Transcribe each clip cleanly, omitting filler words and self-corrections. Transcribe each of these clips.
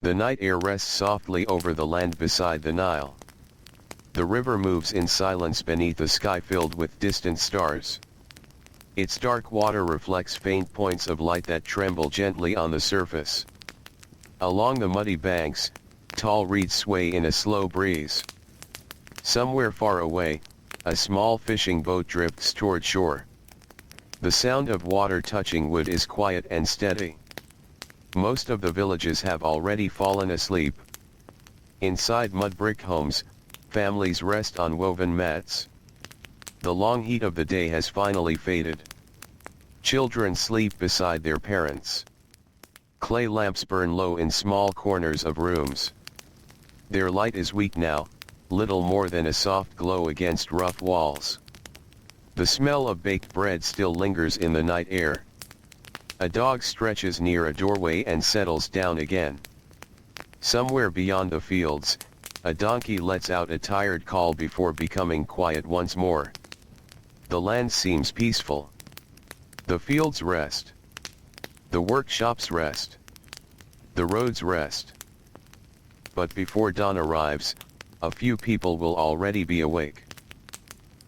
The night air rests softly over the land beside the Nile. The river moves in silence beneath a sky filled with distant stars. Its dark water reflects faint points of light that tremble gently on the surface. Along the muddy banks, tall reeds sway in a slow breeze. Somewhere far away, a small fishing boat drifts toward shore. The sound of water touching wood is quiet and steady. Most of the villages have already fallen asleep. Inside mud-brick homes, families rest on woven mats. The long heat of the day has finally faded. Children sleep beside their parents. Clay lamps burn low in small corners of rooms. Their light is weak now, little more than a soft glow against rough walls. The smell of baked bread still lingers in the night air. A dog stretches near a doorway and settles down again. Somewhere beyond the fields, a donkey lets out a tired call before becoming quiet once more. The land seems peaceful. The fields rest. The workshops rest. The roads rest. But before dawn arrives, a few people will already be awake.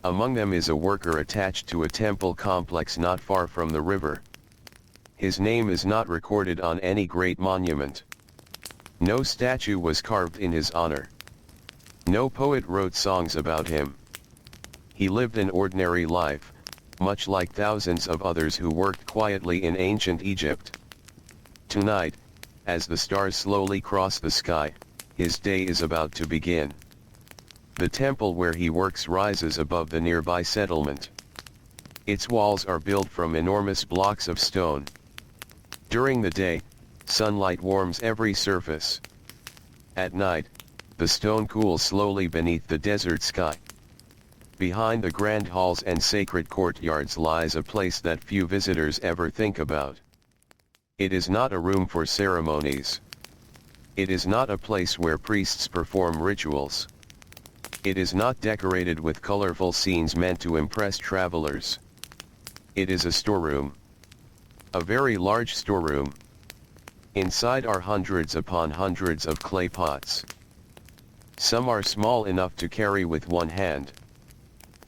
Among them is a worker attached to a temple complex not far from the river. His name is not recorded on any great monument. No statue was carved in his honor. No poet wrote songs about him. He lived an ordinary life, much like thousands of others who worked quietly in ancient Egypt. Tonight, as the stars slowly cross the sky, his day is about to begin. The temple where he works rises above the nearby settlement. Its walls are built from enormous blocks of stone. During the day, sunlight warms every surface. At night, the stone cools slowly beneath the desert sky. Behind the grand halls and sacred courtyards lies a place that few visitors ever think about. It is not a room for ceremonies. It is not a place where priests perform rituals. It is not decorated with colorful scenes meant to impress travelers. It is a storeroom. A very large storeroom. Inside are hundreds upon hundreds of clay pots. Some are small enough to carry with one hand.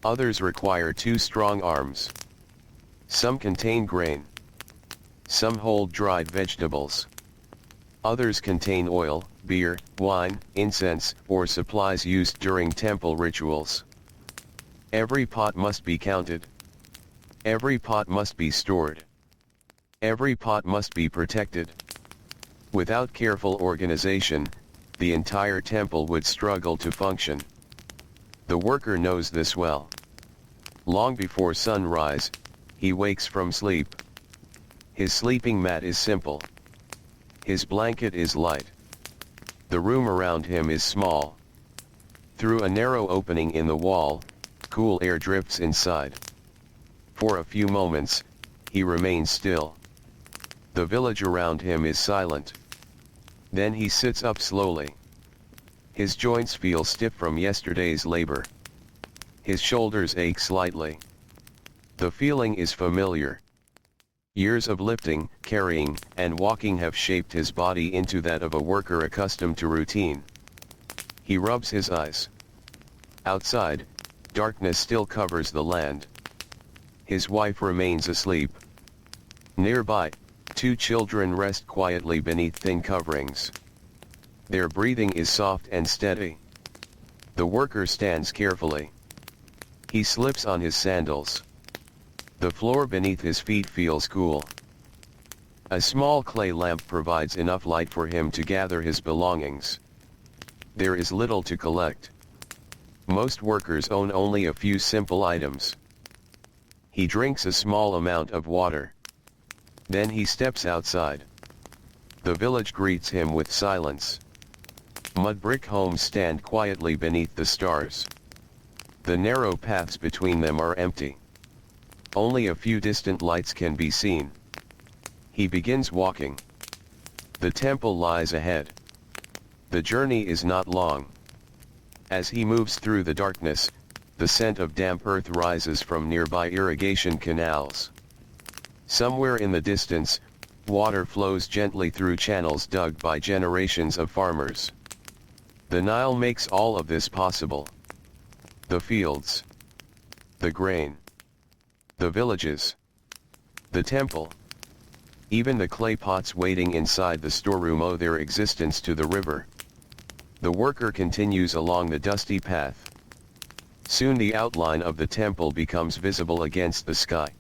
Others require two strong arms. Some contain grain. Some hold dried vegetables. Others contain oil, beer, wine, incense, or supplies used during temple rituals. Every pot must be counted. Every pot must be stored. Every pot must be protected. Without careful organization, the entire temple would struggle to function. The worker knows this well. Long before sunrise, he wakes from sleep. His sleeping mat is simple. His blanket is light. The room around him is small. Through a narrow opening in the wall, cool air drifts inside. For a few moments, he remains still. The village around him is silent. Then he sits up slowly. His joints feel stiff from yesterday's labor. His shoulders ache slightly. The feeling is familiar. Years of lifting, carrying, and walking have shaped his body into that of a worker accustomed to routine. He rubs his eyes. Outside, darkness still covers the land. His wife remains asleep. Nearby, two children rest quietly beneath thin coverings. Their breathing is soft and steady. The worker stands carefully. He slips on his sandals. The floor beneath his feet feels cool. A small clay lamp provides enough light for him to gather his belongings. There is little to collect. Most workers own only a few simple items. He drinks a small amount of water. Then he steps outside. The village greets him with silence. Mud-brick homes stand quietly beneath the stars. The narrow paths between them are empty. Only a few distant lights can be seen. He begins walking. The temple lies ahead. The journey is not long. As he moves through the darkness, the scent of damp earth rises from nearby irrigation canals. Somewhere in the distance, Water flows gently through channels dug by generations of farmers. The Nile makes all of this possible. The fields, the grain, the villages, the temple, even the clay pots waiting inside the storeroom owe their existence to the river. The worker continues along the dusty path. Soon the outline of the temple becomes visible against the sky.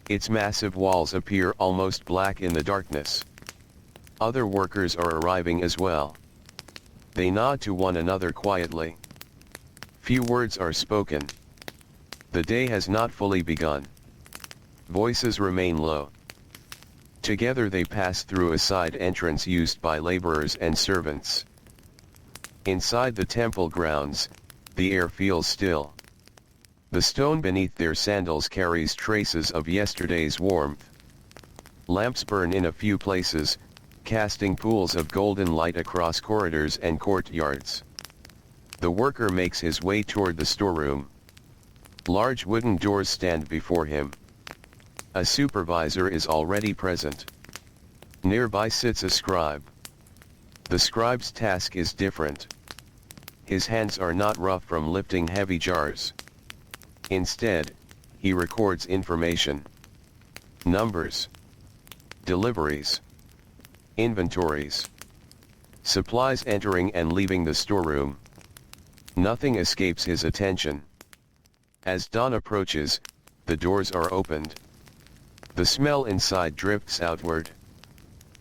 Its massive walls appear almost black in the darkness. Other workers are arriving as well. They nod to one another quietly. Few words are spoken. The day has not fully begun. Voices remain low. Together they pass through a side entrance used by laborers and servants. Inside the temple grounds, the air feels still. The stone beneath their sandals carries traces of yesterday's warmth. Lamps burn in a few places, casting pools of golden light across corridors and courtyards. The worker makes his way toward the storeroom. Large wooden doors stand before him. A supervisor is already present. Nearby sits a scribe. The scribe's task is different. His hands are not rough from lifting heavy jars. Instead, he records information. Numbers, deliveries, inventories, supplies entering and leaving the storeroom. Nothing escapes his attention. As dawn approaches, the doors are opened. The smell inside drifts outward.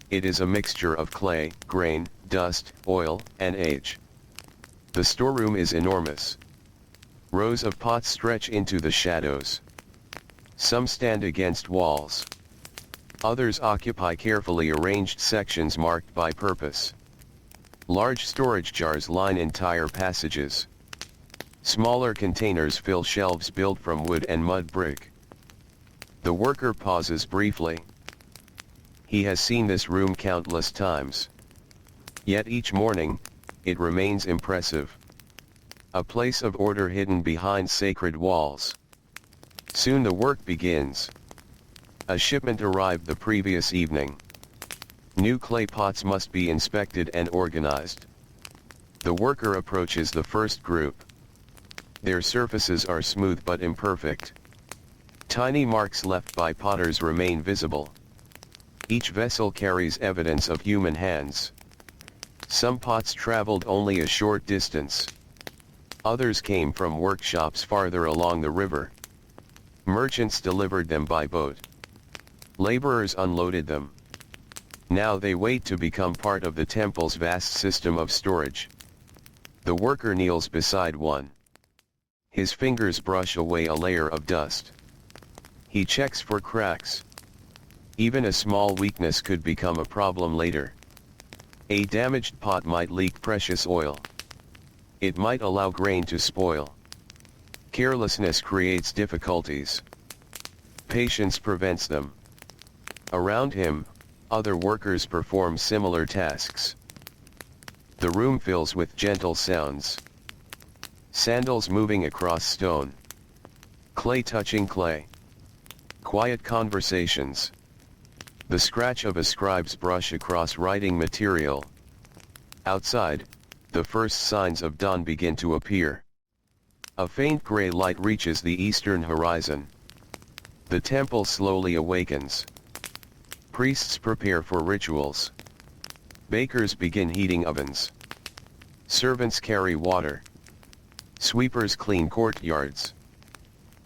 It is a mixture of clay, grain, dust, oil, and age. The storeroom is enormous. Rows of pots stretch into the shadows. Some stand against walls. Others occupy carefully arranged sections marked by purpose. Large storage jars line entire passages. Smaller containers fill shelves built from wood and mud brick. The worker pauses briefly. He has seen this room countless times. Yet each morning, it remains impressive. A place of order hidden behind sacred walls. Soon the work begins. A shipment arrived the previous evening. New clay pots must be inspected and organized. The worker approaches the first group. Their surfaces are smooth but imperfect. Tiny marks left by potters remain visible. Each vessel carries evidence of human hands. Some pots traveled only a short distance. Others came from workshops farther along the river. Merchants delivered them by boat. Laborers unloaded them. Now they wait to become part of the temple's vast system of storage. The worker kneels beside one. His fingers brush away a layer of dust. He checks for cracks. Even a small weakness could become a problem later. A damaged pot might leak precious oil. It might allow grain to spoil. Carelessness creates difficulties. Patience prevents them. Around him, other workers perform similar tasks. The room fills with gentle sounds. Sandals moving across stone. Clay touching clay. Quiet conversations. The scratch of a scribe's brush across writing material. Outside, the first signs of dawn begin to appear. A faint gray light reaches the eastern horizon. The temple slowly awakens. Priests prepare for rituals. Bakers begin heating ovens. Servants carry water. Sweepers clean courtyards.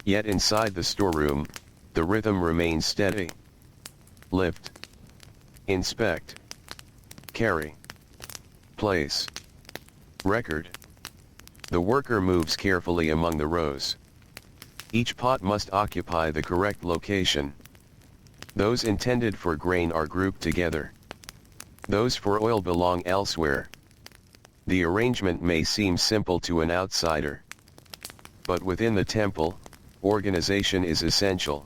Yet inside the storeroom, the rhythm remains steady. Lift. Inspect. Carry. Place. Record. The worker moves carefully among the rows. Each pot must occupy the correct location. Those intended for grain are grouped together. Those for oil belong elsewhere. The arrangement may seem simple to an outsider. But within the temple, organization is essential.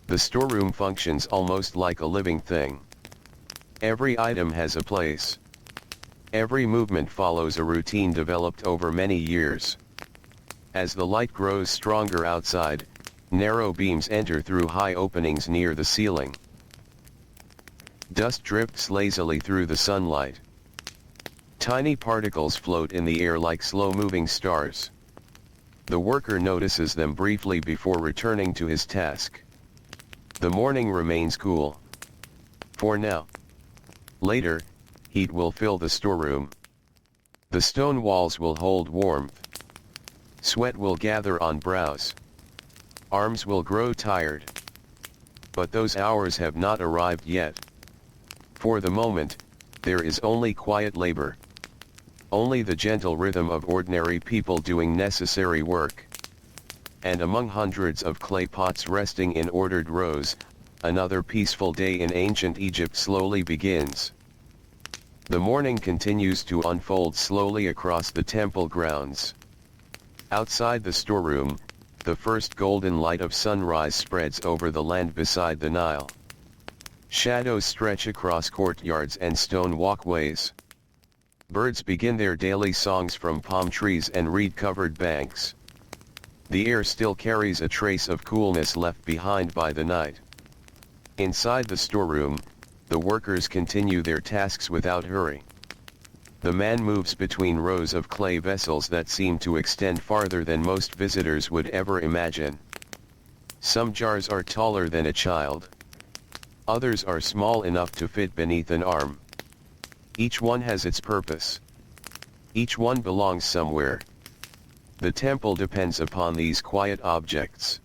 The storeroom functions almost like a living thing. Every item has a place. Every movement follows a routine developed over many years. As the light grows stronger outside, narrow beams enter through high openings near the ceiling. Dust drifts lazily through the sunlight. Tiny particles float in the air like slow-moving stars. The worker notices them briefly before returning to his task. The morning remains cool. For now. Later, heat will fill the storeroom. The stone walls will hold warmth. Sweat will gather on brows. Arms will grow tired. But those hours have not arrived yet. For the moment, there is only quiet labor. Only the gentle rhythm of ordinary people doing necessary work. And among hundreds of clay pots resting in ordered rows, another peaceful day in ancient Egypt slowly begins. The morning continues to unfold slowly across the temple grounds. Outside the storeroom, the first golden light of sunrise spreads over the land beside the Nile. Shadows stretch across courtyards and stone walkways. Birds begin their daily songs from palm trees and reed-covered banks. The air still carries a trace of coolness left behind by the night. Inside the storeroom, the workers continue their tasks without hurry. The man moves between rows of clay vessels that seem to extend farther than most visitors would ever imagine. Some jars are taller than a child. Others are small enough to fit beneath an arm. Each one has its purpose. Each one belongs somewhere. The temple depends upon these quiet objects.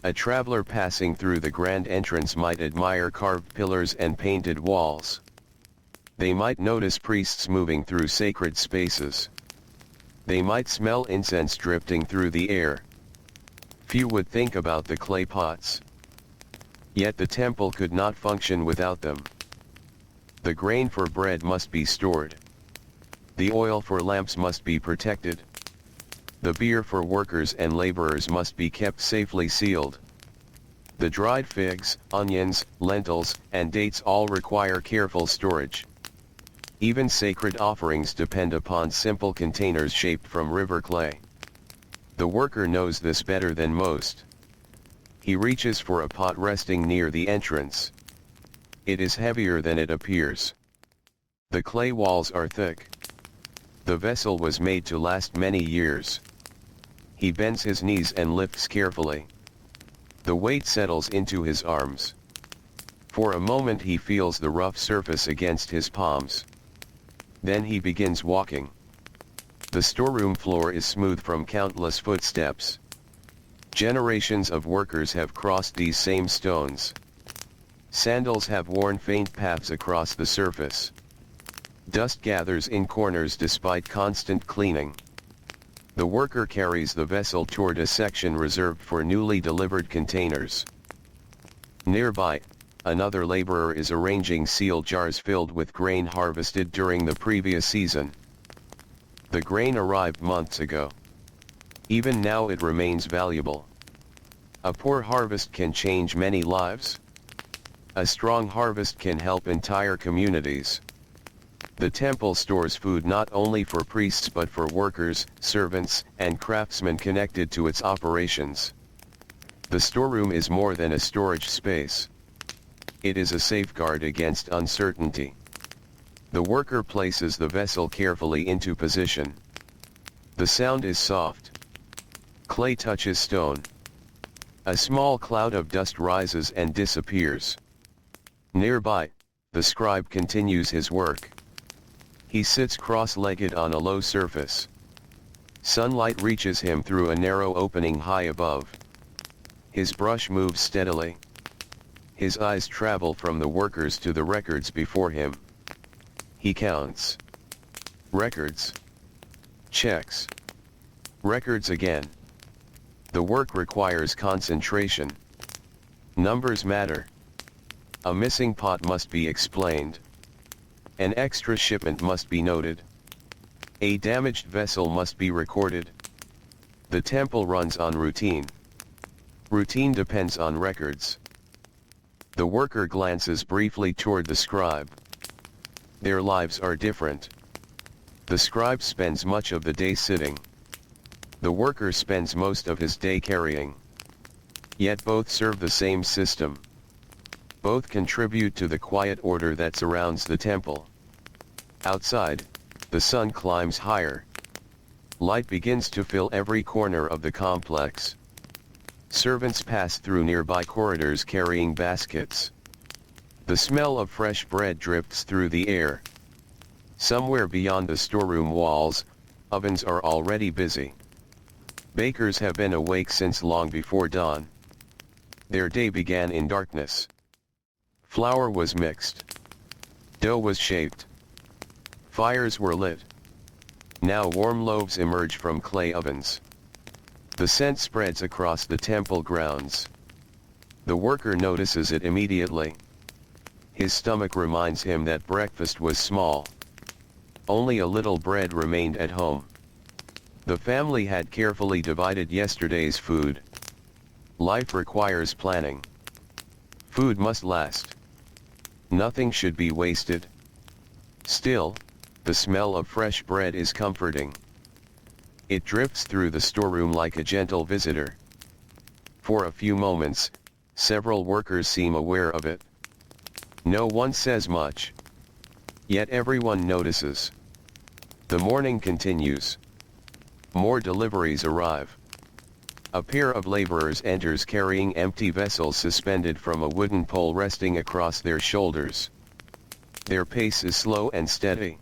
A traveler passing through the grand entrance might admire carved pillars and painted walls. They might notice priests moving through sacred spaces. They might smell incense drifting through the air. Few would think about the clay pots. Yet the temple could not function without them. The grain for bread must be stored. The oil for lamps must be protected. The beer for workers and laborers must be kept safely sealed. The dried figs, onions, lentils, and dates all require careful storage. Even sacred offerings depend upon simple containers shaped from river clay. The worker knows this better than most. He reaches for a pot resting near the entrance. It is heavier than it appears. The clay walls are thick. The vessel was made to last many years. He bends his knees and lifts carefully. The weight settles into his arms. For a moment he feels the rough surface against his palms. Then he begins walking. The storeroom floor is smooth from countless footsteps. Generations of workers have crossed these same stones. Sandals have worn faint paths across the surface. Dust gathers in corners despite constant cleaning. The worker carries the vessel toward a section reserved for newly delivered containers. Nearby, another laborer is arranging sealed jars filled with grain harvested during the previous season. The grain arrived months ago. Even now it remains valuable. A poor harvest can change many lives. A strong harvest can help entire communities. The temple stores food not only for priests but for workers, servants, and craftsmen connected to its operations. The storeroom is more than a storage space. It is a safeguard against uncertainty. The worker places the vessel carefully into position. The sound is soft. Clay touches stone. A small cloud of dust rises and disappears. Nearby, the scribe continues his work. He sits cross-legged on a low surface. Sunlight reaches him through a narrow opening high above. His brush moves steadily. His eyes travel from the workers to the records before him. He counts. Records. Checks. Records again. The work requires concentration. Numbers matter. A missing pot must be explained. An extra shipment must be noted. A damaged vessel must be recorded. The temple runs on routine. Routine depends on records. The worker glances briefly toward the scribe. Their lives are different. The scribe spends much of the day sitting. The worker spends most of his day carrying. Yet both serve the same system. Both contribute to the quiet order that surrounds the temple. Outside, the sun climbs higher. Light begins to fill every corner of the complex. Servants pass through nearby corridors carrying baskets. The smell of fresh bread drifts through the air. Somewhere beyond the storeroom walls, ovens are already busy. Bakers have been awake since long before dawn. Their day began in darkness. Flour was mixed. Dough was shaped. Fires were lit. Now warm loaves emerge from clay ovens. The scent spreads across the temple grounds. The worker notices it immediately. His stomach reminds him that breakfast was small. Only a little bread remained at home. The family had carefully divided yesterday's food. Life requires planning. Food must last. Nothing should be wasted. Still, the smell of fresh bread is comforting. It drifts through the storeroom like a gentle visitor. For a few moments, several workers seem aware of it. No one says much. Yet everyone notices. The morning continues. More deliveries arrive. A pair of laborers enters carrying empty vessels suspended from a wooden pole resting across their shoulders. Their pace is slow and steady.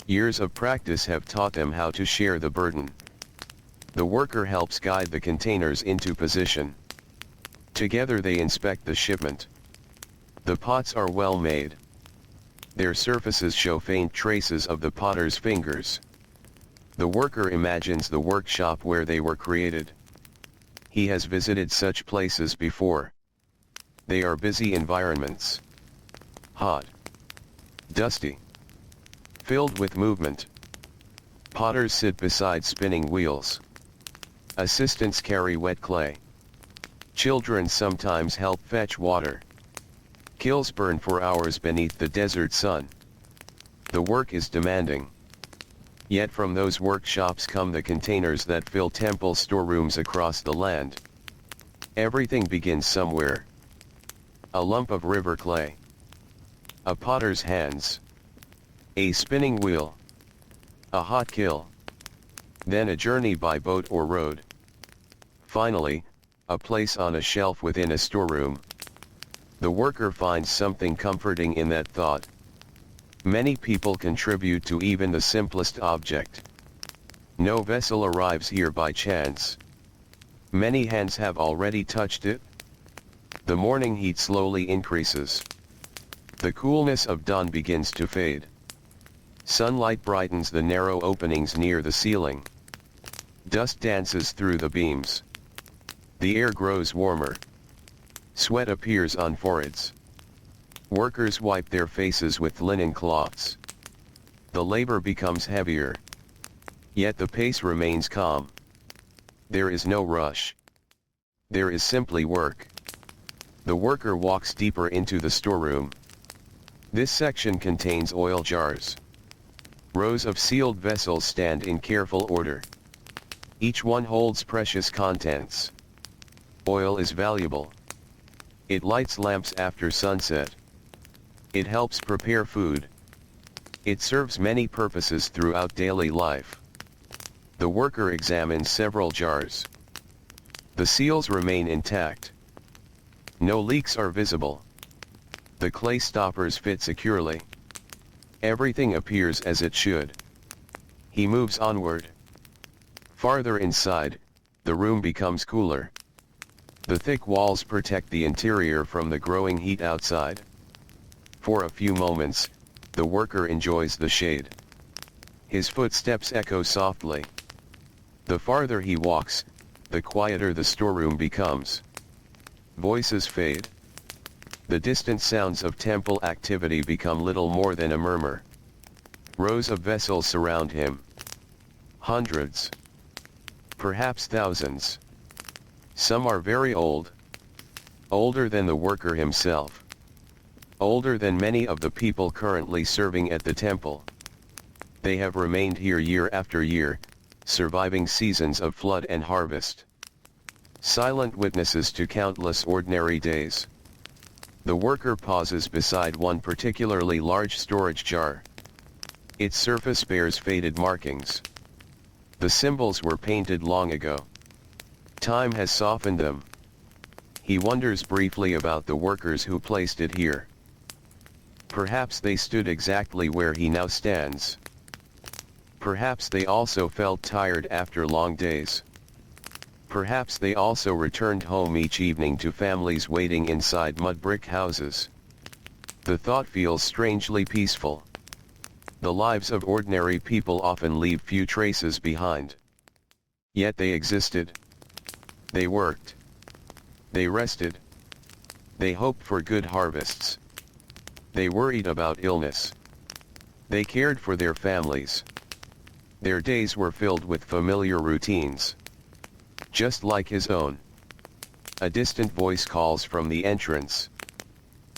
Years of practice have taught them how to share the burden. The worker helps guide the containers into position. Together they inspect the shipment. The pots are well made. Their surfaces show faint traces of the potter's fingers. The worker imagines the workshop where they were created. He has visited such places before. They are busy environments. Hot. Dusty. Filled with movement. Potters sit beside spinning wheels. Assistants carry wet clay. Children sometimes help fetch water. Kilns burn for hours beneath the desert sun. The work is demanding. Yet from those workshops come the containers that fill temple storerooms across the land. Everything begins somewhere. A lump of river clay. A potter's hands. A spinning wheel. A hot kiln. Then a journey by boat or road. Finally, a place on a shelf within a storeroom. The worker finds something comforting in that thought. Many people contribute to even the simplest object. No vessel arrives here by chance. Many hands have already touched it. The morning heat slowly increases. The coolness of dawn begins to fade. Sunlight brightens the narrow openings near the ceiling. Dust dances through the beams. The air grows warmer. Sweat appears on foreheads. Workers wipe their faces with linen cloths. The labor becomes heavier. Yet the pace remains calm. There is no rush. There is simply work. The worker walks deeper into the storeroom. This section contains oil jars. Rows of sealed vessels stand in careful order. Each one holds precious contents. Oil is valuable. It lights lamps after sunset. It helps prepare food. It serves many purposes throughout daily life. The worker examines several jars. The seals remain intact. No leaks are visible. The clay stoppers fit securely. Everything appears as it should. He moves onward. Farther inside, the room becomes cooler. The thick walls protect the interior from the growing heat outside. For a few moments, the worker enjoys the shade. His footsteps echo softly. The farther he walks, the quieter the storeroom becomes. Voices fade. The distant sounds of temple activity become little more than a murmur. Rows of vessels surround him. Hundreds. Perhaps thousands. Some are very old. Older than the worker himself. Older than many of the people currently serving at the temple. They have remained here year after year, surviving seasons of flood and harvest. Silent witnesses to countless ordinary days. The worker pauses beside one particularly large storage jar. Its surface bears faded markings. The symbols were painted long ago. Time has softened them. He wonders briefly about the workers who placed it here. Perhaps they stood exactly where he now stands. Perhaps they also felt tired after long days. Perhaps they also returned home each evening to families waiting inside mud-brick houses. The thought feels strangely peaceful. The lives of ordinary people often leave few traces behind. Yet they existed. They worked. They rested. They hoped for good harvests. They worried about illness. They cared for their families. Their days were filled with familiar routines. Just like his own. A distant voice calls from the entrance.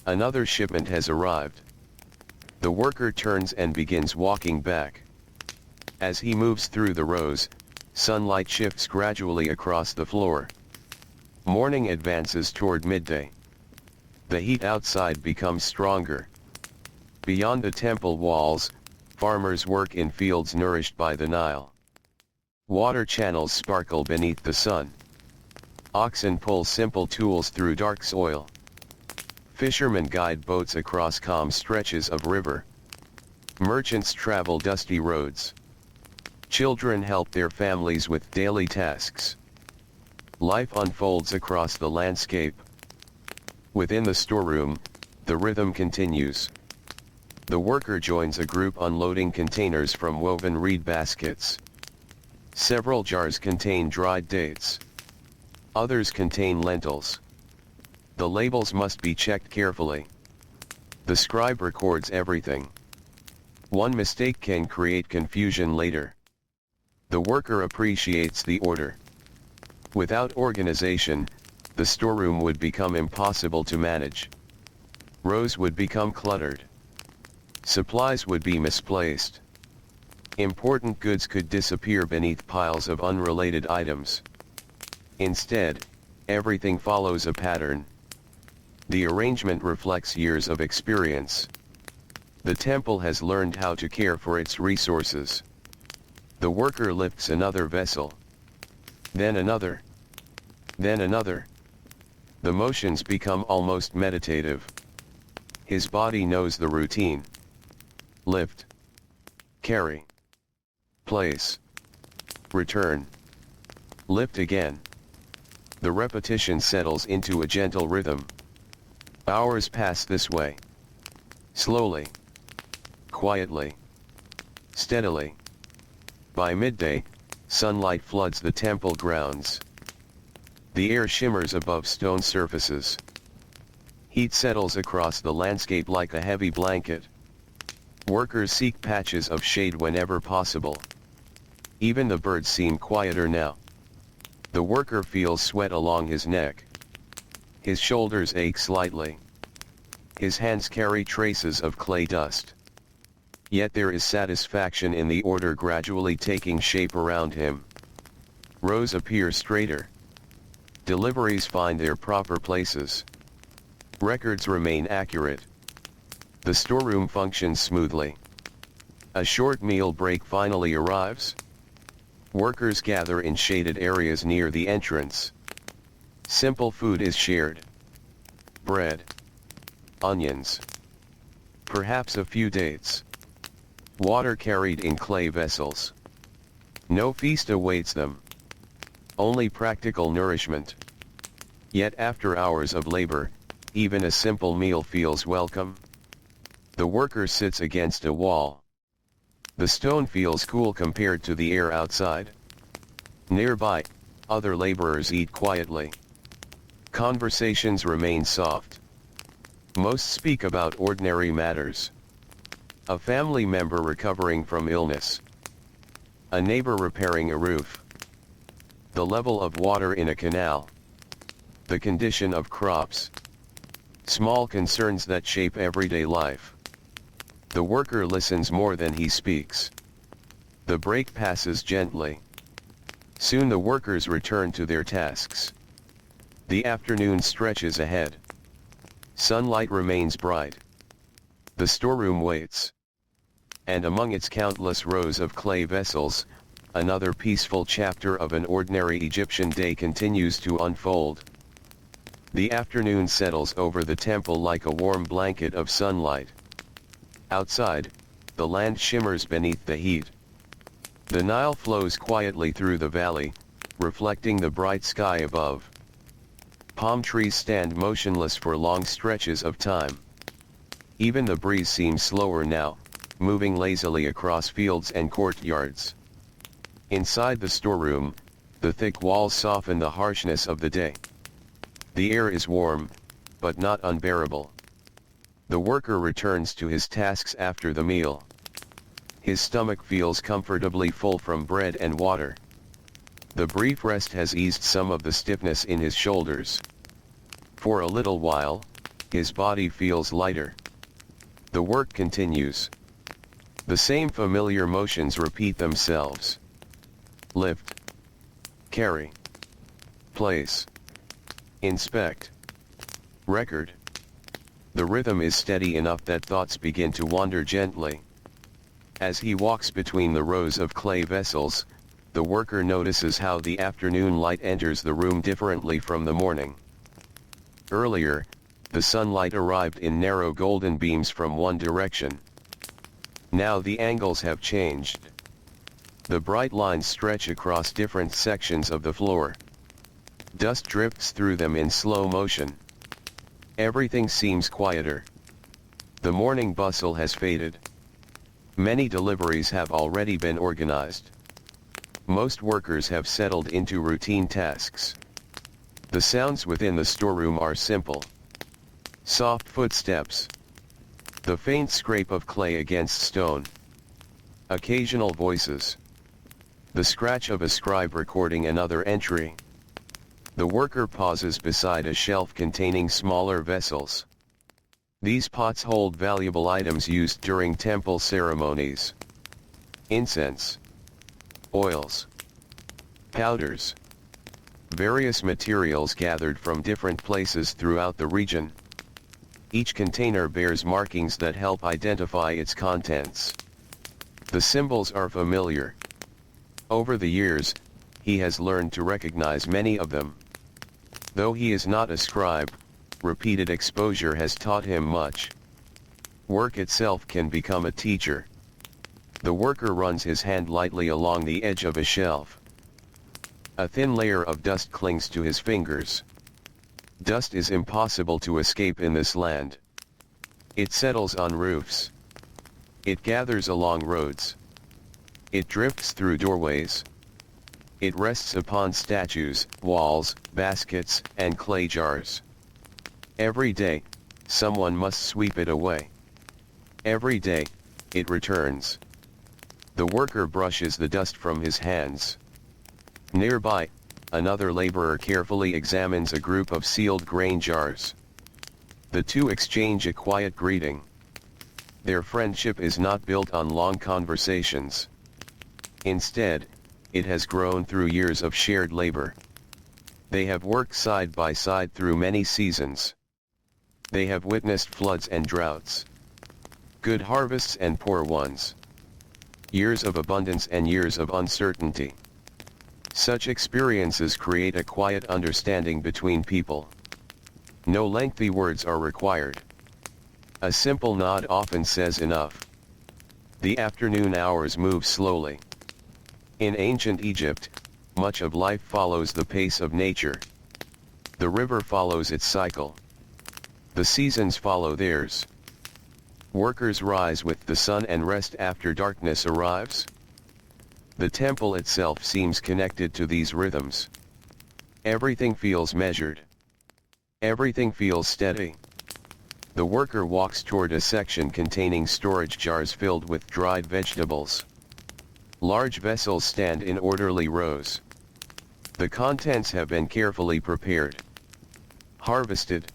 Another shipment has arrived. The worker turns and begins walking back. As he moves through the rows, sunlight shifts gradually across the floor. Morning advances toward midday. The heat outside becomes stronger. Beyond the temple walls, farmers work in fields nourished by the Nile. Water channels sparkle beneath the sun. Oxen pull simple tools through dark soil. Fishermen guide boats across calm stretches of river. Merchants travel dusty roads. Children help their families with daily tasks. Life unfolds across the landscape. Within the storeroom, the rhythm continues. The worker joins a group unloading containers from woven reed baskets. Several jars contain dried dates. Others contain lentils. The labels must be checked carefully. The scribe records everything. One mistake can create confusion later. The worker appreciates the order. Without organization, the storeroom would become impossible to manage. Rows would become cluttered. Supplies would be misplaced. Important goods could disappear beneath piles of unrelated items. Instead, everything follows a pattern. The arrangement reflects years of experience. The temple has learned how to care for its resources. The worker lifts another vessel. Then another. Then another. The motions become almost meditative. His body knows the routine. Lift. Carry. Place. Return. Lift again. The repetition settles into a gentle rhythm. Hours pass this way. Slowly. Quietly. Steadily. By midday, sunlight floods the temple grounds. The air shimmers above stone surfaces. Heat settles across the landscape like a heavy blanket. Workers seek patches of shade whenever possible. Even the birds seem quieter now. The worker feels sweat along his neck. His shoulders ache slightly. His hands carry traces of clay dust. Yet there is satisfaction in the order gradually taking shape around him. Rows appear straighter. Deliveries find their proper places. Records remain accurate. The storeroom functions smoothly. A short meal break finally arrives. Workers gather in shaded areas near the entrance. Simple food is shared. Bread. Onions. Perhaps a few dates. Water carried in clay vessels. No feast awaits them. Only practical nourishment. Yet after hours of labor, even a simple meal feels welcome. The worker sits against a wall. The stone feels cool compared to the air outside. Nearby, other laborers eat quietly. Conversations remain soft. Most speak about ordinary matters. A family member recovering from illness. A neighbor repairing a roof. The level of water in a canal. The condition of crops. Small concerns that shape everyday life. The worker listens more than he speaks. The break passes gently. Soon the workers return to their tasks. The afternoon stretches ahead. Sunlight remains bright. The storeroom waits. And among its countless rows of clay vessels, another peaceful chapter of an ordinary Egyptian day continues to unfold. The afternoon settles over the temple like a warm blanket of sunlight. Outside, the land shimmers beneath the heat. The Nile flows quietly through the valley, reflecting the bright sky above. Palm trees stand motionless for long stretches of time. Even the breeze seems slower now, moving lazily across fields and courtyards. Inside the storeroom, the thick walls soften the harshness of the day. The air is warm, but not unbearable. The worker returns to his tasks after the meal. His stomach feels comfortably full from bread and water. The brief rest has eased some of the stiffness in his shoulders. For a little while, his body feels lighter. The work continues. The same familiar motions repeat themselves. Lift. Carry. Place. Inspect. Record. The rhythm is steady enough that thoughts begin to wander gently. As he walks between the rows of clay vessels, the worker notices how the afternoon light enters the room differently from the morning. Earlier, the sunlight arrived in narrow golden beams from one direction. Now the angles have changed. The bright lines stretch across different sections of the floor. Dust drifts through them in slow motion. Everything seems quieter. The morning bustle has faded. Many deliveries have already been organized. Most workers have settled into routine tasks. The sounds within the storeroom are simple. Soft footsteps. The faint scrape of clay against stone. Occasional voices. The scratch of a scribe recording another entry. The worker pauses beside a shelf containing smaller vessels. These pots hold valuable items used during temple ceremonies. Incense. Oils. Powders. Various materials gathered from different places throughout the region. Each container bears markings that help identify its contents. The symbols are familiar. Over the years, he has learned to recognize many of them. Though he is not a scribe, repeated exposure has taught him much. Work itself can become a teacher. The worker runs his hand lightly along the edge of a shelf. A thin layer of dust clings to his fingers. Dust is impossible to escape in this land. It settles on roofs. It gathers along roads. It drifts through doorways. It rests upon statues, walls, baskets, and clay jars. Every day, someone must sweep it away. Every day, it returns. The worker brushes the dust from his hands. Nearby, another laborer carefully examines a group of sealed grain jars. The two exchange a quiet greeting. Their friendship is not built on long conversations. Instead, it has grown through years of shared labor. They have worked side by side through many seasons. They have witnessed floods and droughts. Good harvests and poor ones. Years of abundance and years of uncertainty. Such experiences create a quiet understanding between people. No lengthy words are required. A simple nod often says enough. The afternoon hours move slowly. In ancient Egypt, much of life follows the pace of nature. The river follows its cycle. The seasons follow theirs. Workers rise with the sun and rest after darkness arrives. The temple itself seems connected to these rhythms. Everything feels measured. Everything feels steady. The worker walks toward a section containing storage jars filled with dried vegetables. Large vessels stand in orderly rows. The contents have been carefully prepared. Harvested.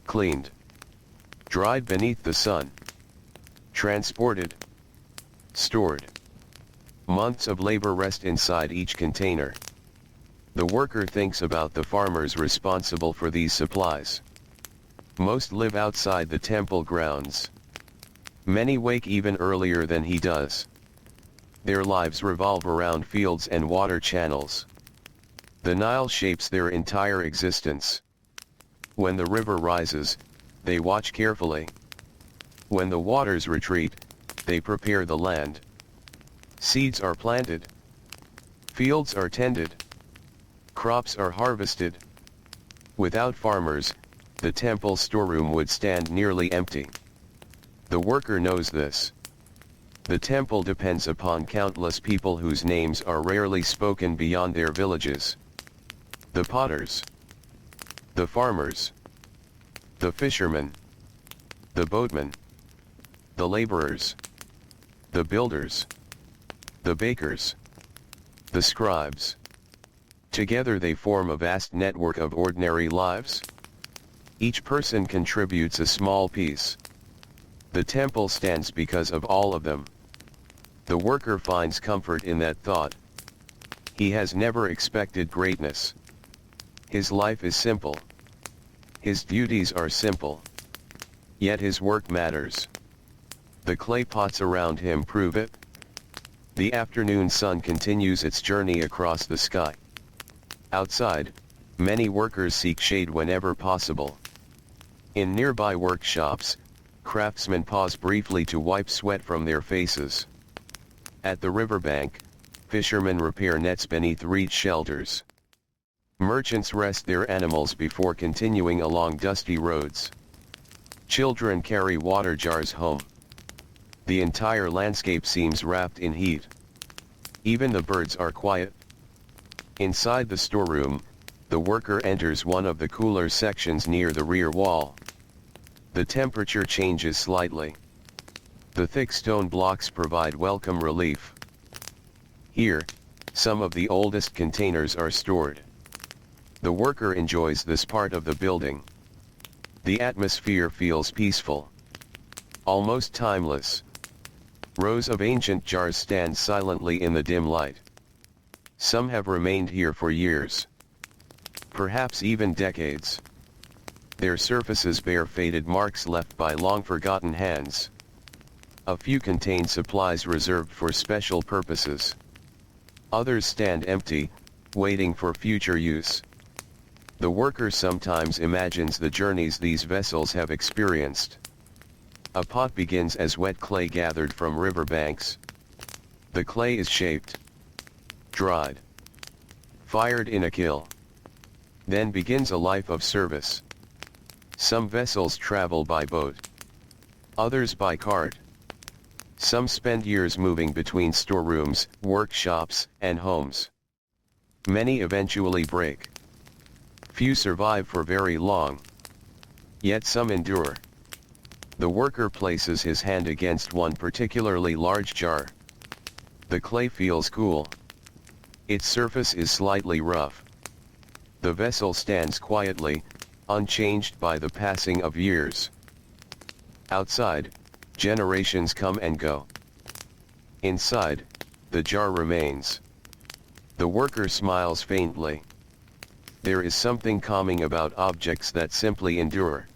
Cleaned. Dried beneath the sun. Transported. Stored. Months of labor rest inside each container. The worker thinks about the farmers responsible for these supplies. Most live outside the temple grounds. Many wake even earlier than he does. Their lives revolve around fields and water channels. The Nile shapes their entire existence. When the river rises, they watch carefully. When the waters retreat, they prepare the land. Seeds are planted. Fields are tended. Crops are harvested. Without farmers, the temple storeroom would stand nearly empty. The worker knows this. The temple depends upon countless people whose names are rarely spoken beyond their villages. The potters, the farmers, the fishermen, the boatmen, the laborers, the builders, the bakers, the scribes. Together they form a vast network of ordinary lives. Each person contributes a small piece. The temple stands because of all of them. The worker finds comfort in that thought. He has never expected greatness. His life is simple. His duties are simple. Yet his work matters. The clay pots around him prove it. The afternoon sun continues its journey across the sky. Outside, many workers seek shade whenever possible. In nearby workshops, craftsmen pause briefly to wipe sweat from their faces. At the riverbank, fishermen repair nets beneath reed shelters. Merchants rest their animals before continuing along dusty roads. Children carry water jars home. The entire landscape seems wrapped in heat. Even the birds are quiet. Inside the storeroom, the worker enters one of the cooler sections near the rear wall. The temperature changes slightly. The thick stone blocks provide welcome relief. Here, some of the oldest containers are stored. The worker enjoys this part of the building. The atmosphere feels peaceful, almost timeless. Rows of ancient jars stand silently in the dim light. Some have remained here for years, perhaps even decades. Their surfaces bear faded marks left by long-forgotten hands. A few contain supplies reserved for special purposes. Others stand empty, waiting for future use. The worker sometimes imagines the journeys these vessels have experienced. A pot begins as wet clay gathered from riverbanks. The clay is shaped, dried, fired in a kiln. Then begins a life of service. Some vessels travel by boat, others by cart. Some spend years moving between storerooms, workshops, and homes. Many eventually break. Few survive for very long. Yet some endure. The worker places his hand against one particularly large jar. The clay feels cool. Its surface is slightly rough. The vessel stands quietly, unchanged by the passing of years. Outside, generations come and go. Inside, the jar remains. The worker smiles faintly. There is something calming about objects that simply endure.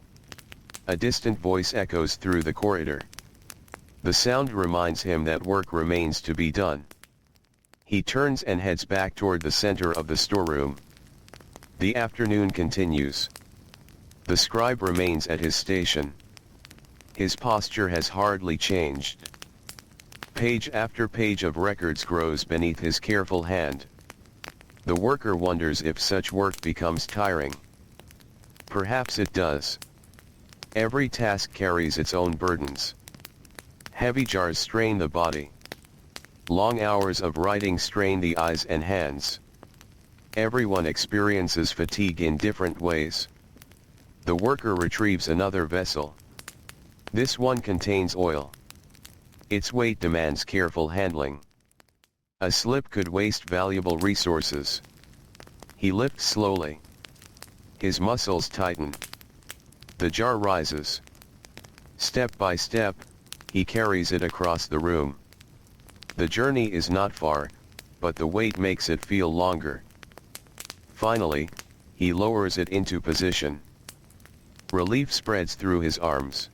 A distant voice echoes through the corridor. The sound reminds him that work remains to be done. He turns and heads back toward the center of the storeroom. The afternoon continues. The scribe remains at his station. His posture has hardly changed. Page after page of records grows beneath his careful hand. The worker wonders if such work becomes tiring. Perhaps it does. Every task carries its own burdens. Heavy jars strain the body. Long hours of writing strain the eyes and hands. Everyone experiences fatigue in different ways. The worker retrieves another vessel. This one contains oil. Its weight demands careful handling. A slip could waste valuable resources. He lifts slowly. His muscles tighten. The jar rises. Step by step, he carries it across the room. The journey is not far, but the weight makes it feel longer. Finally, he lowers it into position. Relief spreads through his arms.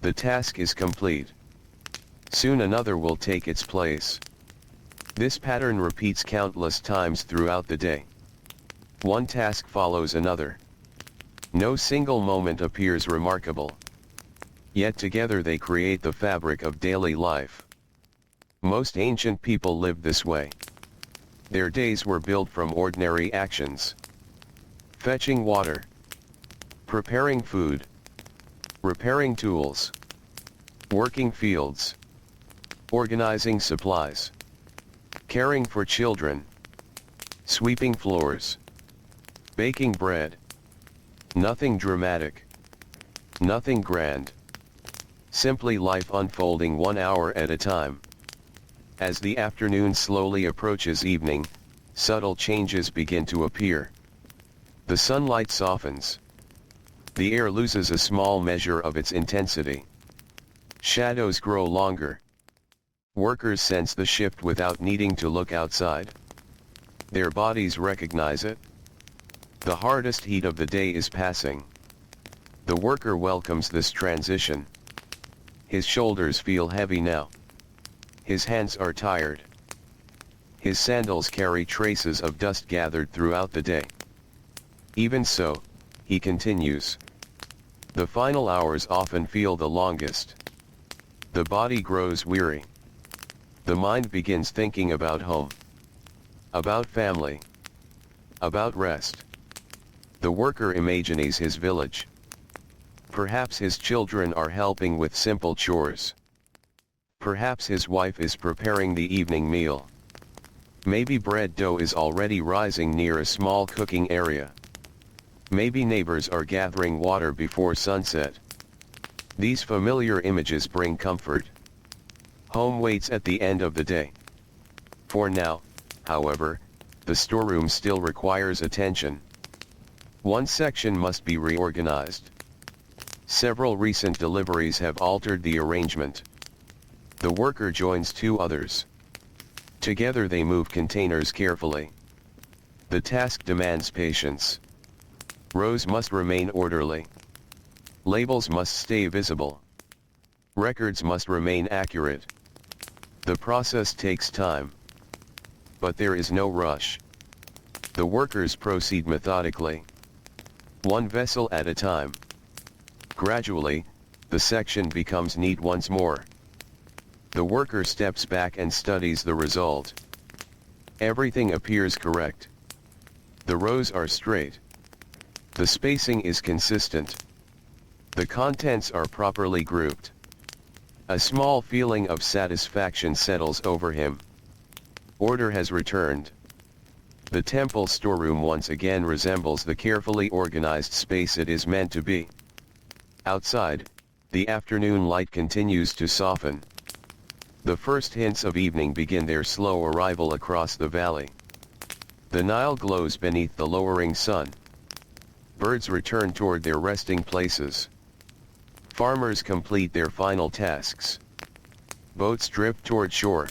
The task is complete. Soon another will take its place. This pattern repeats countless times throughout the day. One task follows another. No single moment appears remarkable. Yet together they create the fabric of daily life. Most ancient people lived this way. Their days were built from ordinary actions. Fetching water. Preparing food. Repairing tools. Working fields. Organizing supplies. Caring for children. Sweeping floors. Baking bread. Nothing dramatic. Nothing grand. Simply life unfolding 1 hour at a time. As the afternoon slowly approaches evening, subtle changes begin to appear. The sunlight softens. The air loses a small measure of its intensity. Shadows grow longer. Workers sense the shift without needing to look outside. Their bodies recognize it. The hardest heat of the day is passing. The worker welcomes this transition. His shoulders feel heavy now. His hands are tired. His sandals carry traces of dust gathered throughout the day. Even so, he continues. The final hours often feel the longest. The body grows weary. The mind begins thinking about home. About family. About rest. The worker imagines his village. Perhaps his children are helping with simple chores. Perhaps his wife is preparing the evening meal. Maybe bread dough is already rising near a small cooking area. Maybe neighbors are gathering water before sunset. These familiar images bring comfort. Home waits at the end of the day. For now, however, the storeroom still requires attention. One section must be reorganized. Several recent deliveries have altered the arrangement. The worker joins two others. Together they move containers carefully. The task demands patience. Rows must remain orderly. Labels must stay visible. Records must remain accurate. The process takes time. But there is no rush. The workers proceed methodically. One vessel at a time. Gradually, the section becomes neat once more. The worker steps back and studies the result. Everything appears correct. The rows are straight. The spacing is consistent. The contents are properly grouped. A small feeling of satisfaction settles over him. Order has returned. The temple storeroom once again resembles the carefully organized space it is meant to be. Outside, the afternoon light continues to soften. The first hints of evening begin their slow arrival across the valley. The Nile glows beneath the lowering sun. Birds return toward their resting places. Farmers complete their final tasks. Boats drift toward shore.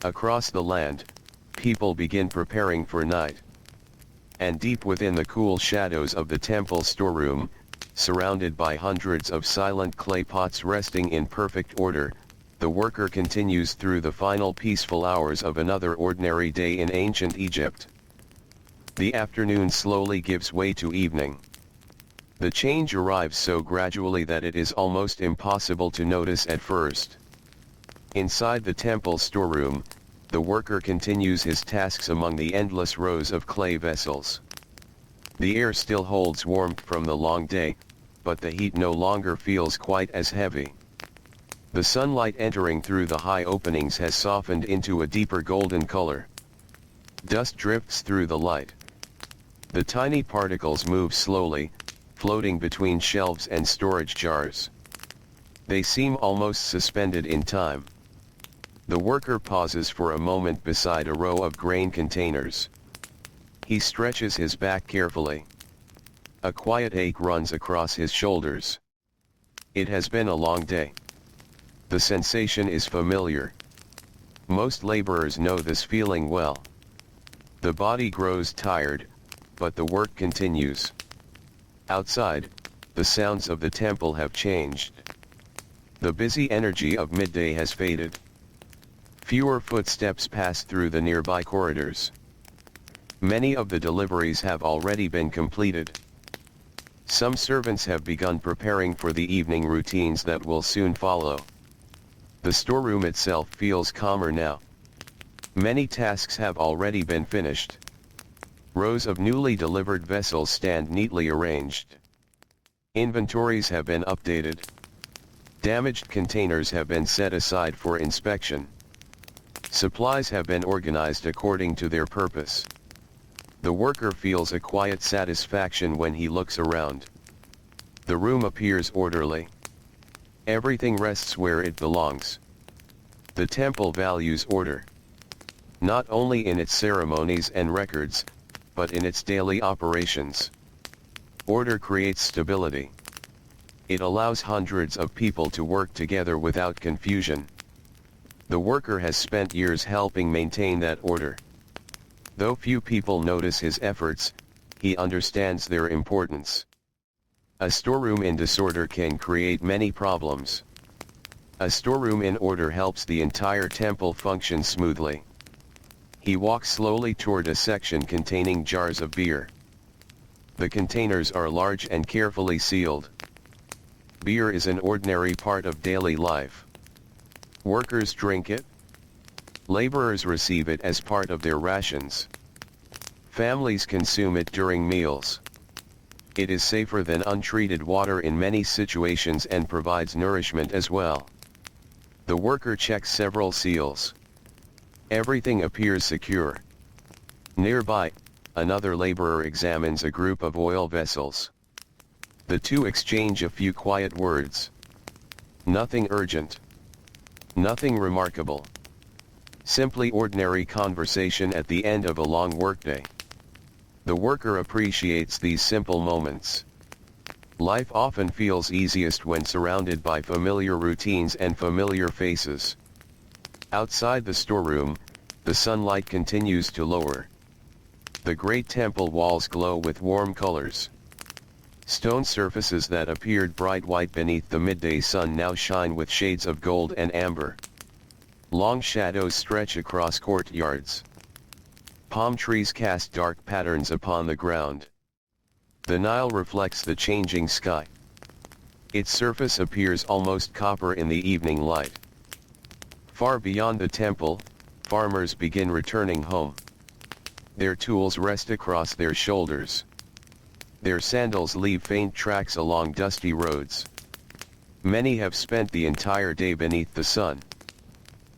Across the land, people begin preparing for night. And deep within the cool shadows of the temple storeroom, surrounded by hundreds of silent clay pots resting in perfect order, the worker continues through the final peaceful hours of another ordinary day in ancient Egypt. The afternoon slowly gives way to evening. The change arrives so gradually that it is almost impossible to notice at first. Inside the temple storeroom, the worker continues his tasks among the endless rows of clay vessels. The air still holds warmth from the long day, but the heat no longer feels quite as heavy. The sunlight entering through the high openings has softened into a deeper golden color. Dust drifts through the light. The tiny particles move slowly, floating between shelves and storage jars. They seem almost suspended in time. The worker pauses for a moment beside a row of grain containers. He stretches his back carefully. A quiet ache runs across his shoulders. It has been a long day. The sensation is familiar. Most laborers know this feeling well. The body grows tired, but the work continues. Outside, the sounds of the temple have changed. The busy energy of midday has faded. Fewer footsteps pass through the nearby corridors. Many of the deliveries have already been completed. Some servants have begun preparing for the evening routines that will soon follow. The storeroom itself feels calmer now. Many tasks have already been finished. Rows of newly delivered vessels stand neatly arranged. Inventories have been updated. Damaged containers have been set aside for inspection. Supplies have been organized according to their purpose. The worker feels a quiet satisfaction when he looks around. The room appears orderly. Everything rests where it belongs. The temple values order. Not only in its ceremonies and records, but in its daily operations. Order creates stability. It allows hundreds of people to work together without confusion. The worker has spent years helping maintain that order. Though few people notice his efforts, he understands their importance. A storeroom in disorder can create many problems. A storeroom in order helps the entire temple function smoothly. He walks slowly toward a section containing jars of beer. The containers are large and carefully sealed. Beer is an ordinary part of daily life. Workers drink it. Laborers receive it as part of their rations. Families consume it during meals. It is safer than untreated water in many situations and provides nourishment as well. The worker checks several seals. Everything appears secure. Nearby, another laborer examines a group of oil vessels. The two exchange a few quiet words. Nothing urgent. Nothing remarkable. Simply ordinary conversation at the end of a long workday. The worker appreciates these simple moments. Life often feels easiest when surrounded by familiar routines and familiar faces. Outside the storeroom, the sunlight continues to lower. The great temple walls glow with warm colors. Stone surfaces that appeared bright white beneath the midday sun now shine with shades of gold and amber. Long shadows stretch across courtyards. Palm trees cast dark patterns upon the ground. The Nile reflects the changing sky. Its surface appears almost copper in the evening light. Far beyond the temple, farmers begin returning home. Their tools rest across their shoulders. Their sandals leave faint tracks along dusty roads. Many have spent the entire day beneath the sun.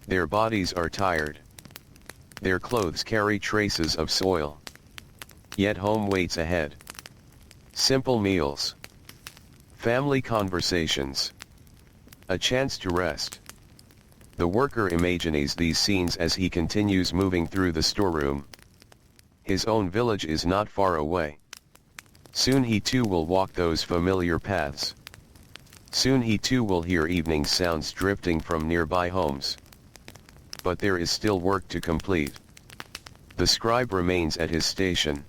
Their bodies are tired. Their clothes carry traces of soil. Yet home waits ahead. Simple meals. Family conversations. A chance to rest. The worker imagines these scenes as he continues moving through the storeroom. His own village is not far away. Soon he too will walk those familiar paths. Soon he too will hear evening sounds drifting from nearby homes. But there is still work to complete. The scribe remains at his station.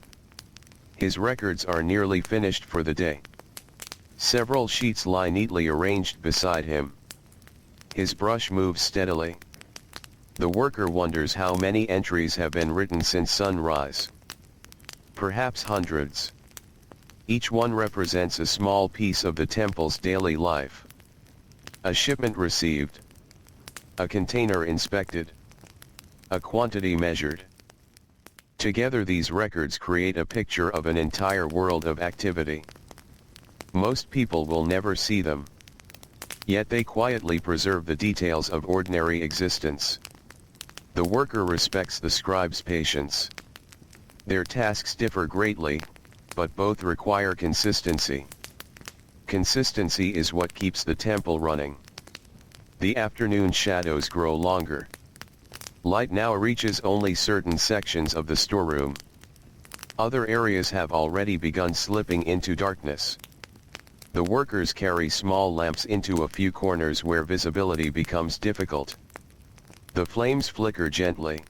His records are nearly finished for the day. Several sheets lie neatly arranged beside him. His brush moves steadily. The worker wonders how many entries have been written since sunrise. Perhaps hundreds. Each one represents a small piece of the temple's daily life. A shipment received. A container inspected. A quantity measured. Together these records create a picture of an entire world of activity. Most people will never see them. Yet they quietly preserve the details of ordinary existence. The worker respects the scribe's patience. Their tasks differ greatly, but both require consistency. Consistency is what keeps the temple running. The afternoon shadows grow longer. Light now reaches only certain sections of the storeroom. Other areas have already begun slipping into darkness. The workers carry small lamps into a few corners where visibility becomes difficult. The flames flicker gently.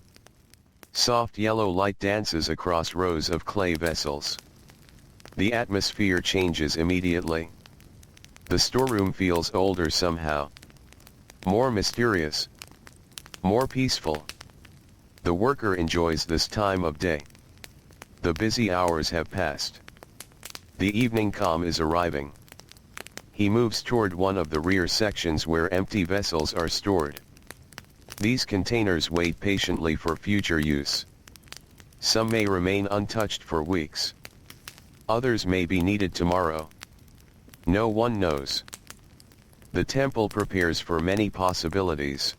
Soft yellow light dances across rows of clay vessels. The atmosphere changes immediately. The storeroom feels older somehow. More mysterious. More peaceful. The worker enjoys this time of day. The busy hours have passed. The evening calm is arriving. He moves toward one of the rear sections where empty vessels are stored. These containers wait patiently for future use. Some may remain untouched for weeks. Others may be needed tomorrow. No one knows. The temple prepares for many possibilities.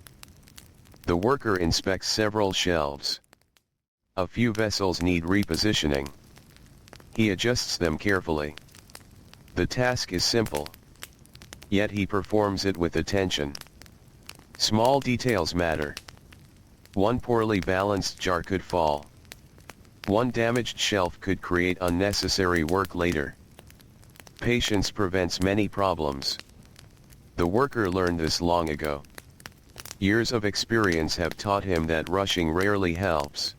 The worker inspects several shelves. A few vessels need repositioning. He adjusts them carefully. The task is simple. Yet he performs it with attention. Small details matter. One poorly balanced jar could fall. One damaged shelf could create unnecessary work later. Patience prevents many problems. The worker learned this long ago. Years of experience have taught him that rushing rarely helps.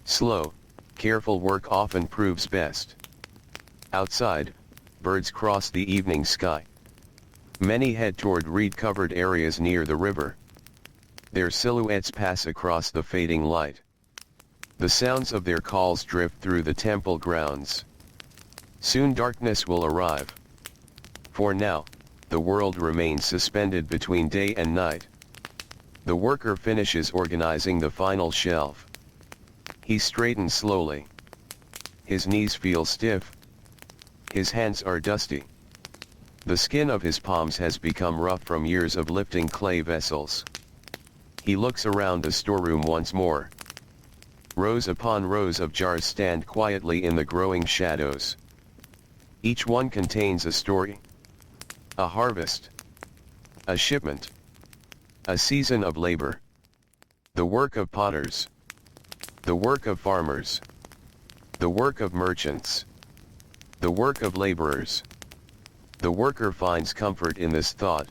Slow, careful work often proves best. Outside, birds cross the evening sky. Many head toward reed-covered areas near the river. Their silhouettes pass across the fading light. The sounds of their calls drift through the temple grounds. Soon darkness will arrive. For now, the world remains suspended between day and night. The worker finishes organizing the final shelf. He straightens slowly. His knees feel stiff. His hands are dusty. The skin of his palms has become rough from years of lifting clay vessels. He looks around the storeroom once more. Rows upon rows of jars stand quietly in the growing shadows. Each one contains a story. A harvest. A shipment. A season of labor. The work of potters. The work of farmers. The work of merchants. The work of laborers. The worker finds comfort in this thought.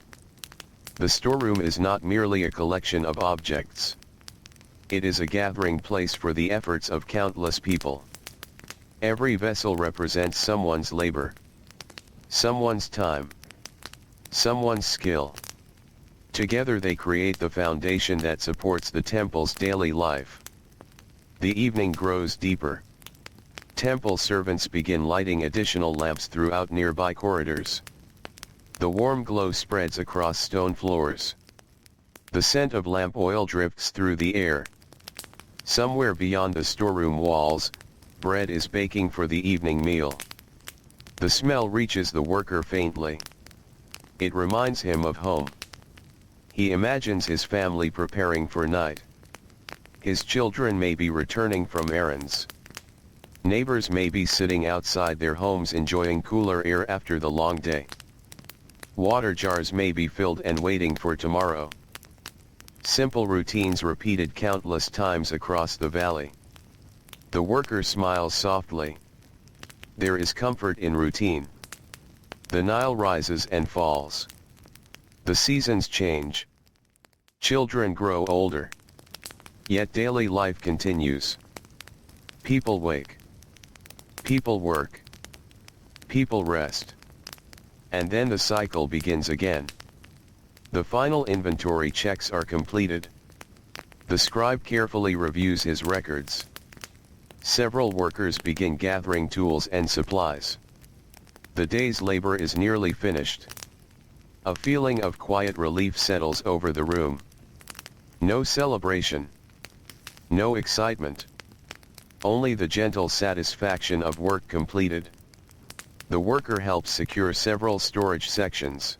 The storeroom is not merely a collection of objects. It is a gathering place for the efforts of countless people. Every vessel represents someone's labor. Someone's time. Someone's skill. Together they create the foundation that supports the temple's daily life. The evening grows deeper. Temple servants begin lighting additional lamps throughout nearby corridors. The warm glow spreads across stone floors. The scent of lamp oil drifts through the air. Somewhere beyond the storeroom walls, bread is baking for the evening meal. The smell reaches the worker faintly. It reminds him of home. He imagines his family preparing for night. His children may be returning from errands. Neighbors may be sitting outside their homes enjoying cooler air after the long day. Water jars may be filled and waiting for tomorrow. Simple routines repeated countless times across the valley. The worker smiles softly. There is comfort in routine. The Nile rises and falls. The seasons change. Children grow older. Yet daily life continues. People wake. People work. People rest. And then the cycle begins again. The final inventory checks are completed. The scribe carefully reviews his records. Several workers begin gathering tools and supplies. The day's labor is nearly finished. A feeling of quiet relief settles over the room. No celebration. No excitement. Only the gentle satisfaction of work completed. The worker helps secure several storage sections.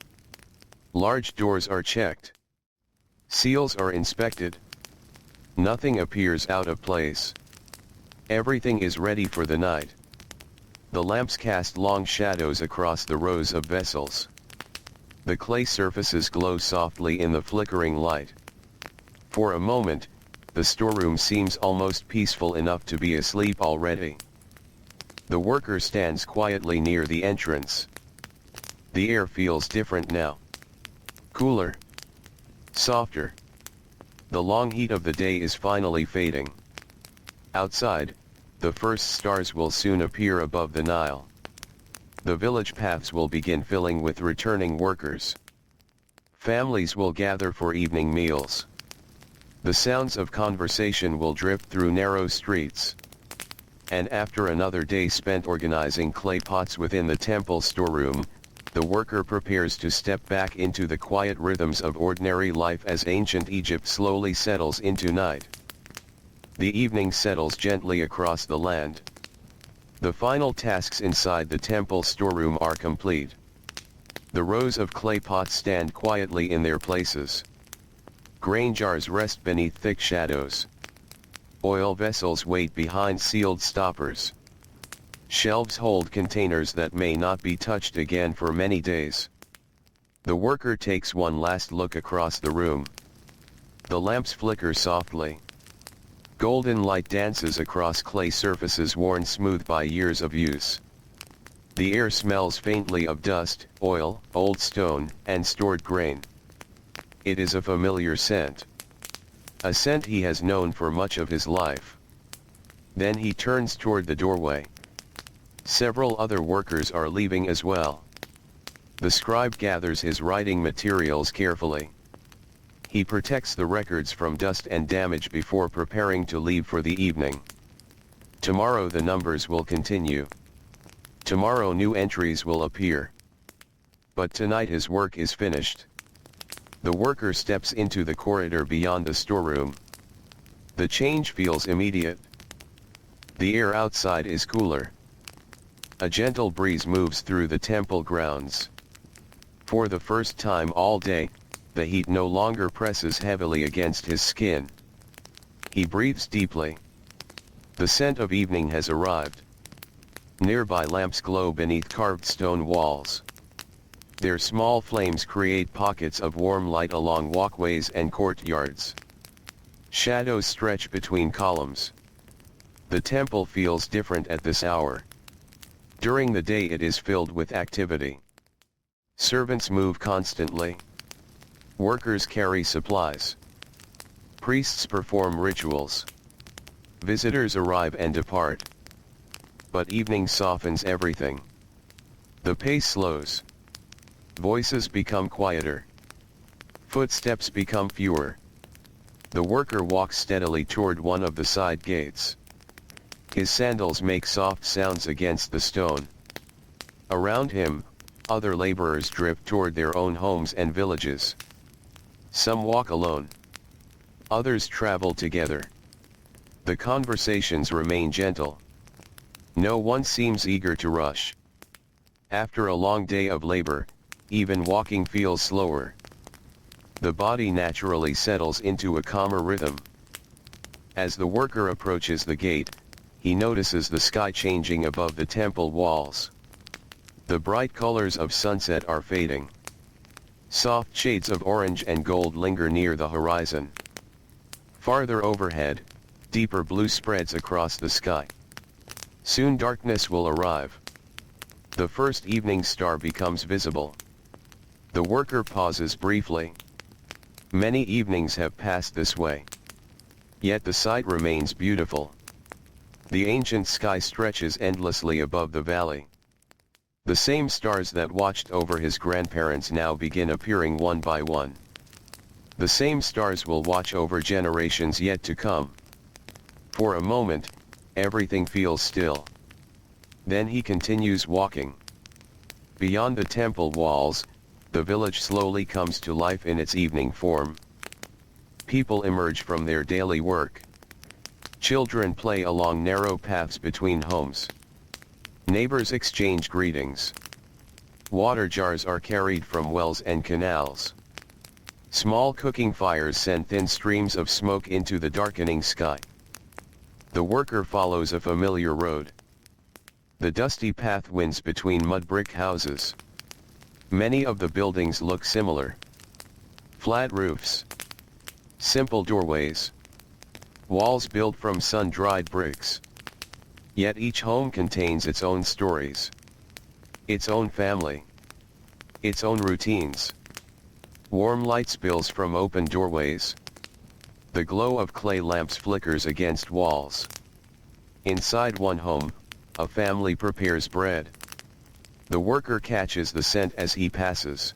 Large doors are checked. Seals are inspected. Nothing appears out of place. Everything is ready for the night. The lamps cast long shadows across the rows of vessels. The clay surfaces glow softly in the flickering light. For a moment, the storeroom seems almost peaceful enough to be asleep already. The worker stands quietly near the entrance. The air feels different now. Cooler. Softer. The long heat of the day is finally fading. Outside, the first stars will soon appear above the Nile. The village paths will begin filling with returning workers. Families will gather for evening meals. The sounds of conversation will drift through narrow streets. And after another day spent organizing clay pots within the temple storeroom, the worker prepares to step back into the quiet rhythms of ordinary life as ancient Egypt slowly settles into night. The evening settles gently across the land. The final tasks inside the temple storeroom are complete. The rows of clay pots stand quietly in their places. Grain jars rest beneath thick shadows. Oil vessels wait behind sealed stoppers. Shelves hold containers that may not be touched again for many days. The worker takes one last look across the room. The lamps flicker softly. Golden light dances across clay surfaces worn smooth by years of use. The air smells faintly of dust, oil, old stone, and stored grain. It is a familiar scent. A scent he has known for much of his life. Then he turns toward the doorway. Several other workers are leaving as well. The scribe gathers his writing materials carefully. He protects the records from dust and damage before preparing to leave for the evening. Tomorrow the numbers will continue. Tomorrow new entries will appear. But tonight his work is finished. The worker steps into the corridor beyond the storeroom. The change feels immediate. The air outside is cooler. A gentle breeze moves through the temple grounds. For the first time all day, the heat no longer presses heavily against his skin. He breathes deeply. The scent of evening has arrived. Nearby lamps glow beneath carved stone walls. Their small flames create pockets of warm light along walkways and courtyards. Shadows stretch between columns. The temple feels different at this hour. During the day it is filled with activity. Servants move constantly. Workers carry supplies. Priests perform rituals. Visitors arrive and depart. But evening softens everything. The pace slows. Voices become quieter. Footsteps become fewer. The worker walks steadily toward one of the side gates. His sandals make soft sounds against the stone. Around him, other laborers drift toward their own homes and villages. Some walk alone. Others travel together. The conversations remain gentle. No one seems eager to rush. After a long day of labor, even walking feels slower. The body naturally settles into a calmer rhythm. As the worker approaches the gate, he notices the sky changing above the temple walls. The bright colors of sunset are fading. Soft shades of orange and gold linger near the horizon. Farther overhead, deeper blue spreads across the sky. Soon darkness will arrive. The first evening star becomes visible. The worker pauses briefly. Many evenings have passed this way. Yet the sight remains beautiful. The ancient sky stretches endlessly above the valley. The same stars that watched over his grandparents now begin appearing one by one. The same stars will watch over generations yet to come. For a moment, everything feels still. Then he continues walking. Beyond the temple walls, the village slowly comes to life in its evening form. People emerge from their daily work. Children play along narrow paths between homes. Neighbors exchange greetings. Water jars are carried from wells and canals. Small cooking fires send thin streams of smoke into the darkening sky. The worker follows a familiar road. The dusty path winds between mud brick houses. Many of the buildings look similar. Flat roofs. Simple doorways. Walls built from sun-dried bricks. Yet each home contains its own stories. Its own family. Its own routines. Warm light spills from open doorways. The glow of clay lamps flickers against walls. Inside one home, a family prepares bread. The worker catches the scent as he passes.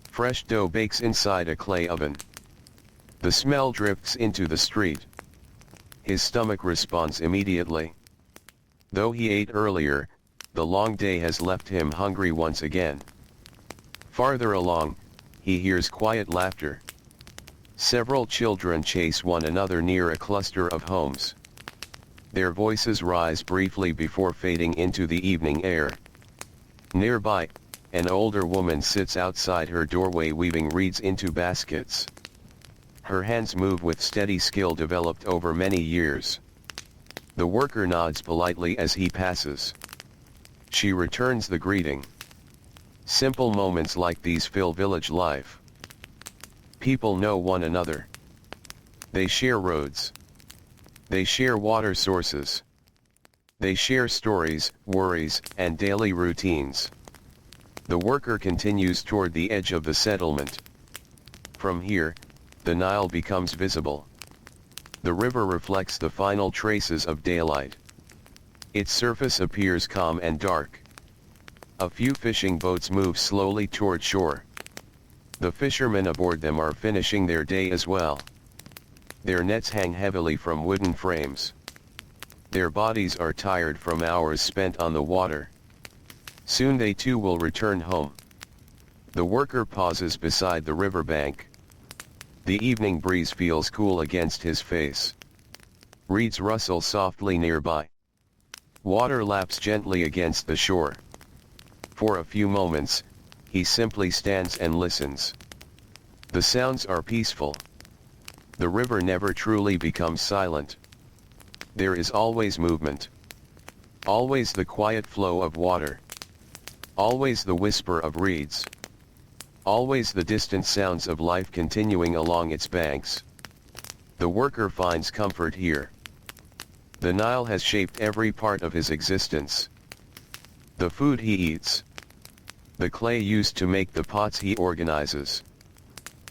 Fresh dough bakes inside a clay oven. The smell drifts into the street. His stomach responds immediately. Though he ate earlier, the long day has left him hungry once again. Farther along, he hears quiet laughter. Several children chase one another near a cluster of homes. Their voices rise briefly before fading into the evening air. Nearby, an older woman sits outside her doorway weaving reeds into baskets. Her hands move with steady skill developed over many years. The worker nods politely as he passes. She returns the greeting. Simple moments like these fill village life. People know one another. They share roads. They share water sources. They share stories, worries, and daily routines. The worker continues toward the edge of the settlement. From here, the Nile becomes visible. The river reflects the final traces of daylight. Its surface appears calm and dark. A few fishing boats move slowly toward shore. The fishermen aboard them are finishing their day as well. Their nets hang heavily from wooden frames. Their bodies are tired from hours spent on the water. Soon they too will return home. The worker pauses beside the riverbank. The evening breeze feels cool against his face. Reeds rustle softly nearby. Water laps gently against the shore. For a few moments, he simply stands and listens. The sounds are peaceful. The river never truly becomes silent. There is always movement. Always the quiet flow of water. Always the whisper of reeds. Always the distant sounds of life continuing along its banks. The worker finds comfort here. The Nile has shaped every part of his existence. The food he eats. The clay used to make the pots he organizes.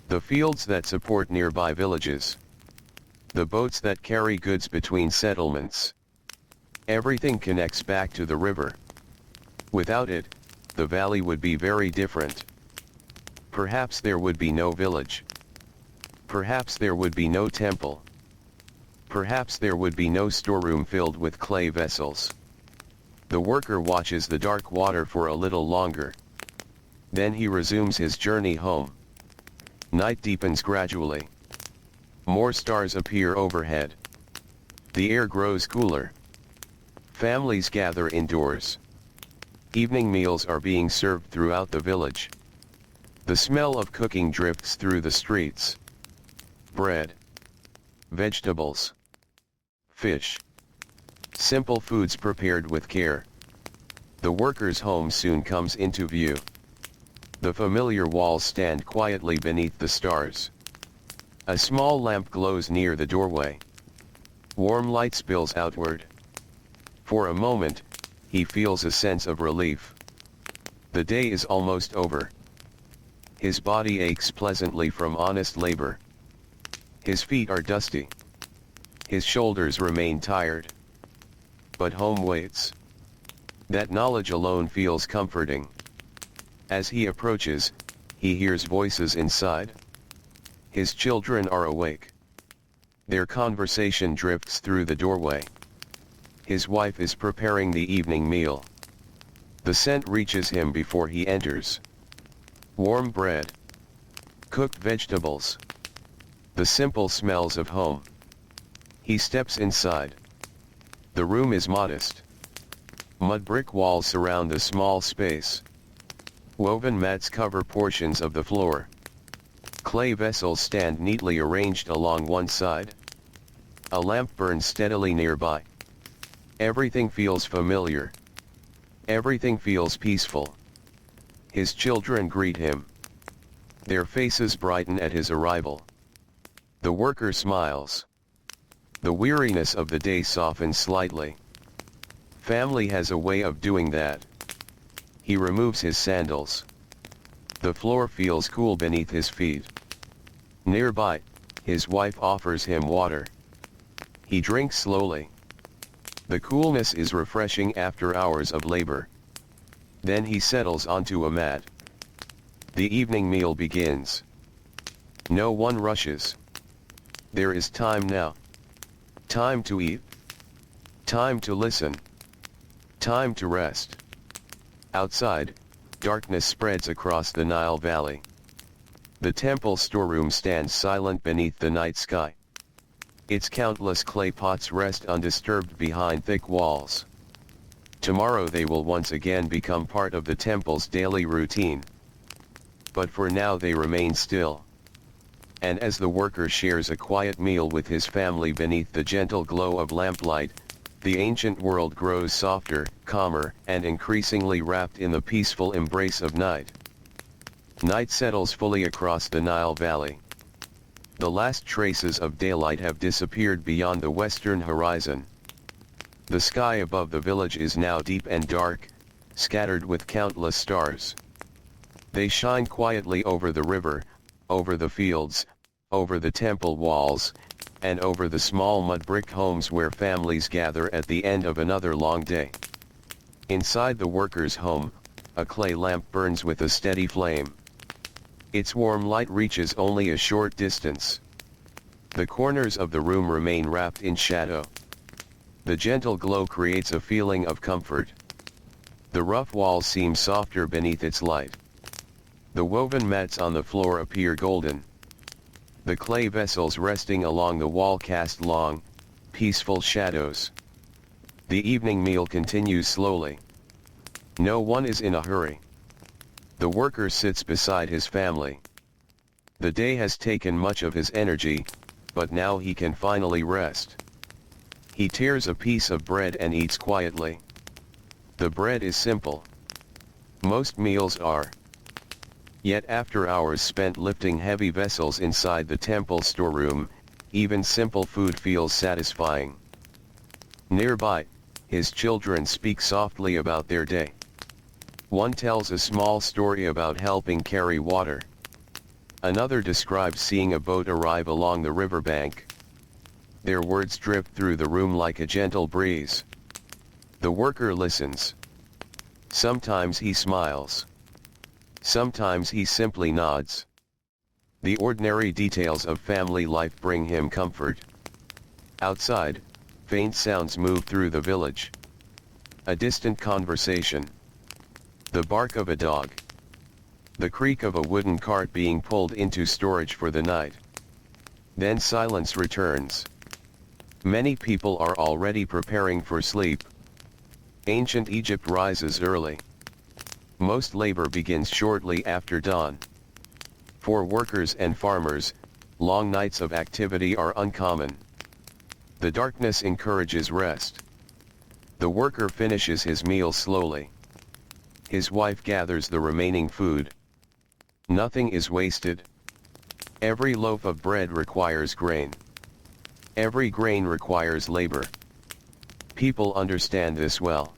The fields that support nearby villages. The boats that carry goods between settlements. Everything connects back to the river. Without it, the valley would be very different. Perhaps there would be no village. Perhaps there would be no temple. Perhaps there would be no storeroom filled with clay vessels. The worker watches the dark water for a little longer. Then he resumes his journey home. Night deepens gradually. More stars appear overhead. The air grows cooler. Families gather indoors. Evening meals are being served throughout the village. The smell of cooking drifts through the streets. Bread. Vegetables. Fish. Simple foods prepared with care. The worker's home soon comes into view. The familiar walls stand quietly beneath the stars. A small lamp glows near the doorway. Warm light spills outward. For a moment, he feels a sense of relief. The day is almost over. His body aches pleasantly from honest labor. His feet are dusty. His shoulders remain tired. But home waits. That knowledge alone feels comforting. As he approaches, he hears voices inside. His children are awake. Their conversation drifts through the doorway. His wife is preparing the evening meal. The scent reaches him before he enters. Warm bread. Cooked vegetables. The simple smells of home. He steps inside. The room is modest. Mud brick walls surround the small space. Woven mats cover portions of the floor. Clay vessels stand neatly arranged along one side. A lamp burns steadily nearby. Everything feels familiar. Everything feels peaceful. His children greet him. Their faces brighten at his arrival. The worker smiles. The weariness of the day softens slightly. Family has a way of doing that. He removes his sandals. The floor feels cool beneath his feet. Nearby, his wife offers him water. He drinks slowly. The coolness is refreshing after hours of labor. Then he settles onto a mat. The evening meal begins. No one rushes. There is time now. Time to eat. Time to listen. Time to rest. Outside, darkness spreads across the Nile Valley. The temple storeroom stands silent beneath the night sky. Its countless clay pots rest undisturbed behind thick walls. Tomorrow they will once again become part of the temple's daily routine. But for now they remain still. And as the worker shares a quiet meal with his family beneath the gentle glow of lamplight, the ancient world grows softer, calmer, and increasingly wrapped in the peaceful embrace of night. Night settles fully across the Nile Valley. The last traces of daylight have disappeared beyond the western horizon. The sky above the village is now deep and dark, scattered with countless stars. They shine quietly over the river, over the fields, over the temple walls, and over the small mud-brick homes where families gather at the end of another long day. Inside the worker's home, a clay lamp burns with a steady flame. Its warm light reaches only a short distance. The corners of the room remain wrapped in shadow. The gentle glow creates a feeling of comfort. The rough walls seem softer beneath its light. The woven mats on the floor appear golden. The clay vessels resting along the wall cast long, peaceful shadows. The evening meal continues slowly. No one is in a hurry. The worker sits beside his family. The day has taken much of his energy, but now he can finally rest. He tears a piece of bread and eats quietly. The bread is simple. Most meals are. Yet after hours spent lifting heavy vessels inside the temple storeroom, even simple food feels satisfying. Nearby, his children speak softly about their day. One tells a small story about helping carry water. Another describes seeing a boat arrive along the riverbank. Their words drift through the room like a gentle breeze. The worker listens. Sometimes he smiles. Sometimes he simply nods. The ordinary details of family life bring him comfort. Outside, faint sounds move through the village. A distant conversation. The bark of a dog. The creak of a wooden cart being pulled into storage for the night. Then silence returns. Many people are already preparing for sleep. Ancient Egypt rises early. Most labor begins shortly after dawn. For workers and farmers, long nights of activity are uncommon. The darkness encourages rest. The worker finishes his meal slowly. His wife gathers the remaining food. Nothing is wasted. Every loaf of bread requires grain. Every grain requires labor. People understand this well.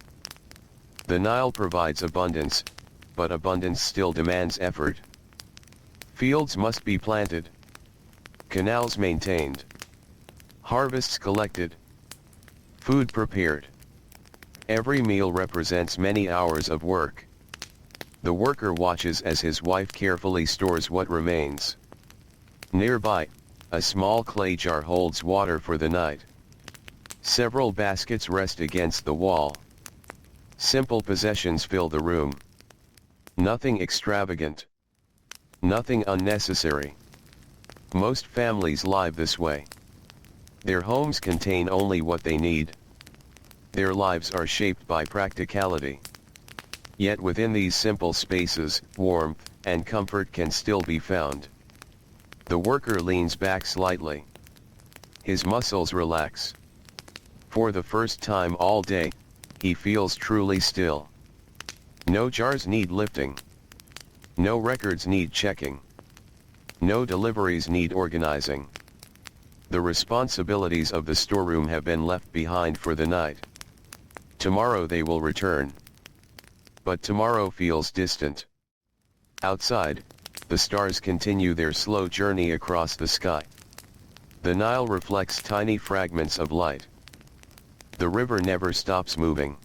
The Nile provides abundance, but abundance still demands effort. Fields must be planted. Canals maintained. Harvests collected. Food prepared. Every meal represents many hours of work. The worker watches as his wife carefully stores what remains. Nearby, a small clay jar holds water for the night. Several baskets rest against the wall. Simple possessions fill the room. Nothing extravagant. Nothing unnecessary. Most families live this way. Their homes contain only what they need. Their lives are shaped by practicality. Yet within these simple spaces, warmth and comfort can still be found. The worker leans back slightly. His muscles relax. For the first time all day, he feels truly still. No jars need lifting. No records need checking. No deliveries need organizing. The responsibilities of the storeroom have been left behind for the night. Tomorrow they will return. But tomorrow feels distant. Outside, the stars continue their slow journey across the sky. The Nile reflects tiny fragments of light. The river never stops moving.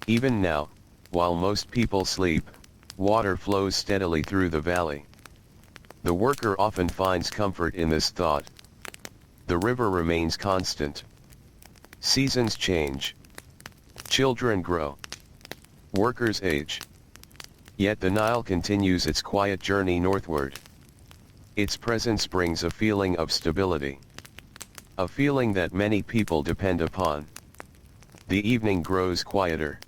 Even now, while most people sleep, water flows steadily through the valley. The worker often finds comfort in this thought. The river remains constant. Seasons change. Children grow. Workers age. Yet the Nile continues its quiet journey northward. Its presence brings a feeling of stability. A feeling that many people depend upon. The evening grows quieter.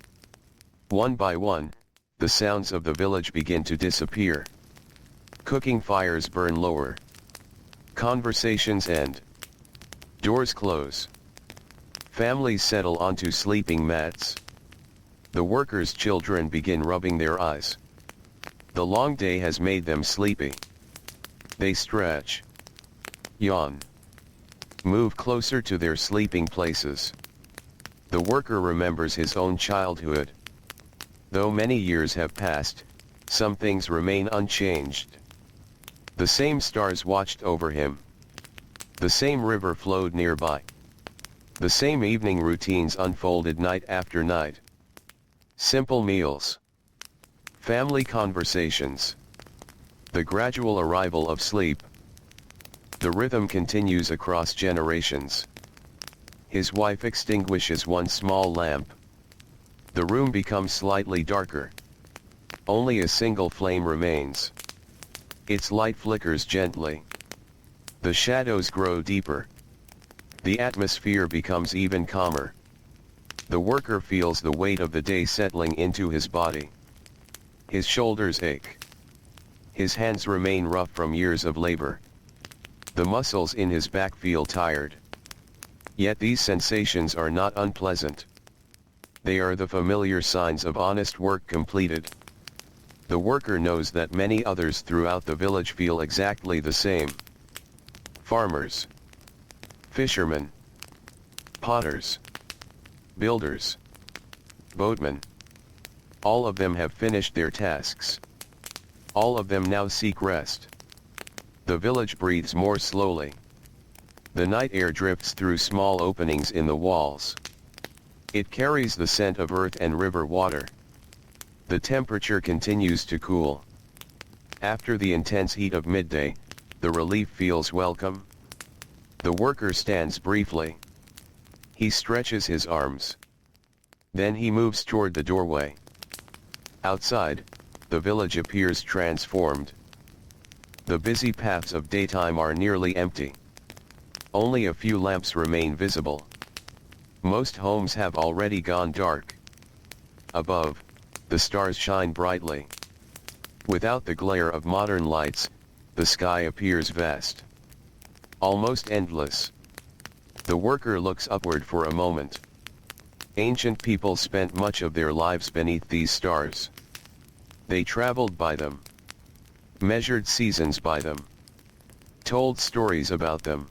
One by one, the sounds of the village begin to disappear. Cooking fires burn lower. Conversations end. Doors close. Families settle onto sleeping mats. The workers' children begin rubbing their eyes. The long day has made them sleepy. They stretch. Yawn. Move closer to their sleeping places. The worker remembers his own childhood. Though many years have passed, some things remain unchanged. The same stars watched over him. The same river flowed nearby. The same evening routines unfolded night after night. Simple meals. Family conversations. The gradual arrival of sleep. The rhythm continues across generations. His wife extinguishes one small lamp. The room becomes slightly darker. Only a single flame remains. Its light flickers gently. The shadows grow deeper. The atmosphere becomes even calmer. The worker feels the weight of the day settling into his body. His shoulders ache. His hands remain rough from years of labor. The muscles in his back feel tired. Yet these sensations are not unpleasant. They are the familiar signs of honest work completed. The worker knows that many others throughout the village feel exactly the same. Farmers. Fishermen. Potters. Builders. Boatmen. All of them have finished their tasks. All of them now seek rest. The village breathes more slowly. The night air drifts through small openings in the walls. It carries the scent of earth and river water. The temperature continues to cool. After the intense heat of midday, the relief feels welcome. The worker stands briefly. He stretches his arms. Then he moves toward the doorway. Outside, the village appears transformed. The busy paths of daytime are nearly empty. Only a few lamps remain visible. Most homes have already gone dark. Above, the stars shine brightly. Without the glare of modern lights, the sky appears vast. Almost endless. The worker looks upward for a moment. Ancient people spent much of their lives beneath these stars. They traveled by them. Measured seasons by them. Told stories about them.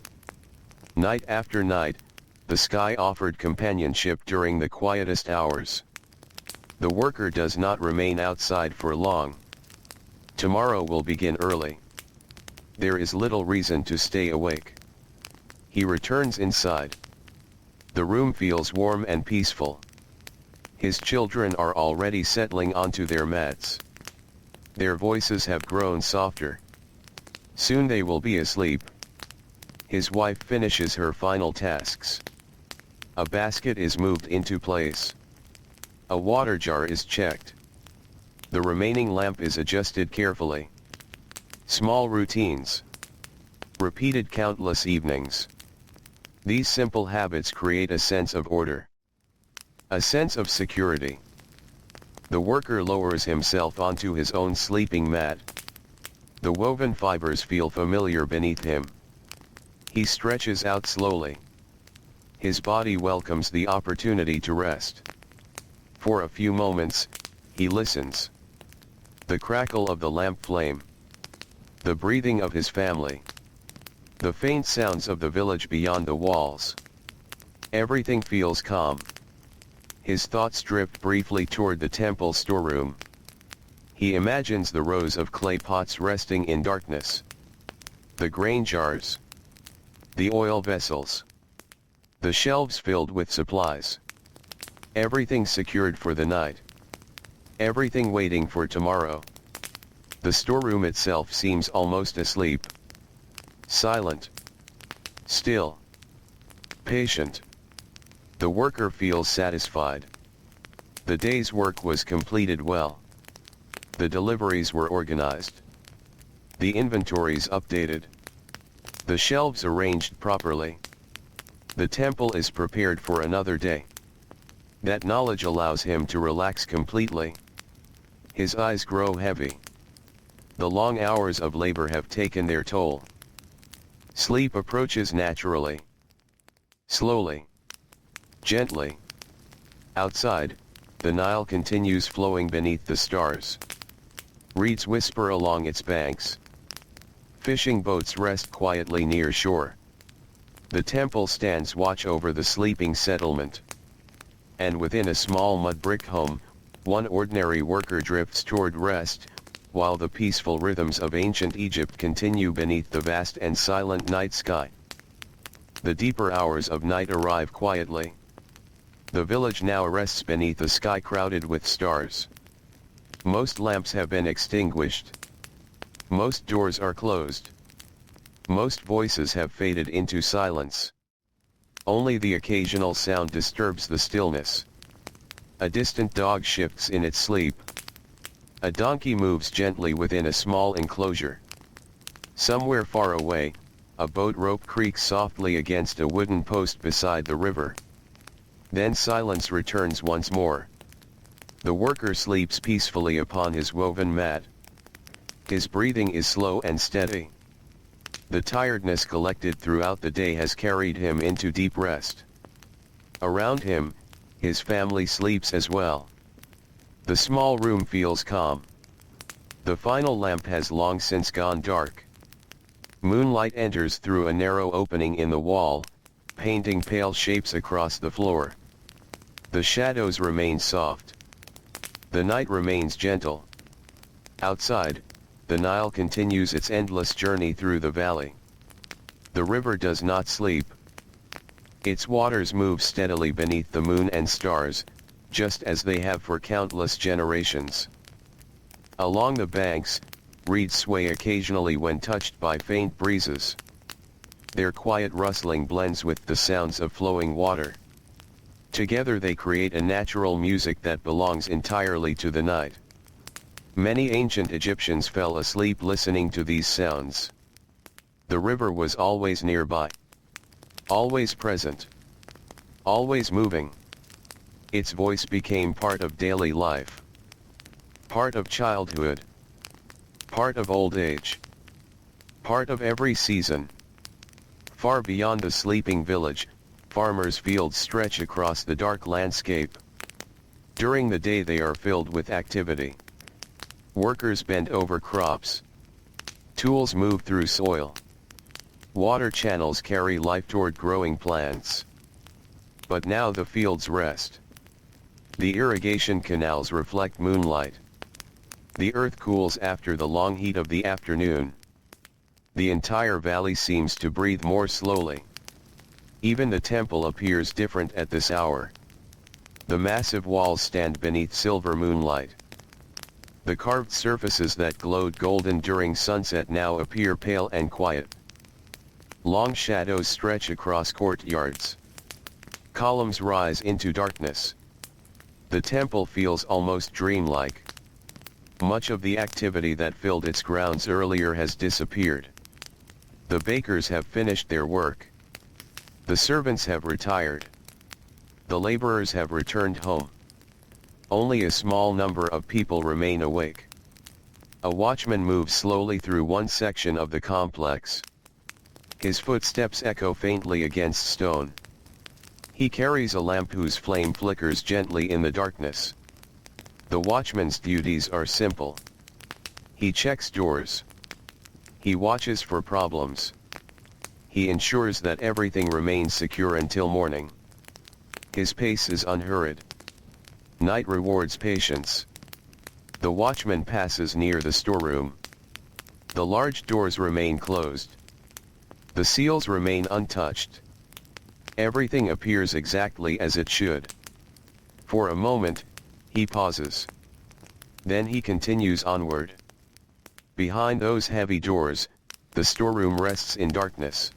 Night after night, the sky offered companionship during the quietest hours. The worker does not remain outside for long. Tomorrow will begin early. There is little reason to stay awake. He returns inside. The room feels warm and peaceful. His children are already settling onto their mats. Their voices have grown softer. Soon they will be asleep. His wife finishes her final tasks. A basket is moved into place. A water jar is checked. The remaining lamp is adjusted carefully. Small routines. Repeated countless evenings. These simple habits create a sense of order. A sense of security. The worker lowers himself onto his own sleeping mat. The woven fibers feel familiar beneath him. He stretches out slowly. His body welcomes the opportunity to rest. For a few moments, he listens. The crackle of the lamp flame. The breathing of his family. The faint sounds of the village beyond the walls. Everything feels calm. His thoughts drift briefly toward the temple storeroom. He imagines the rows of clay pots resting in darkness. The grain jars. The oil vessels. The shelves filled with supplies. Everything secured for the night. everything waiting for tomorrow. The storeroom itself seems almost asleep. Silent. Still. Patient. The worker feels satisfied. The day's work was completed well. The deliveries were organized. The inventories updated. The shelves arranged properly. The temple is prepared for another day. That knowledge allows him to relax completely. His eyes grow heavy. The long hours of labor have taken their toll. Sleep approaches naturally. Slowly. Gently. Outside, the Nile continues flowing beneath the stars. Reeds whisper along its banks. Fishing boats rest quietly near shore. The temple stands watch over the sleeping settlement. And within a small mud brick home, one ordinary worker drifts toward rest, while the peaceful rhythms of ancient Egypt continue beneath the vast and silent night sky. The deeper hours of night arrive quietly. The village now rests beneath a sky crowded with stars. Most lamps have been extinguished. Most doors are closed. Most voices have faded into silence. Only the occasional sound disturbs the stillness. A distant dog shifts in its sleep. A donkey moves gently within a small enclosure. Somewhere far away, a boat rope creaks softly against a wooden post beside the river. Then silence returns once more. The worker sleeps peacefully upon his woven mat. His breathing is slow and steady. The tiredness collected throughout the day has carried him into deep rest. Around him, his family sleeps as well. The small room feels calm. The final lamp has long since gone dark. Moonlight enters through a narrow opening in the wall, painting pale shapes across the floor. The shadows remain soft. The night remains gentle. Outside, the Nile continues its endless journey through the valley. The river does not sleep. Its waters move steadily beneath the moon and stars, just as they have for countless generations. Along the banks, reeds sway occasionally when touched by faint breezes. Their quiet rustling blends with the sounds of flowing water. Together they create a natural music that belongs entirely to the night. Many ancient Egyptians fell asleep listening to these sounds. The river was always nearby. Always present. Always moving. Its voice became part of daily life. Part of childhood. Part of old age. Part of every season. Far beyond the sleeping village, farmers' fields stretch across the dark landscape. During the day they are filled with activity. Workers bend over crops. Tools move through soil. Water channels carry life toward growing plants. But now the fields rest. The irrigation canals reflect moonlight. The earth cools after the long heat of the afternoon. The entire valley seems to breathe more slowly. Even the temple appears different at this hour. The massive walls stand beneath silver moonlight. The carved surfaces that glowed golden during sunset now appear pale and quiet. Long shadows stretch across courtyards. Columns rise into darkness. The temple feels almost dreamlike. Much of the activity that filled its grounds earlier has disappeared. The bakers have finished their work. The servants have retired. The laborers have returned home. Only a small number of people remain awake. A watchman moves slowly through one section of the complex. His footsteps echo faintly against stone. He carries a lamp whose flame flickers gently in the darkness. The watchman's duties are simple. He checks doors. He watches for problems. He ensures that everything remains secure until morning. His pace is unhurried. Night rewards patience. The watchman passes near the storeroom. The large doors remain closed. The seals remain untouched. Everything appears exactly as it should. For a moment, he pauses. Then he continues onward. Behind those heavy doors, the storeroom rests in darkness.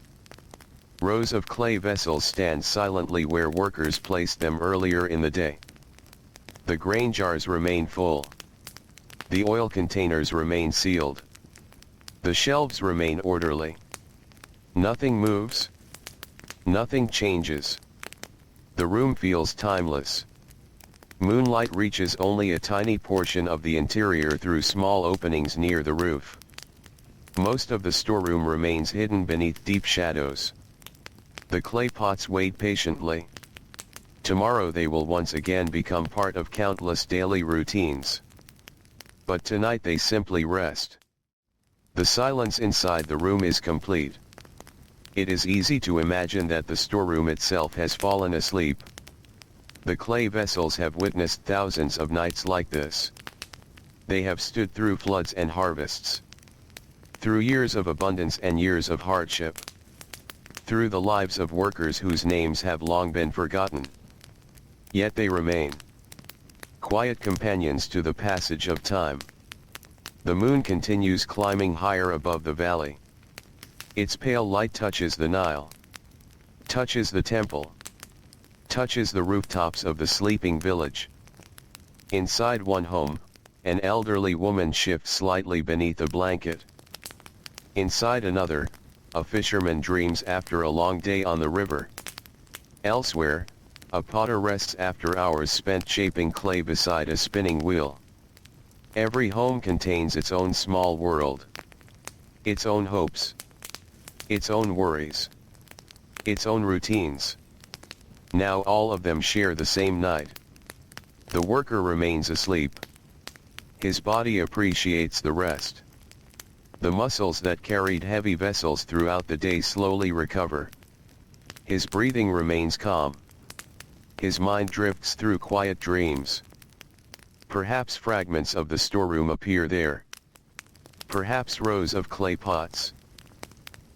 Rows of clay vessels stand silently where workers placed them earlier in the day. The grain jars remain full. The oil containers remain sealed. The shelves remain orderly. Nothing moves. Nothing changes. The room feels timeless. Moonlight reaches only a tiny portion of the interior through small openings near the roof. Most of the storeroom remains hidden beneath deep shadows. The clay pots wait patiently. Tomorrow they will once again become part of countless daily routines. But tonight they simply rest. The silence inside the room is complete. It is easy to imagine that the storeroom itself has fallen asleep. The clay vessels have witnessed thousands of nights like this. They have stood through floods and harvests. Through years of abundance and years of hardship. Through the lives of workers whose names have long been forgotten. Yet they remain. Quiet companions to the passage of time. The moon continues climbing higher above the valley. Its pale light touches the Nile. Touches the temple. Touches the rooftops of the sleeping village. Inside one home, an elderly woman shifts slightly beneath a blanket. Inside another, a fisherman dreams after a long day on the river. Elsewhere, a potter rests after hours spent shaping clay beside a spinning wheel. Every home contains its own small world. Its own hopes. Its own worries. Its own routines. Now all of them share the same night. The worker remains asleep. His body appreciates the rest. The muscles that carried heavy vessels throughout the day slowly recover. His breathing remains calm. His mind drifts through quiet dreams. Perhaps fragments of the storeroom appear there. Perhaps rows of clay pots.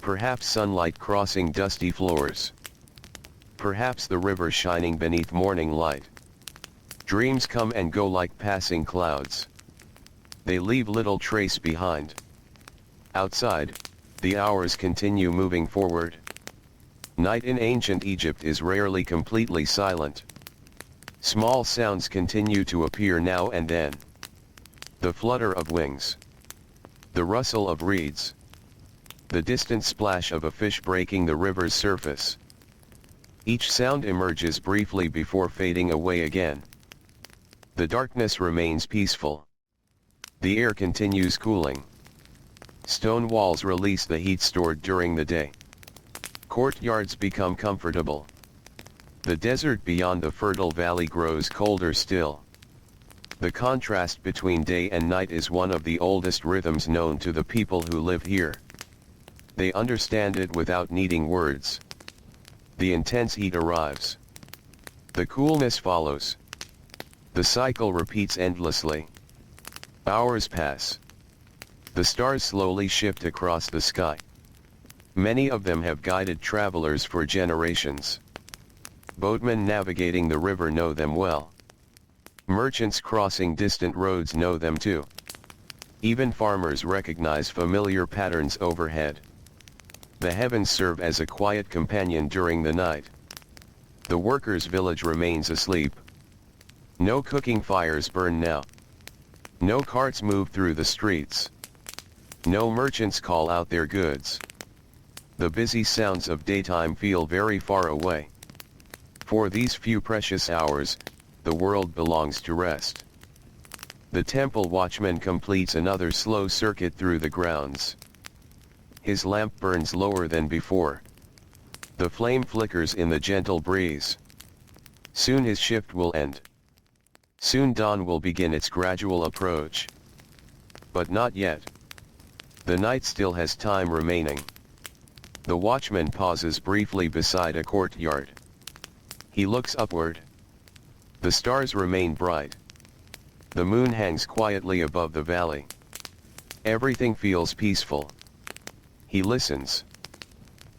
Perhaps sunlight crossing dusty floors. Perhaps the river shining beneath morning light. Dreams come and go like passing clouds. They leave little trace behind. Outside, the hours continue moving forward. Night in ancient Egypt is rarely completely silent. Small sounds continue to appear now and then. The flutter of wings. The rustle of reeds. The distant splash of a fish breaking the river's surface. Each sound emerges briefly before fading away again. The darkness remains peaceful. The air continues cooling. Stone walls release the heat stored during the day. Courtyards become comfortable. The desert beyond the fertile valley grows colder still. The contrast between day and night is one of the oldest rhythms known to the people who live here. They understand it without needing words. The intense heat arrives. The coolness follows. The cycle repeats endlessly. Hours pass. The stars slowly shift across the sky. Many of them have guided travelers for generations. Boatmen navigating the river know them well. Merchants crossing distant roads know them too. Even farmers recognize familiar patterns overhead. The heavens serve as a quiet companion during the night. The workers' village remains asleep. No cooking fires burn now. No carts move through the streets. No merchants call out their goods. The busy sounds of daytime feel very far away. For these few precious hours, the world belongs to rest. The temple watchman completes another slow circuit through the grounds. His lamp burns lower than before. The flame flickers in the gentle breeze. Soon his shift will end. Soon dawn will begin its gradual approach. But not yet. The night still has time remaining. The watchman pauses briefly beside a courtyard. He looks upward. The stars remain bright. The moon hangs quietly above the valley. Everything feels peaceful. He listens.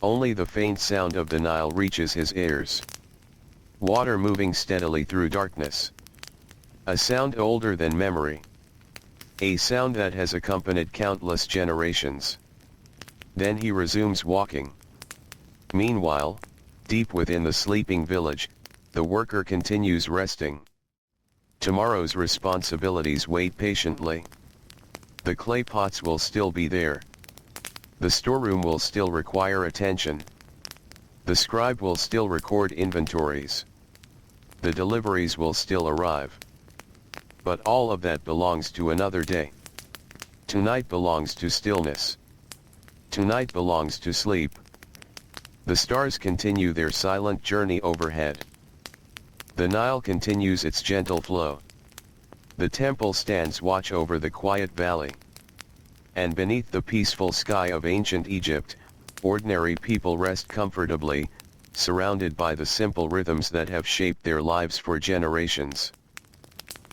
Only the faint sound of the Nile reaches his ears. Water moving steadily through darkness. A sound older than memory. a sound that has accompanied countless generations. Then he resumes walking. Meanwhile, deep within the sleeping village, the worker continues resting. Tomorrow's responsibilities wait patiently. The clay pots will still be there. The storeroom will still require attention. The scribe will still record inventories. The deliveries will still arrive. But all of that belongs to another day. Tonight belongs to stillness. Tonight belongs to sleep. The stars continue their silent journey overhead. The Nile continues its gentle flow. The temple stands watch over the quiet valley. And beneath the peaceful sky of ancient Egypt, ordinary people rest comfortably, surrounded by the simple rhythms that have shaped their lives for generations.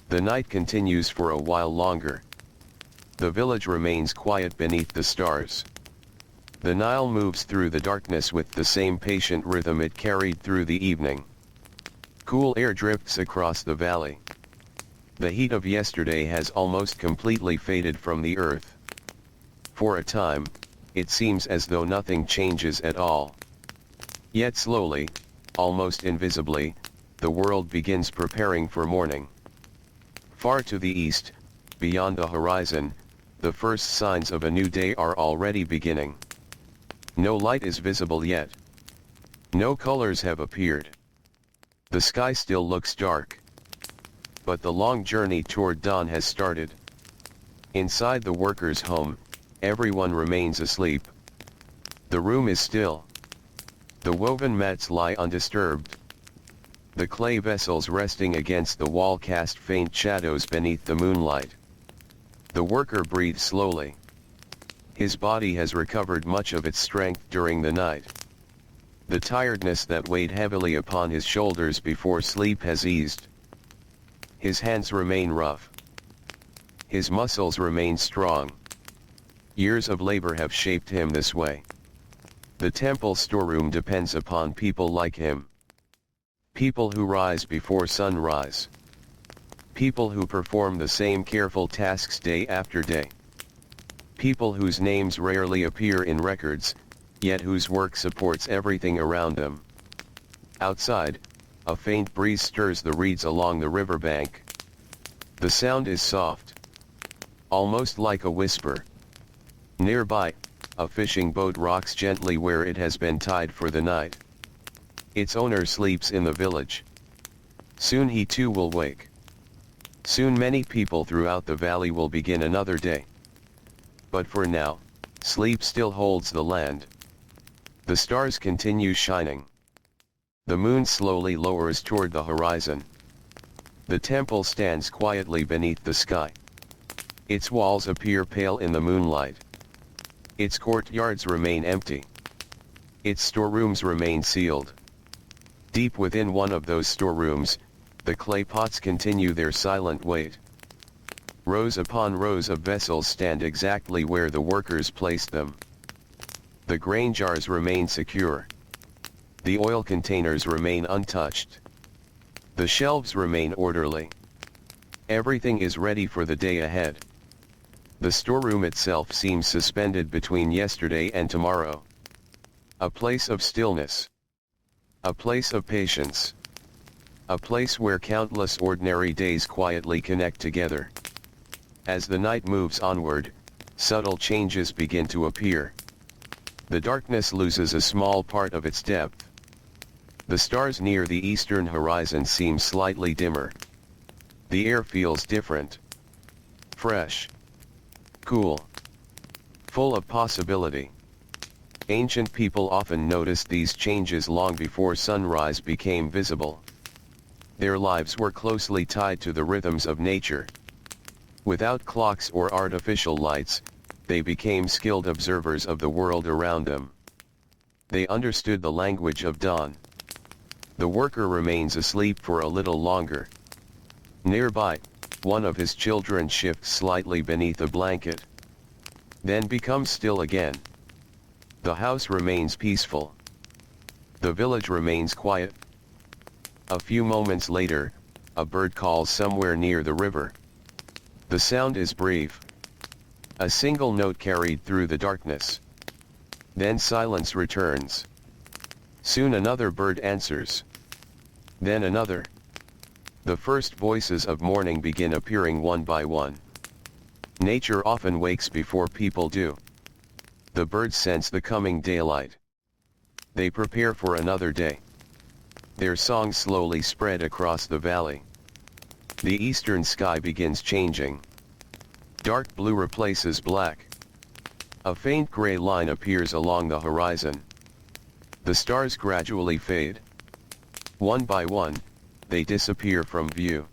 The night continues for a while longer. The village remains quiet beneath the stars. The Nile moves through the darkness with the same patient rhythm it carried through the evening. Cool air drifts across the valley. The heat of yesterday has almost completely faded from the earth. For a time, it seems as though nothing changes at all. Yet slowly, almost invisibly, the world begins preparing for morning. Far to the east, beyond the horizon, the first signs of a new day are already beginning. No light is visible yet. No colors have appeared. The sky still looks dark. But the long journey toward dawn has started. Inside the worker's home, everyone remains asleep. The room is still. The woven mats lie undisturbed. The clay vessels resting against the wall cast faint shadows beneath the moonlight. The worker breathes slowly. His body has recovered much of its strength during the night. The tiredness that weighed heavily upon his shoulders before sleep has eased. His hands remain rough. His muscles remain strong. Years of labor have shaped him this way. The temple storeroom depends upon people like him. People who rise before sunrise. People who perform the same careful tasks day after day. People whose names rarely appear in records, yet whose work supports everything around them. Outside, a faint breeze stirs the reeds along the riverbank. The sound is soft. Almost like a whisper. Nearby, a fishing boat rocks gently where it has been tied for the night. Its owner sleeps in the village. Soon he too will wake. Soon many people throughout the valley will begin another day. But for now, sleep still holds the land. The stars continue shining. The moon slowly lowers toward the horizon. The temple stands quietly beneath the sky. Its walls appear pale in the moonlight. Its courtyards remain empty. Its storerooms remain sealed. Deep within one of those storerooms, the clay pots continue their silent wait. Rows upon rows of vessels stand exactly where the workers placed them. The grain jars remain secure. The oil containers remain untouched. The shelves remain orderly. Everything is ready for the day ahead. The storeroom itself seems suspended between yesterday and tomorrow. A place of stillness. A place of patience. A place where countless ordinary days quietly connect together. As the night moves onward, subtle changes begin to appear. The darkness loses a small part of its depth. The stars near the eastern horizon seem slightly dimmer. The air feels different. Fresh. Cool. Full of possibility. Ancient people often noticed these changes long before sunrise became visible. Their lives were closely tied to the rhythms of nature. Without clocks or artificial lights, they became skilled observers of the world around them. They understood the language of dawn. The worker remains asleep for a little longer. Nearby, one of his children shifts slightly beneath a blanket. Then becomes still again. The house remains peaceful. The village remains quiet. A few moments later, a bird calls somewhere near the river. The sound is brief. A single note carried through the darkness. Then silence returns. Soon another bird answers. Then another. The first voices of morning begin appearing one by one. Nature often wakes before people do. The birds sense the coming daylight. They prepare for another day. Their songs slowly spread across the valley. The eastern sky begins changing. Dark blue replaces black. A faint gray line appears along the horizon. The stars gradually fade. One by one, they disappear from view.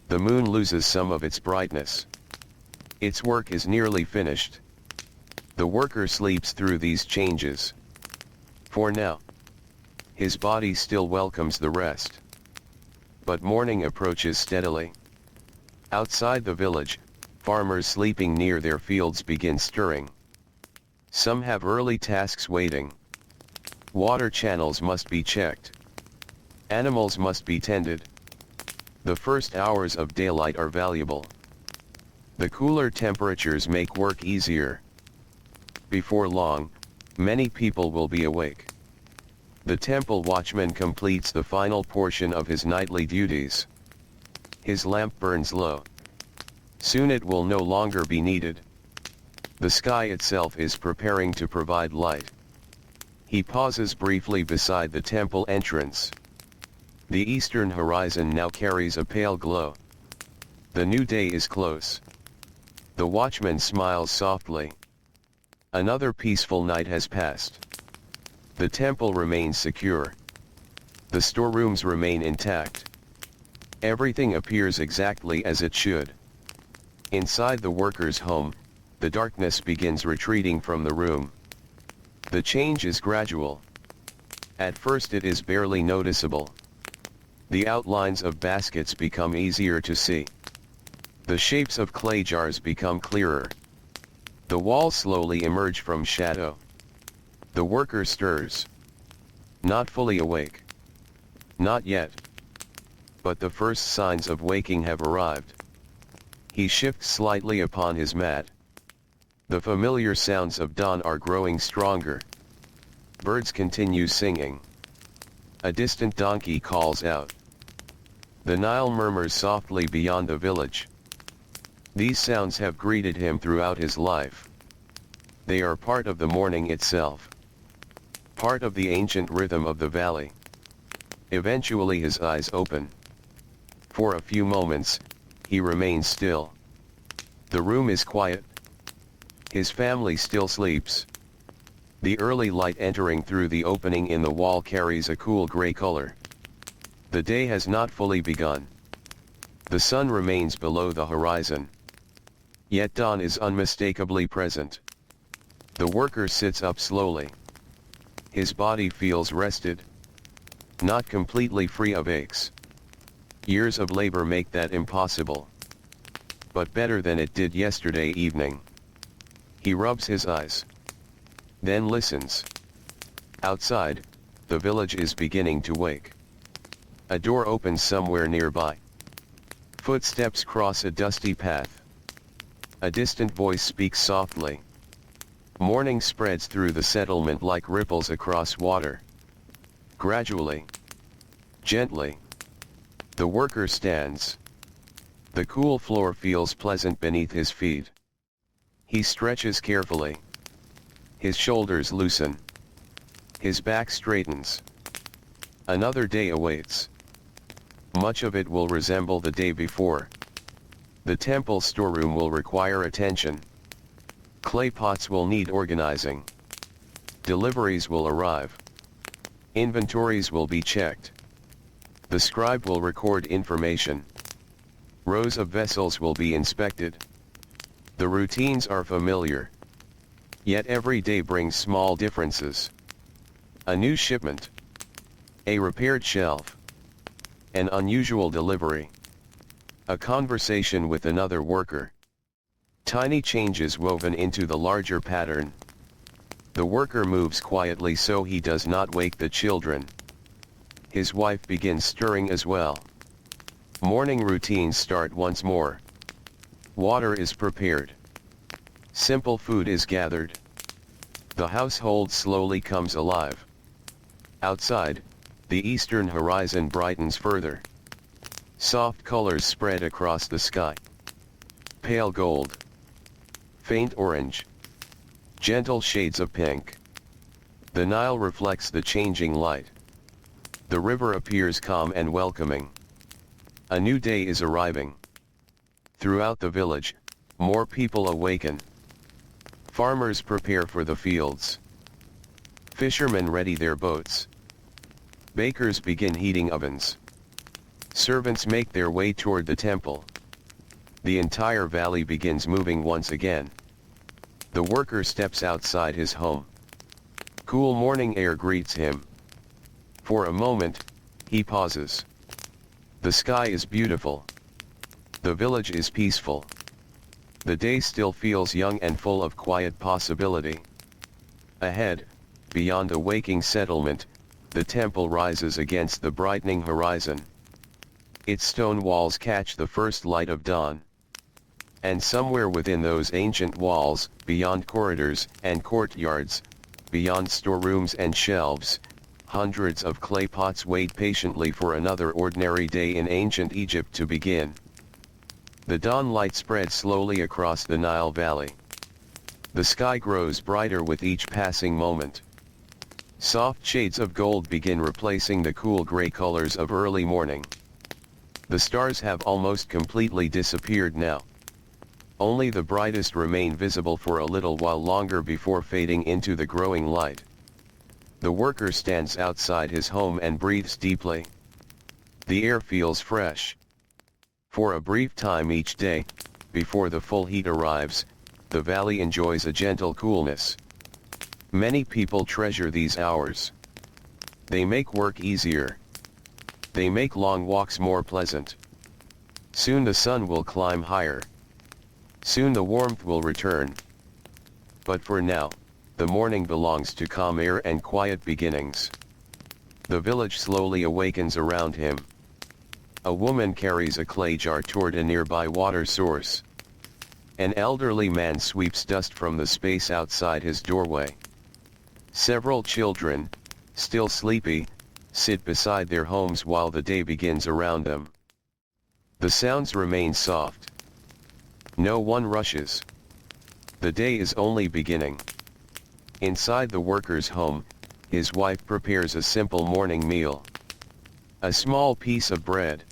The moon loses some of its brightness. Its work is nearly finished. The worker sleeps through these changes. For now, his body still welcomes the rest. But morning approaches steadily. Outside the village, farmers sleeping near their fields begin stirring. Some have early tasks waiting. Water channels must be checked. Animals must be tended. The first hours of daylight are valuable. The cooler temperatures make work easier. Before long, many people will be awake. The temple watchman completes the final portion of his nightly duties. His lamp burns low. Soon it will no longer be needed. The sky itself is preparing to provide light. He pauses briefly beside the temple entrance. The eastern horizon now carries a pale glow. The new day is close. The watchman smiles softly. Another peaceful night has passed. The temple remains secure. The storerooms remain intact. Everything appears exactly as it should. Inside the worker's home, the darkness begins retreating from the room. The change is gradual. At first it is barely noticeable. The outlines of baskets become easier to see. The shapes of clay jars become clearer. The walls slowly emerge from shadow. The worker stirs. Not fully awake. Not yet. But the first signs of waking have arrived. He shifts slightly upon his mat. The familiar sounds of dawn are growing stronger. Birds continue singing. A distant donkey calls out. The Nile murmurs softly beyond the village. These sounds have greeted him throughout his life. They are part of the morning itself. Part of the ancient rhythm of the valley. Eventually his eyes open. For a few moments, he remains still. The room is quiet. His family still sleeps. The early light entering through the opening in the wall carries a cool gray color. The day has not fully begun. The sun remains below the horizon. Yet dawn is unmistakably present. The worker sits up slowly. His body feels rested. Not completely free of aches. Years of labor make that impossible. But better than it did yesterday evening. He rubs his eyes. Then listens. Outside, the village is beginning to wake. A door opens somewhere nearby. Footsteps cross a dusty path. A distant voice speaks softly. Morning spreads through the settlement like ripples across water. Gradually. Gently. The worker stands. The cool floor feels pleasant beneath his feet. He stretches carefully. His shoulders loosen. His back straightens. Another day awaits. Much of it will resemble the day before. The temple storeroom will require attention. Clay pots will need organizing. Deliveries will arrive. Inventories will be checked. The scribe will record information. Rows of vessels will be inspected. The routines are familiar. Yet every day brings small differences. A new shipment. A repaired shelf. An unusual delivery. A conversation with another worker. Tiny changes woven into the larger pattern. The worker moves quietly so he does not wake the children. His wife begins stirring as well. Morning routines start once more. Water is prepared. Simple food is gathered. The household slowly comes alive. Outside, the eastern horizon brightens further. Soft colors spread across the sky. Pale gold. Faint orange. Gentle shades of pink. The Nile reflects the changing light. The river appears calm and welcoming. A new day is arriving. Throughout the village, more people awaken. Farmers prepare for the fields. Fishermen ready their boats. Bakers begin heating ovens. Servants make their way toward the temple. The entire valley begins moving once again. The worker steps outside his home. Cool morning air greets him. For a moment, he pauses. The sky is beautiful. The village is peaceful. The day still feels young and full of quiet possibility. Ahead, beyond a waking settlement, the temple rises against the brightening horizon. Its stone walls catch the first light of dawn. And somewhere within those ancient walls, beyond corridors and courtyards, beyond storerooms and shelves, hundreds of clay pots wait patiently for another ordinary day in ancient Egypt to begin. The dawn light spreads slowly across the Nile Valley. The sky grows brighter with each passing moment. Soft shades of gold begin replacing the cool gray colors of early morning. The stars have almost completely disappeared now. Only the brightest remain visible for a little while longer before fading into the growing light. The worker stands outside his home and breathes deeply. The air feels fresh. For a brief time each day, before the full heat arrives, the valley enjoys a gentle coolness. Many people treasure these hours. They make work easier. They make long walks more pleasant. Soon the sun will climb higher. Soon the warmth will return. But for now, the morning belongs to calm air and quiet beginnings. The village slowly awakens around him. A woman carries a clay jar toward a nearby water source. An elderly man sweeps dust from the space outside his doorway. Several children, still sleepy, sit beside their homes while the day begins around them. The sounds remain soft. No one rushes. The day is only beginning. Inside the worker's home, his wife prepares a simple morning meal. A small piece of bread.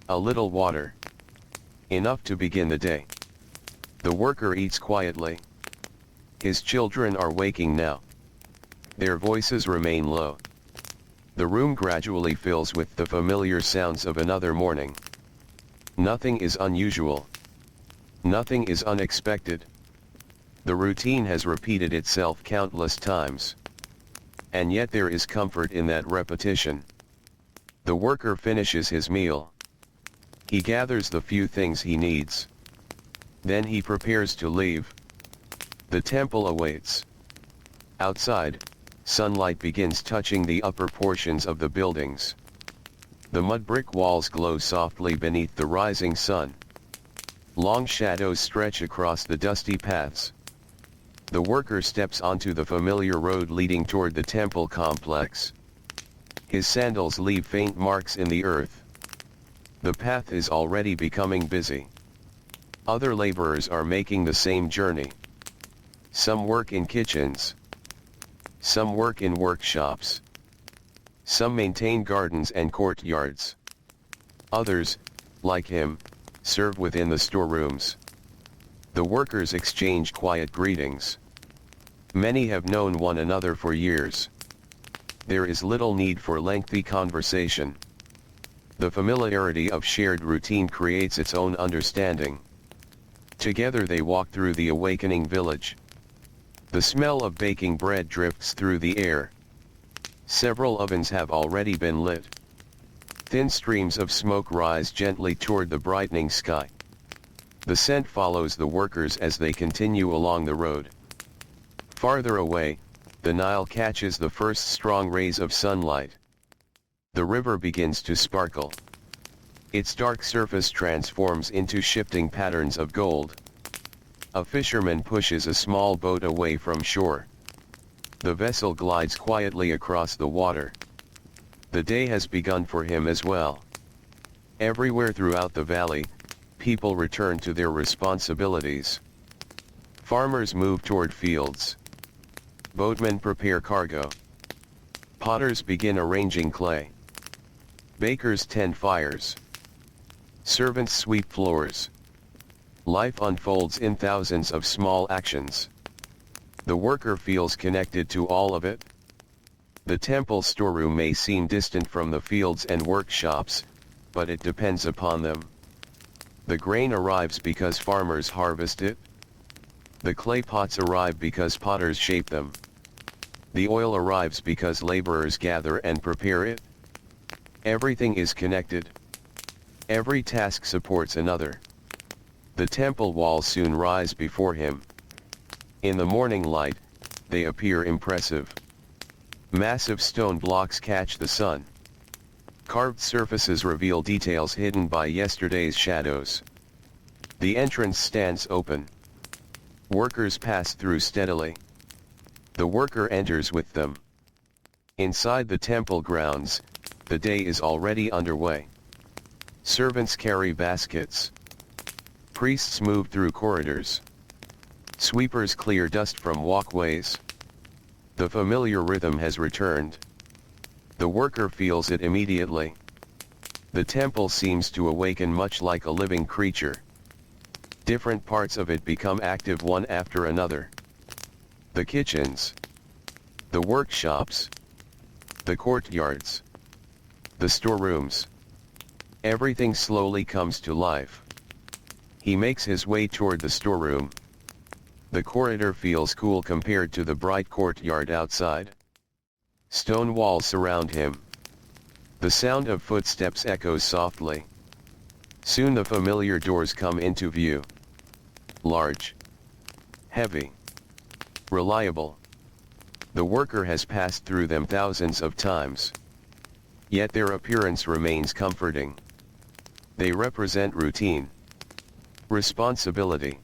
A little water. Enough to begin the day. The worker eats quietly. His children are waking now. Their voices remain low. The room gradually fills with the familiar sounds of another morning. Nothing is unusual. Nothing is unexpected. The routine has repeated itself countless times. And yet there is comfort in that repetition. The worker finishes his meal. He gathers the few things he needs. Then he prepares to leave. The temple awaits. Outside, sunlight begins touching the upper portions of the buildings. The mud brick walls glow softly beneath the rising sun. Long shadows stretch across the dusty paths. The worker steps onto the familiar road leading toward the temple complex. His sandals leave faint marks in the earth. The path is already becoming busy. Other laborers are making the same journey. Some work in kitchens. Some work in workshops. Some maintain gardens and courtyards. Others, like him, serve within the storerooms. The workers exchange quiet greetings. Many have known one another for years. There is little need for lengthy conversation. The familiarity of shared routine creates its own understanding. Together they walk through the awakening village. The smell of baking bread drifts through the air. Several ovens have already been lit. Thin streams of smoke rise gently toward the brightening sky. The scent follows the workers as they continue along the road. Farther away, the Nile catches the first strong rays of sunlight. The river begins to sparkle. Its dark surface transforms into shifting patterns of gold. A fisherman pushes a small boat away from shore. The vessel glides quietly across the water. The day has begun for him as well. Everywhere throughout the valley, people return to their responsibilities. Farmers move toward fields. Boatmen prepare cargo. Potters begin arranging clay. Bakers tend fires. Servants sweep floors. Life unfolds in thousands of small actions. The worker feels connected to all of it. The temple storeroom may seem distant from the fields and workshops, but it depends upon them. The grain arrives because farmers harvest it. The clay pots arrive because potters shape them. The oil arrives because laborers gather and prepare it. Everything is connected. Every task supports another. The temple walls soon rise before him. In the morning light, they appear impressive. Massive stone blocks catch the sun. Carved surfaces reveal details hidden by yesterday's shadows. The entrance stands open. Workers pass through steadily. The worker enters with them. Inside the temple grounds, the day is already underway. Servants carry baskets. Priests move through corridors. Sweepers clear dust from walkways. The familiar rhythm has returned. The worker feels it immediately. The temple seems to awaken much like a living creature. Different parts of it become active one after another. The kitchens. The workshops. The courtyards. The storerooms. Everything slowly comes to life. He makes his way toward the storeroom. The corridor feels cool compared to the bright courtyard outside. Stone walls surround him. The sound of footsteps echoes softly. Soon the familiar doors come into view. Large. Heavy. Reliable. The worker has passed through them thousands of times. Yet their appearance remains comforting. They represent routine. Responsibility.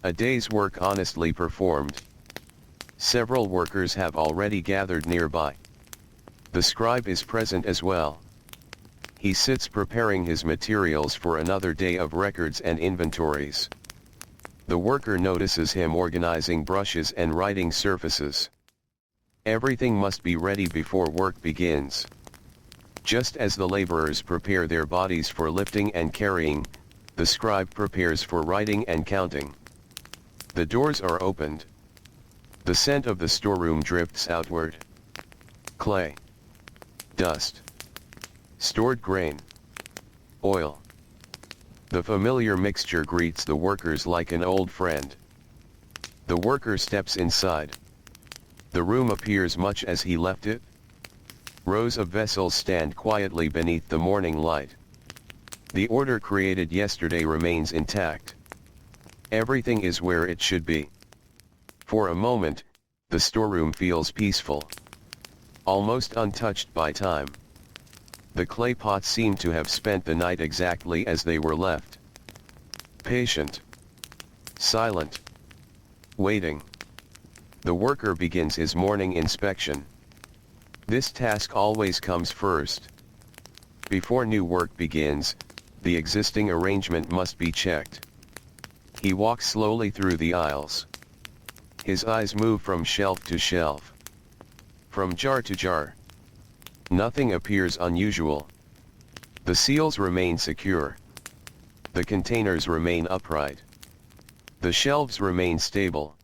A day's work honestly performed. Several workers have already gathered nearby. The scribe is present as well. He sits preparing his materials for another day of records and inventories. The worker notices him organizing brushes and writing surfaces. Everything must be ready before work begins. Just as the laborers prepare their bodies for lifting and carrying, the scribe prepares for writing and counting. The doors are opened. The scent of the storeroom drifts outward. Clay. Dust. Stored grain. Oil. The familiar mixture greets the workers like an old friend. The worker steps inside. The room appears much as he left it. Rows of vessels stand quietly beneath the morning light. The order created yesterday remains intact. Everything is where it should be. For a moment, the storeroom feels peaceful. Almost untouched by time. The clay pots seem to have spent the night exactly as they were left. Patient. Silent. Waiting. The worker begins his morning inspection. This task always comes first. Before new work begins, the existing arrangement must be checked. He walks slowly through the aisles. His eyes move from shelf to shelf. From jar to jar. Nothing appears unusual. The seals remain secure. The containers remain upright. The shelves remain stable.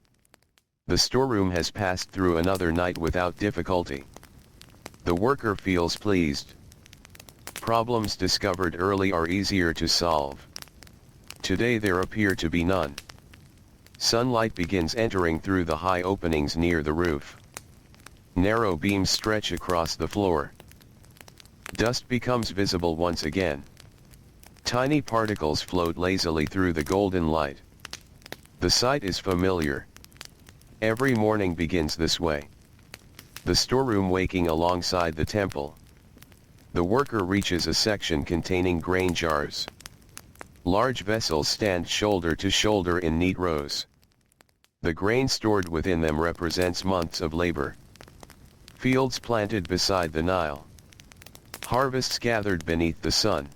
The storeroom has passed through another night without difficulty. The worker feels pleased. Problems discovered early are easier to solve. Today there appear to be none. Sunlight begins entering through the high openings near the roof. Narrow beams stretch across the floor. Dust becomes visible once again. Tiny particles float lazily through the golden light. The sight is familiar. Every morning begins this way. The storeroom waking alongside the temple. The worker reaches a section containing grain jars. Large vessels stand shoulder to shoulder in neat rows. The grain stored within them represents months of labor. Fields planted beside the Nile. Harvests gathered beneath the sun.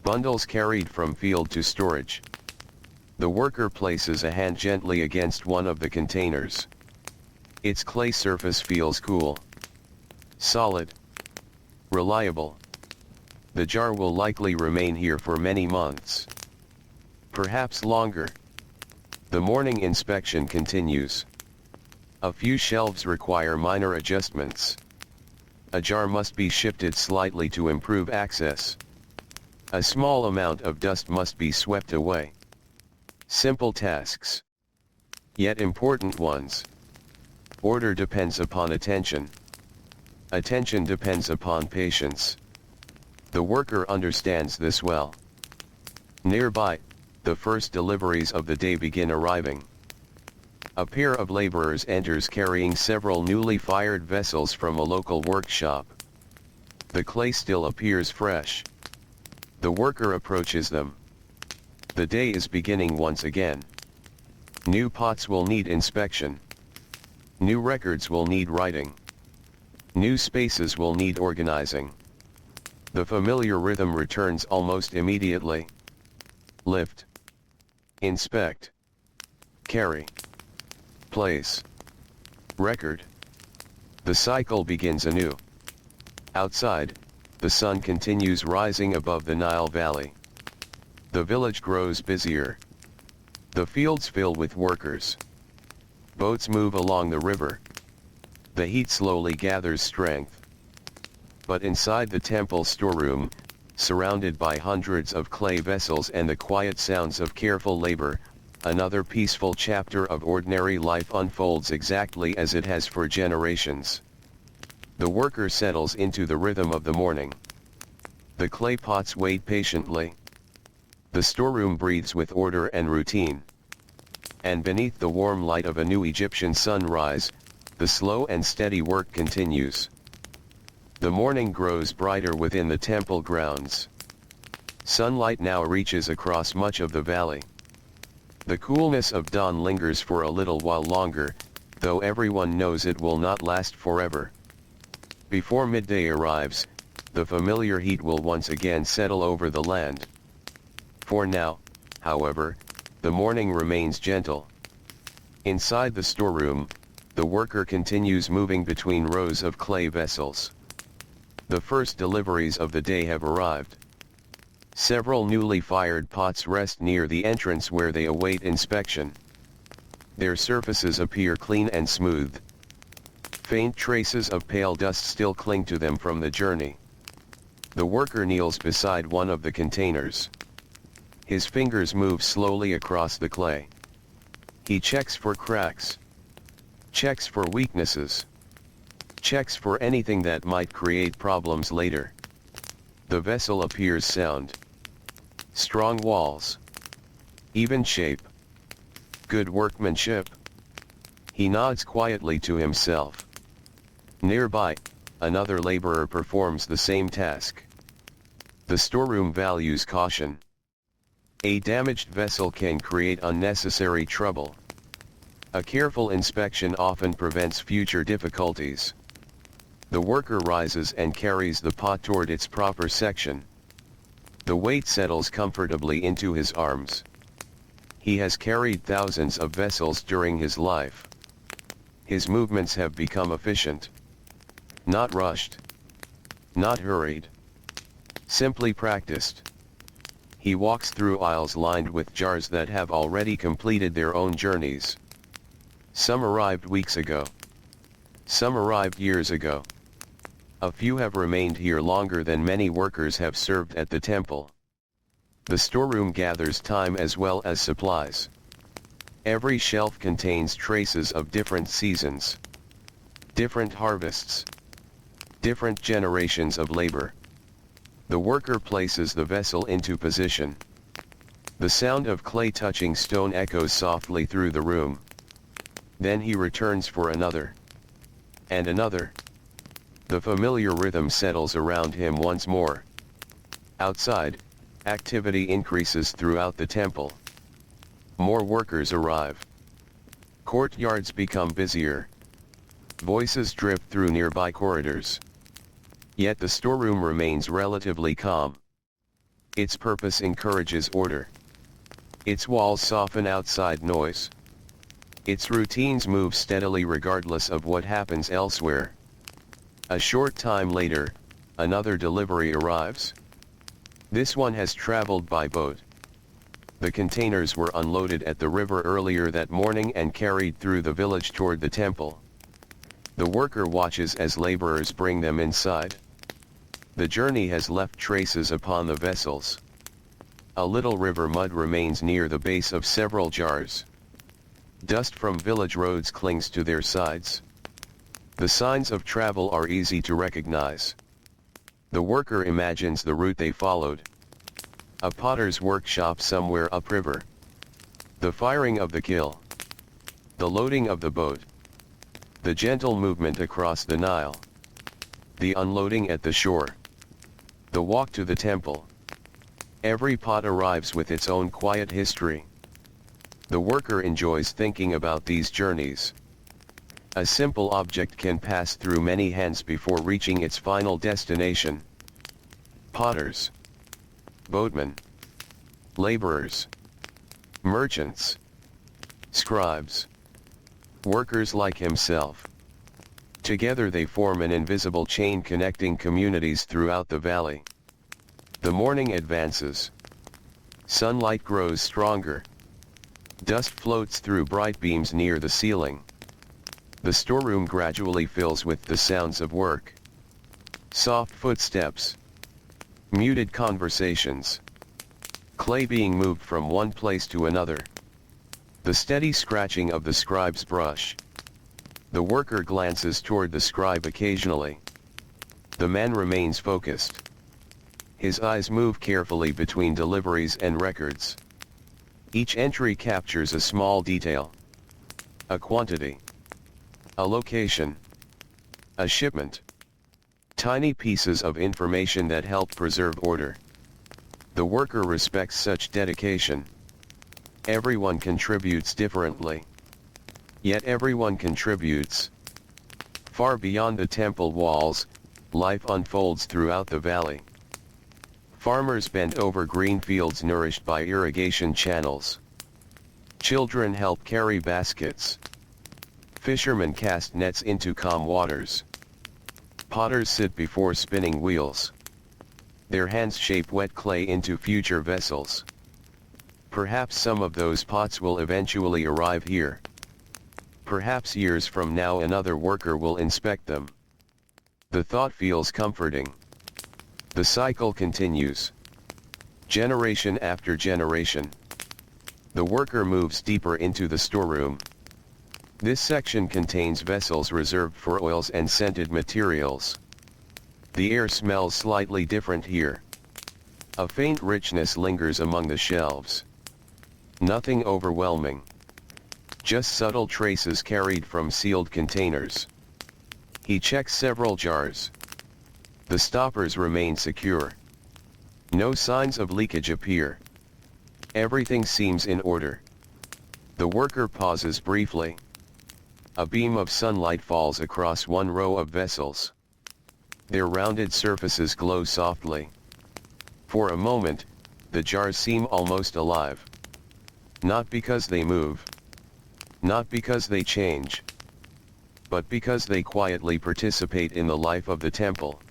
Bundles carried from field to storage. The worker places a hand gently against one of the containers. Its clay surface feels cool, solid, reliable. The jar will likely remain here for many months, perhaps longer. The morning inspection continues. A few shelves require minor adjustments. A jar must be shifted slightly to improve access. A small amount of dust must be swept away. Simple tasks, yet important ones. Order depends upon attention. Attention depends upon patience. The worker understands this well. Nearby, the first deliveries of the day begin arriving. A pair of laborers enters carrying several newly fired vessels from a local workshop. The clay still appears fresh. The worker approaches them. The day is beginning once again. New pots will need inspection. New records will need writing. New spaces will need organizing. The familiar rhythm returns almost immediately. Lift. Inspect. Carry. Place. Record. The cycle begins anew. Outside, the sun continues rising above the Nile Valley. The village grows busier. The fields fill with workers. Boats move along the river. The heat slowly gathers strength. But inside the temple storeroom, surrounded by hundreds of clay vessels and the quiet sounds of careful labor, another peaceful chapter of ordinary life unfolds exactly as it has for generations. The worker settles into the rhythm of the morning. The clay pots wait patiently. The storeroom breathes with order and routine. And beneath the warm light of a new Egyptian sunrise, the slow and steady work continues. The morning grows brighter within the temple grounds. Sunlight now reaches across much of the valley. The coolness of dawn lingers for a little while longer, though everyone knows it will not last forever. Before midday arrives, the familiar heat will once again settle over the land. For now, however, the morning remains gentle. Inside the storeroom, the worker continues moving between rows of clay vessels. The first deliveries of the day have arrived. Several newly fired pots rest near the entrance where they await inspection. Their surfaces appear clean and smooth. Faint traces of pale dust still cling to them from the journey. The worker kneels beside one of the containers. His fingers move slowly across the clay. He checks for cracks. Checks for weaknesses. Checks for anything that might create problems later. The vessel appears sound. Strong walls. Even shape. Good workmanship. He nods quietly to himself. Nearby, another laborer performs the same task. The storeroom values caution. A damaged vessel can create unnecessary trouble. A careful inspection often prevents future difficulties. The worker rises and carries the pot toward its proper section. The weight settles comfortably into his arms. He has carried thousands of vessels during his life. His movements have become efficient. Not rushed. Not hurried. Simply practiced. He walks through aisles lined with jars that have already completed their own journeys. Some arrived weeks ago. Some arrived years ago. A few have remained here longer than many workers have served at the temple. The storeroom gathers time as well as supplies. Every shelf contains traces of different seasons, different harvests, different generations of labor. The worker places the vessel into position. The sound of clay touching stone echoes softly through the room. Then he returns for another. And another. The familiar rhythm settles around him once more. Outside, activity increases throughout the temple. More workers arrive. Courtyards become busier. Voices drift through nearby corridors. Yet the storeroom remains relatively calm. Its purpose encourages order. Its walls soften outside noise. Its routines move steadily regardless of what happens elsewhere. A short time later, another delivery arrives. This one has traveled by boat. The containers were unloaded at the river earlier that morning and carried through the village toward the temple. The worker watches as laborers bring them inside. The journey has left traces upon the vessels. A little river mud remains near the base of several jars. Dust from village roads clings to their sides. The signs of travel are easy to recognize. The worker imagines the route they followed. A potter's workshop somewhere upriver. The firing of the kiln. The loading of the boat. The gentle movement across the Nile. The unloading at the shore. The walk to the temple. Every pot arrives with its own quiet history. The worker enjoys thinking about these journeys. A simple object can pass through many hands before reaching its final destination. Potters. Boatmen. Laborers. Merchants. Scribes. Workers like himself. Together they form an invisible chain connecting communities throughout the valley. The morning advances. Sunlight grows stronger. Dust floats through bright beams near the ceiling. The storeroom gradually fills with the sounds of work. Soft footsteps. Muted conversations. Clay being moved from one place to another. The steady scratching of the scribe's brush. The worker glances toward the scribe occasionally. The man remains focused. His eyes move carefully between deliveries and records. Each entry captures a small detail. A quantity. A location. A shipment. Tiny pieces of information that help preserve order. The worker respects such dedication. Everyone contributes differently. Yet everyone contributes. Far beyond the temple walls, life unfolds throughout the valley. Farmers bend over green fields nourished by irrigation channels. Children help carry baskets. Fishermen cast nets into calm waters. Potters sit before spinning wheels. Their hands shape wet clay into future vessels. Perhaps some of those pots will eventually arrive here. Perhaps years from now another worker will inspect them. The thought feels comforting. The cycle continues. Generation after generation. The worker moves deeper into the storeroom. This section contains vessels reserved for oils and scented materials. The air smells slightly different here. A faint richness lingers among the shelves. Nothing overwhelming. Just subtle traces carried from sealed containers. He checks several jars. The stoppers remain secure. No signs of leakage appear. Everything seems in order. The worker pauses briefly. A beam of sunlight falls across one row of vessels. Their rounded surfaces glow softly. For a moment, the jars seem almost alive. Not because they move. Not because they change. But because they quietly participate in the life of the temple.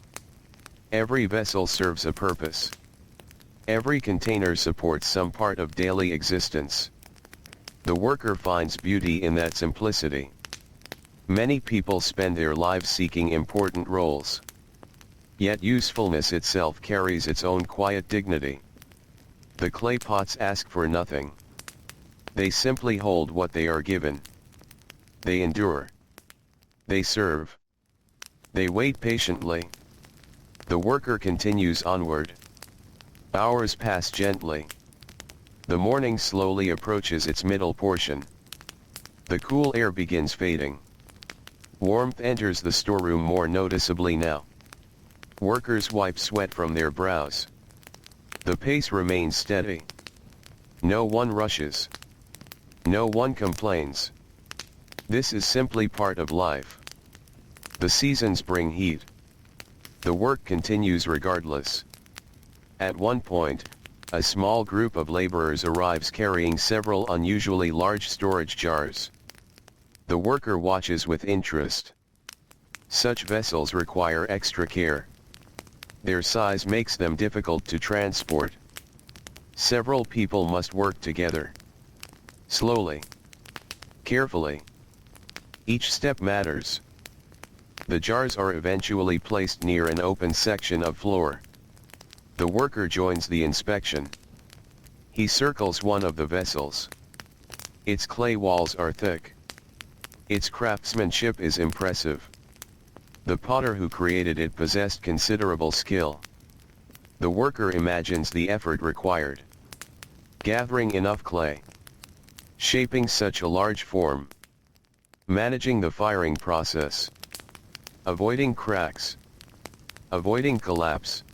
Every vessel serves a purpose. Every container supports some part of daily existence. The worker finds beauty in that simplicity. Many people spend their lives seeking important roles. Yet usefulness itself carries its own quiet dignity. The clay pots ask for nothing. They simply hold what they are given. They endure. They serve. They wait patiently. The worker continues onward. Hours pass gently. The morning slowly approaches its middle portion. The cool air begins fading. Warmth enters the storeroom more noticeably now. Workers wipe sweat from their brows. The pace remains steady. No one rushes. No one complains. This is simply part of life. The seasons bring heat. The work continues regardless. At one point, a small group of laborers arrives carrying several unusually large storage jars. The worker watches with interest. Such vessels require extra care. Their size makes them difficult to transport. Several people must work together. Slowly. Carefully. Each step matters. The jars are eventually placed near an open section of floor. The worker joins the inspection. He circles one of the vessels. Its clay walls are thick. Its craftsmanship is impressive. The potter who created it possessed considerable skill. The worker imagines the effort required. Gathering enough clay. Shaping such a large form. Managing the firing process. Avoiding cracks. Avoiding collapse.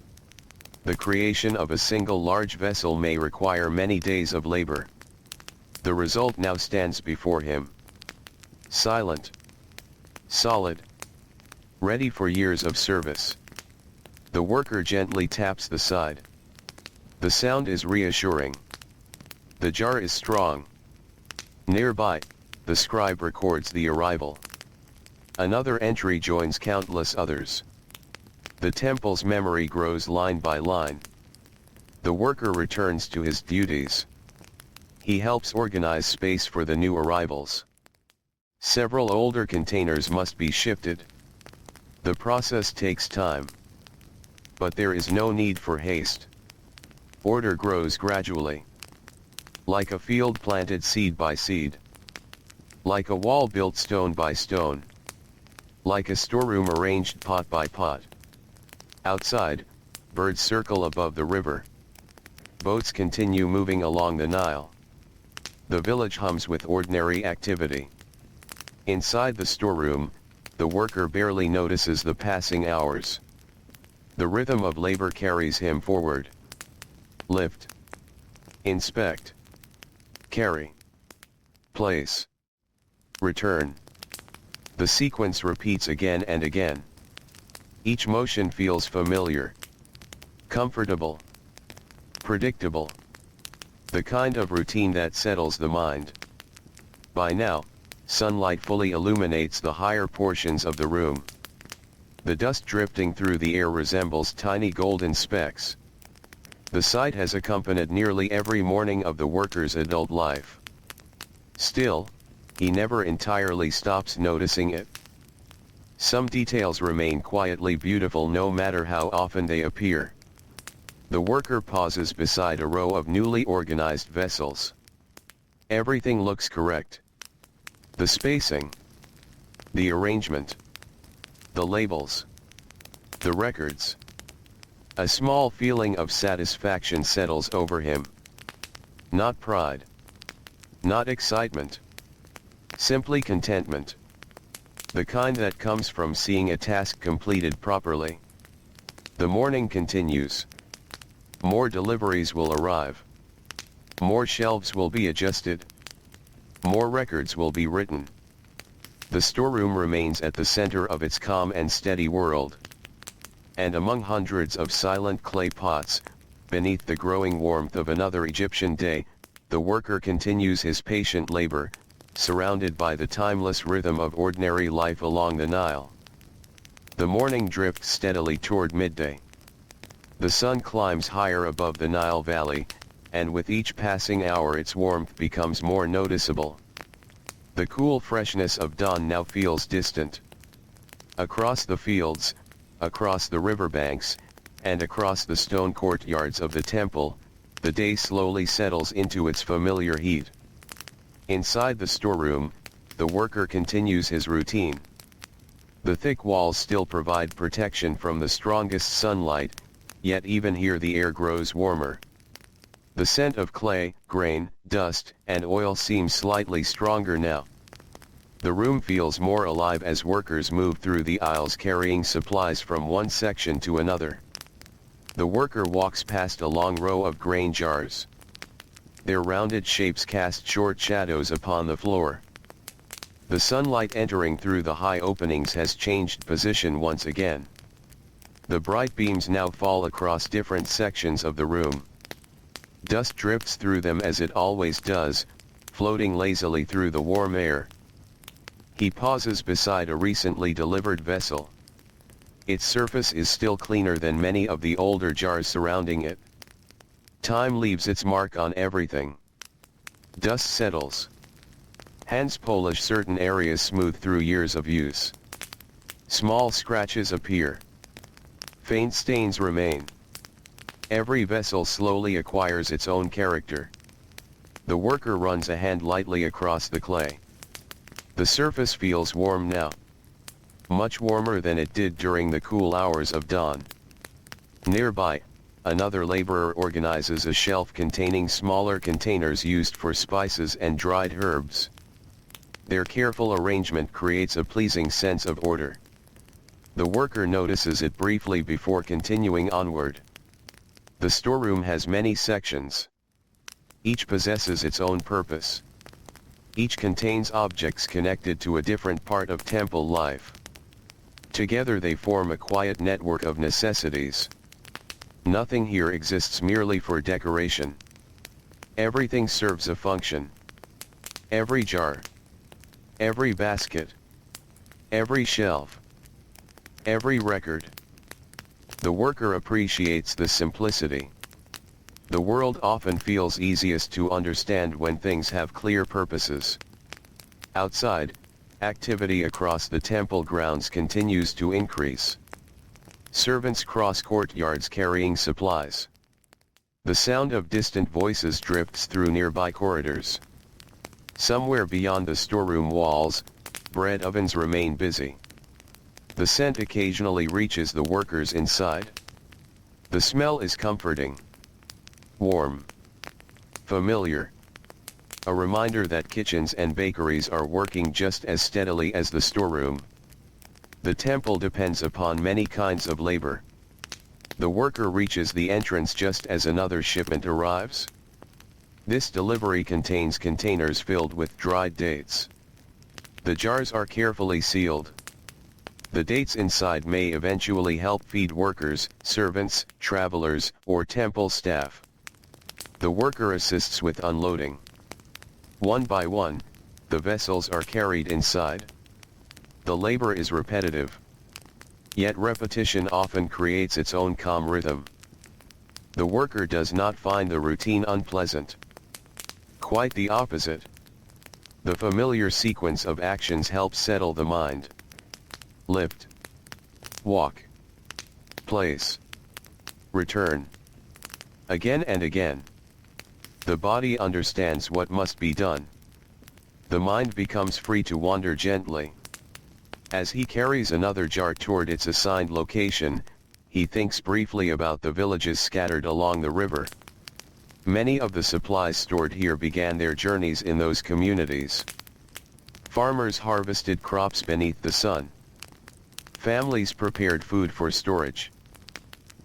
The creation of a single large vessel may require many days of labor. The result now stands before him. Silent. Solid. Ready for years of service. The worker gently taps the side. The sound is reassuring. The jar is strong. Nearby, the scribe records the arrival. Another entry joins countless others. The temple's memory grows line by line. The worker returns to his duties. He helps organize space for the new arrivals. Several older containers must be shifted. The process takes time. But there is no need for haste. Order grows gradually. Like a field planted seed by seed. Like a wall built stone by stone. Like a storeroom arranged pot by pot. Outside, birds circle above the river. Boats continue moving along the Nile. The village hums with ordinary activity. Inside the storeroom, the worker barely notices the passing hours. The rhythm of labor carries him forward. Lift. Inspect. Carry. Place. Return. The sequence repeats again and again. Each motion feels familiar. Comfortable. Predictable. The kind of routine that settles the mind. By now, sunlight fully illuminates the higher portions of the room. The dust drifting through the air resembles tiny golden specks. The sight has accompanied nearly every morning of the worker's adult life. Still, he never entirely stops noticing it. Some details remain quietly beautiful no matter how often they appear. The worker pauses beside a row of newly organized vessels. Everything looks correct. The spacing. The arrangement. The labels. The records. A small feeling of satisfaction settles over him. Not pride. Not excitement. Simply contentment. The kind that comes from seeing a task completed properly. The morning continues. More deliveries will arrive. More shelves will be adjusted. More records will be written. The storeroom remains at the center of its calm and steady world. And among hundreds of silent clay pots, beneath the growing warmth of another Egyptian day, the worker continues his patient labor, surrounded by the timeless rhythm of ordinary life along the Nile. The morning drifts steadily toward midday. The sun climbs higher above the Nile Valley, and with each passing hour its warmth becomes more noticeable. The cool freshness of dawn now feels distant. Across the fields, across the riverbanks, and across the stone courtyards of the temple, the day slowly settles into its familiar heat. Inside the storeroom, the worker continues his routine. The thick walls still provide protection from the strongest sunlight, yet even here the air grows warmer. The scent of clay, grain, dust, and oil seems slightly stronger now. The room feels more alive as workers move through the aisles carrying supplies from one section to another. The worker walks past a long row of grain jars. Their rounded shapes cast short shadows upon the floor. The sunlight entering through the high openings has changed position once again. The bright beams now fall across different sections of the room. Dust drifts through them as it always does, floating lazily through the warm air. He pauses beside a recently delivered vessel. Its surface is still cleaner than many of the older jars surrounding it. Time leaves its mark on everything. Dust settles. Hands polish certain areas smooth through years of use. Small scratches appear. Faint stains remain. Every vessel slowly acquires its own character. The worker runs a hand lightly across the clay. The surface feels warm now. Much warmer than it did during the cool hours of dawn. Nearby, another laborer organizes a shelf containing smaller containers used for spices and dried herbs. Their careful arrangement creates a pleasing sense of order. The worker notices it briefly before continuing onward. The storeroom has many sections. Each possesses its own purpose. Each contains objects connected to a different part of temple life. Together they form a quiet network of necessities. Nothing here exists merely for decoration. Everything serves a function. Every jar. Every basket. Every shelf. Every record. The worker appreciates the simplicity. The world often feels easiest to understand when things have clear purposes. Outside, activity across the temple grounds continues to increase. Servants cross courtyards carrying supplies. The sound of distant voices drifts through nearby corridors. Somewhere beyond the storeroom walls, bread ovens remain busy. The scent occasionally reaches the workers inside. The smell is comforting. Warm. Familiar. A reminder that kitchens and bakeries are working just as steadily as the storeroom. The temple depends upon many kinds of labor. The worker reaches the entrance just as another shipment arrives. This delivery contains containers filled with dried dates. The jars are carefully sealed. The dates inside may eventually help feed workers, servants, travelers, or temple staff. The worker assists with unloading. One by one, the vessels are carried inside. The labor is repetitive. Yet repetition often creates its own calm rhythm. The worker does not find the routine unpleasant. Quite the opposite. The familiar sequence of actions helps settle the mind. Lift. Walk. Place. Return. Again and again. The body understands what must be done. The mind becomes free to wander gently. As he carries another jar toward its assigned location, he thinks briefly about the villages scattered along the river. Many of the supplies stored here began their journeys in those communities. Farmers harvested crops beneath the sun. Families prepared food for storage.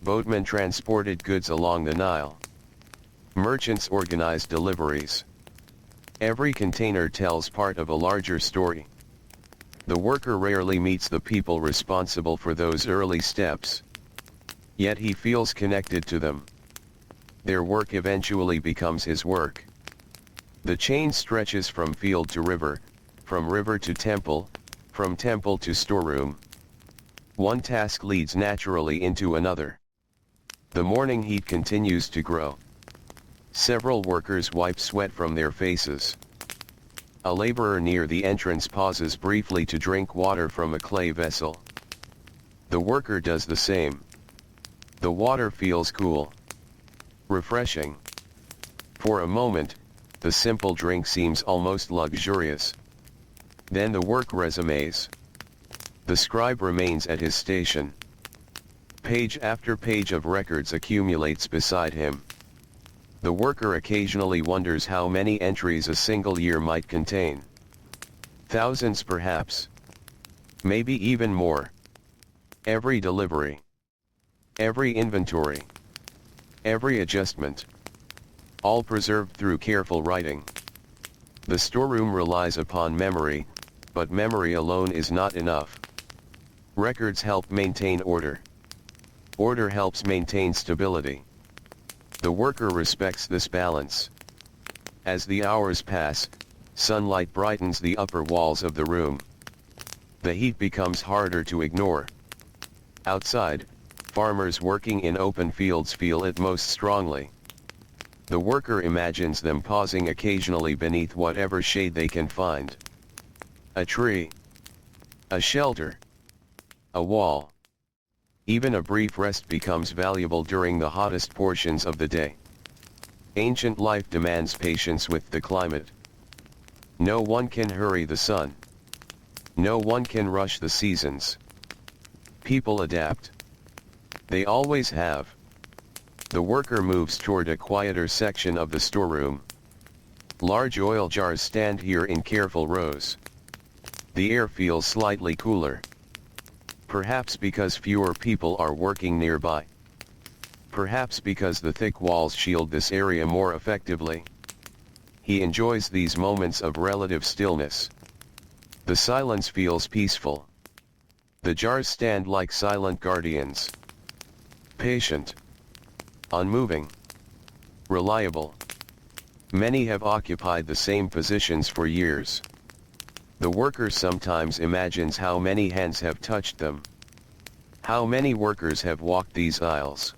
Boatmen transported goods along the Nile. Merchants organized deliveries. Every container tells part of a larger story. The worker rarely meets the people responsible for those early steps. Yet he feels connected to them. Their work eventually becomes his work. The chain stretches from field to river, from river to temple, from temple to storeroom. One task leads naturally into another. The morning heat continues to grow. Several workers wipe sweat from their faces. A laborer near the entrance pauses briefly to drink water from a clay vessel. The worker does the same. The water feels cool. Refreshing. For a moment, the simple drink seems almost luxurious. Then the work resumes. The scribe remains at his station. Page after page of records accumulates beside him. The worker occasionally wonders how many entries a single year might contain. Thousands perhaps. Maybe even more. Every delivery. Every inventory. Every adjustment. All preserved through careful writing. The storeroom relies upon memory, but memory alone is not enough. Records help maintain order. Order helps maintain stability. The worker respects this balance. As the hours pass, sunlight brightens the upper walls of the room. The heat becomes harder to ignore. Outside, farmers working in open fields feel it most strongly. The worker imagines them pausing occasionally beneath whatever shade they can find. A tree. A shelter. A wall. Even a brief rest becomes valuable during the hottest portions of the day. Ancient life demands patience with the climate. No one can hurry the sun. No one can rush the seasons. People adapt. They always have. The worker moves toward a quieter section of the storeroom. Large oil jars stand here in careful rows. The air feels slightly cooler. Perhaps because fewer people are working nearby. Perhaps because the thick walls shield this area more effectively. He enjoys these moments of relative stillness. The silence feels peaceful. The jars stand like silent guardians. Patient. Unmoving. Reliable. Many have occupied the same positions for years. The worker sometimes imagines how many hands have touched them. How many workers have walked these aisles.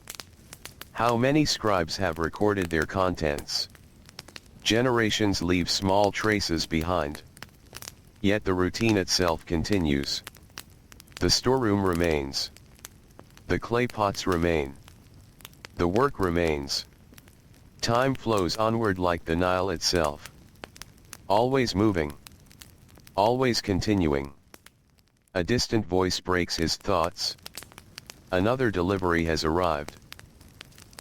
How many scribes have recorded their contents. Generations leave small traces behind. Yet the routine itself continues. The storeroom remains. The clay pots remain. The work remains. Time flows onward like the Nile itself. Always moving. Always continuing. A distant voice breaks his thoughts. Another delivery has arrived.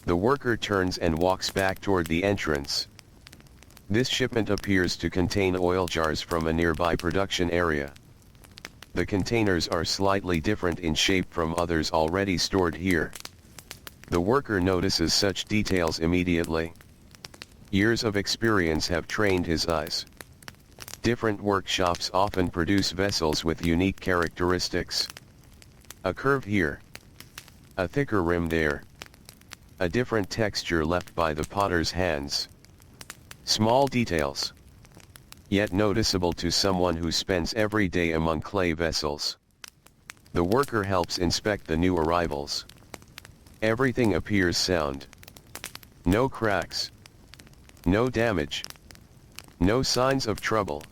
The worker turns and walks back toward the entrance. This shipment appears to contain oil jars from a nearby production area. The containers are slightly different in shape from others already stored here. The worker notices such details immediately. Years of experience have trained his eyes. Different workshops often produce vessels with unique characteristics. A curve here. A thicker rim there. A different texture left by the potter's hands. Small details. Yet noticeable to someone who spends every day among clay vessels. The worker helps inspect the new arrivals. Everything appears sound. No cracks. No damage. No signs of trouble.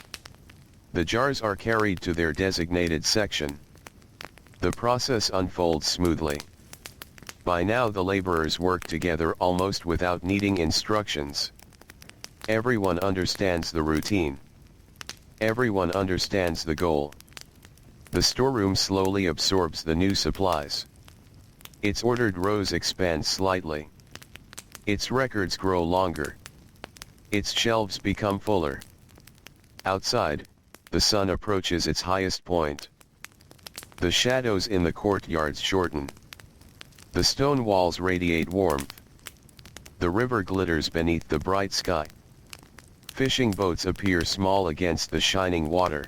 The jars are carried to their designated section. The process unfolds smoothly. By now the laborers work together almost without needing instructions. Everyone understands the routine. Everyone understands the goal. The storeroom slowly absorbs the new supplies. Its ordered rows expand slightly. Its records grow longer. Its shelves become fuller. Outside, the sun approaches its highest point. The shadows in the courtyards shorten. The stone walls radiate warmth. The river glitters beneath the bright sky. Fishing boats appear small against the shining water.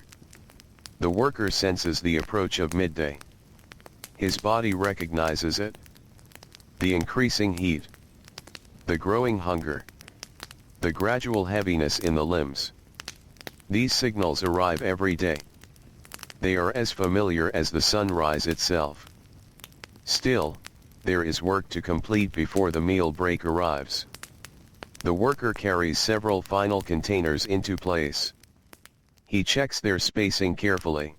The worker senses the approach of midday. His body recognizes it. The increasing heat. The growing hunger. The gradual heaviness in the limbs. These signals arrive every day. They are as familiar as the sunrise itself. Still, there is work to complete before the meal break arrives. The worker carries several final containers into place. He checks their spacing carefully.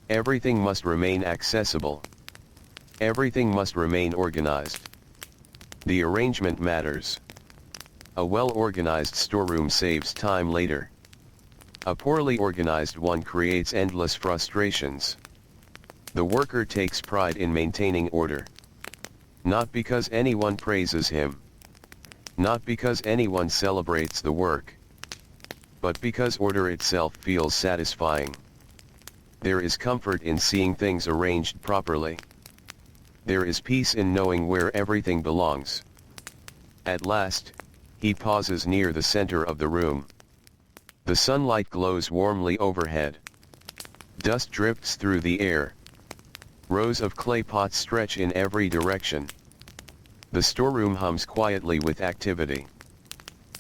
Everything must remain accessible. Everything must remain organized. The arrangement matters. A well-organized storeroom saves time later. A poorly organized one creates endless frustrations. The worker takes pride in maintaining order. Not because anyone praises him. Not because anyone celebrates the work. but because order itself feels satisfying. There is comfort in seeing things arranged properly. There is peace in knowing where everything belongs. At last, he pauses near the center of the room. The sunlight glows warmly overhead. Dust drifts through the air. Rows of clay pots stretch in every direction. The storeroom hums quietly with activity.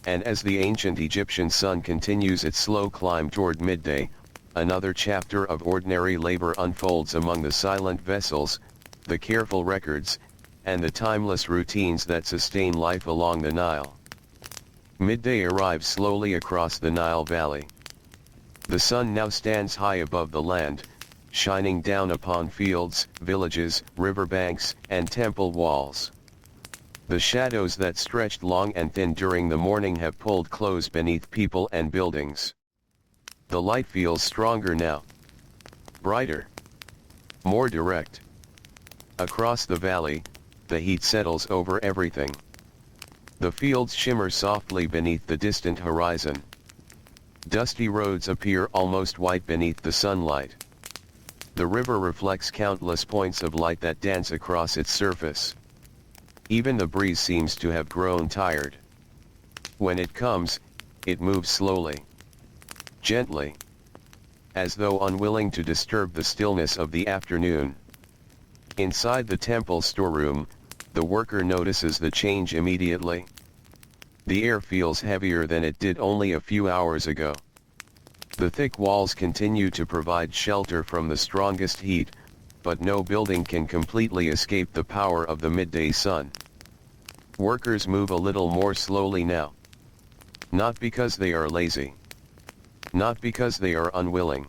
And as the ancient Egyptian sun continues its slow climb toward midday, another chapter of ordinary labor unfolds among the silent vessels, the careful records, and the timeless routines that sustain life along the Nile. Midday arrives slowly across the Nile Valley. The sun now stands high above the land, shining down upon fields, villages, riverbanks, and temple walls. The shadows that stretched long and thin during the morning have pulled close beneath people and buildings. The light feels stronger now. Brighter. More direct. Across the valley, the heat settles over everything. The fields shimmer softly beneath the distant horizon. Dusty roads appear almost white beneath the sunlight. The river reflects countless points of light that dance across its surface. Even the breeze seems to have grown tired. When it comes, it moves slowly. Gently. As though unwilling to disturb the stillness of the afternoon. Inside the temple storeroom, the worker notices the change immediately. The air feels heavier than it did only a few hours ago. The thick walls continue to provide shelter from the strongest heat, but no building can completely escape the power of the midday sun. Workers move a little more slowly now. Not because they are lazy. Not because they are unwilling.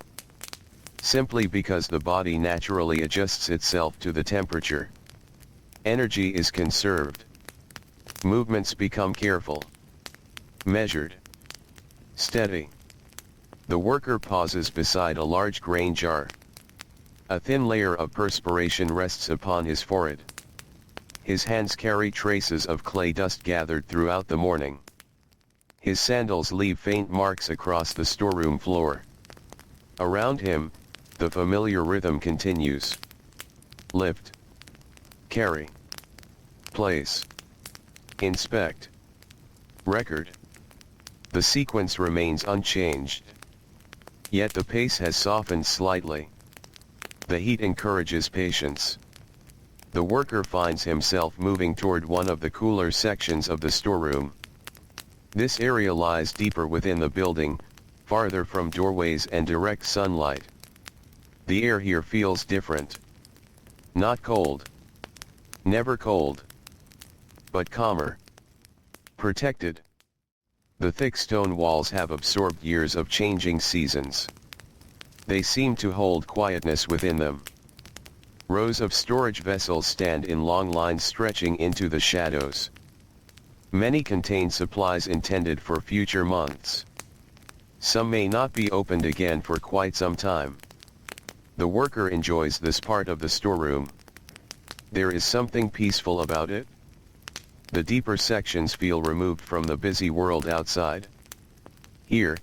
Simply because the body naturally adjusts itself to the temperature. Energy is conserved. Movements become careful. Measured. Steady. The worker pauses beside a large grain jar. A thin layer of perspiration rests upon his forehead. His hands carry traces of clay dust gathered throughout the morning. His sandals leave faint marks across the storeroom floor. Around him, the familiar rhythm continues. Lift. Carry. Place. Inspect. Record. The sequence remains unchanged. Yet the pace has softened slightly. The heat encourages patience. The worker finds himself moving toward one of the cooler sections of the storeroom. This area lies deeper within the building, farther from doorways and direct sunlight. The air here feels different. Not cold. Never cold. But calmer. Protected. The thick stone walls have absorbed years of changing seasons. They seem to hold quietness within them. Rows of storage vessels stand in long lines stretching into the shadows. Many contain supplies intended for future months. Some may not be opened again for quite some time. The worker enjoys this part of the storeroom. There is something peaceful about it. The deeper sections feel removed from the busy world outside. Here,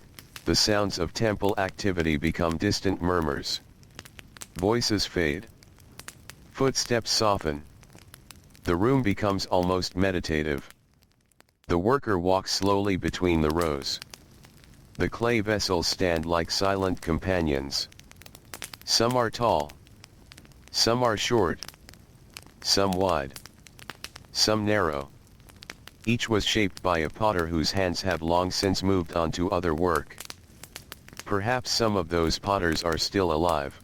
the sounds of temple activity become distant murmurs. Voices fade. Footsteps soften. The room becomes almost meditative. The worker walks slowly between the rows. The clay vessels stand like silent companions. Some are tall. Some are short. Some wide. Some narrow. Each was shaped by a potter whose hands have long since moved on to other work. Perhaps some of those potters are still alive.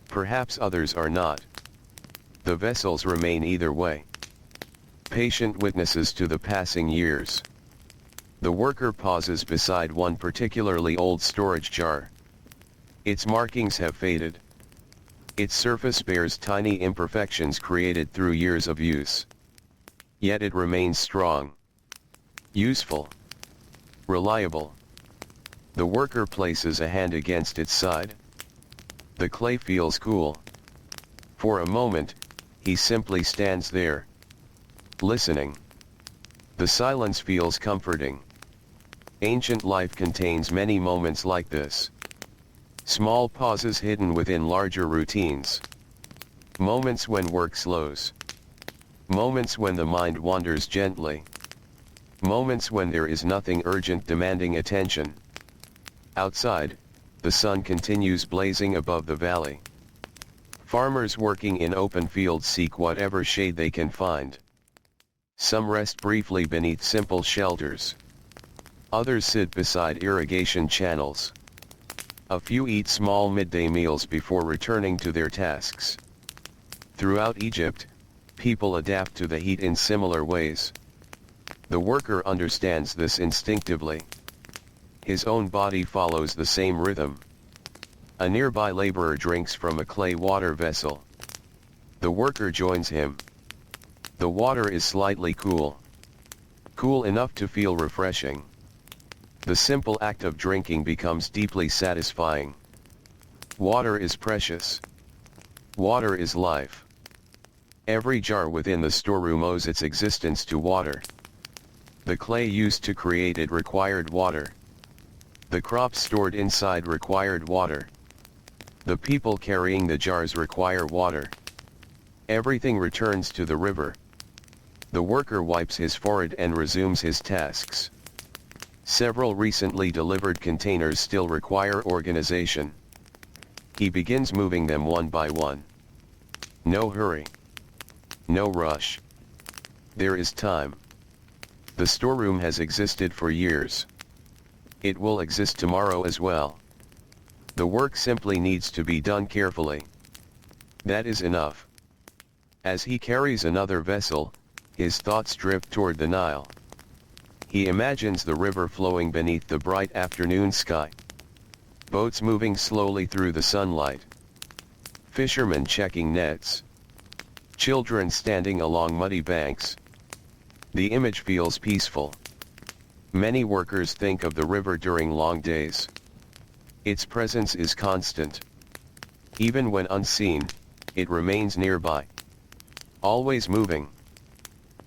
Perhaps others are not. The vessels remain either way. Patient witnesses to the passing years. The worker pauses beside one particularly old storage jar. Its markings have faded. Its surface bears tiny imperfections created through years of use. Yet it remains strong. Useful. Reliable. The worker places a hand against its side. The clay feels cool. For a moment, he simply stands there. Listening. The silence feels comforting. Ancient life contains many moments like this. Small pauses hidden within larger routines. Moments when work slows. Moments when the mind wanders gently. Moments when there is nothing urgent demanding attention. Outside, the sun continues blazing above the valley. Farmers working in open fields seek whatever shade they can find. Some rest briefly beneath simple shelters. Others sit beside irrigation channels. A few eat small midday meals before returning to their tasks. Throughout Egypt, people adapt to the heat in similar ways. The worker understands this instinctively. His own body follows the same rhythm. A nearby laborer drinks from a clay water vessel. The worker joins him. The water is slightly cool. Cool enough to feel refreshing. The simple act of drinking becomes deeply satisfying. Water is precious. Water is life. Every jar within the storeroom owes its existence to water. The clay used to create it required water. The crops stored inside required water. The people carrying the jars require water. Everything returns to the river. The worker wipes his forehead and resumes his tasks. Several recently delivered containers still require organization. He begins moving them one by one. No hurry. No rush. There is time. The storeroom has existed for years. It will exist tomorrow as well. The work simply needs to be done carefully. That is enough. As he carries another vessel, his thoughts drift toward the Nile. He imagines the river flowing beneath the bright afternoon sky. Boats moving slowly through the sunlight. Fishermen checking nets. Children standing along muddy banks. The image feels peaceful. Many workers think of the river during long days. Its presence is constant. Even when unseen, it remains nearby. Always moving.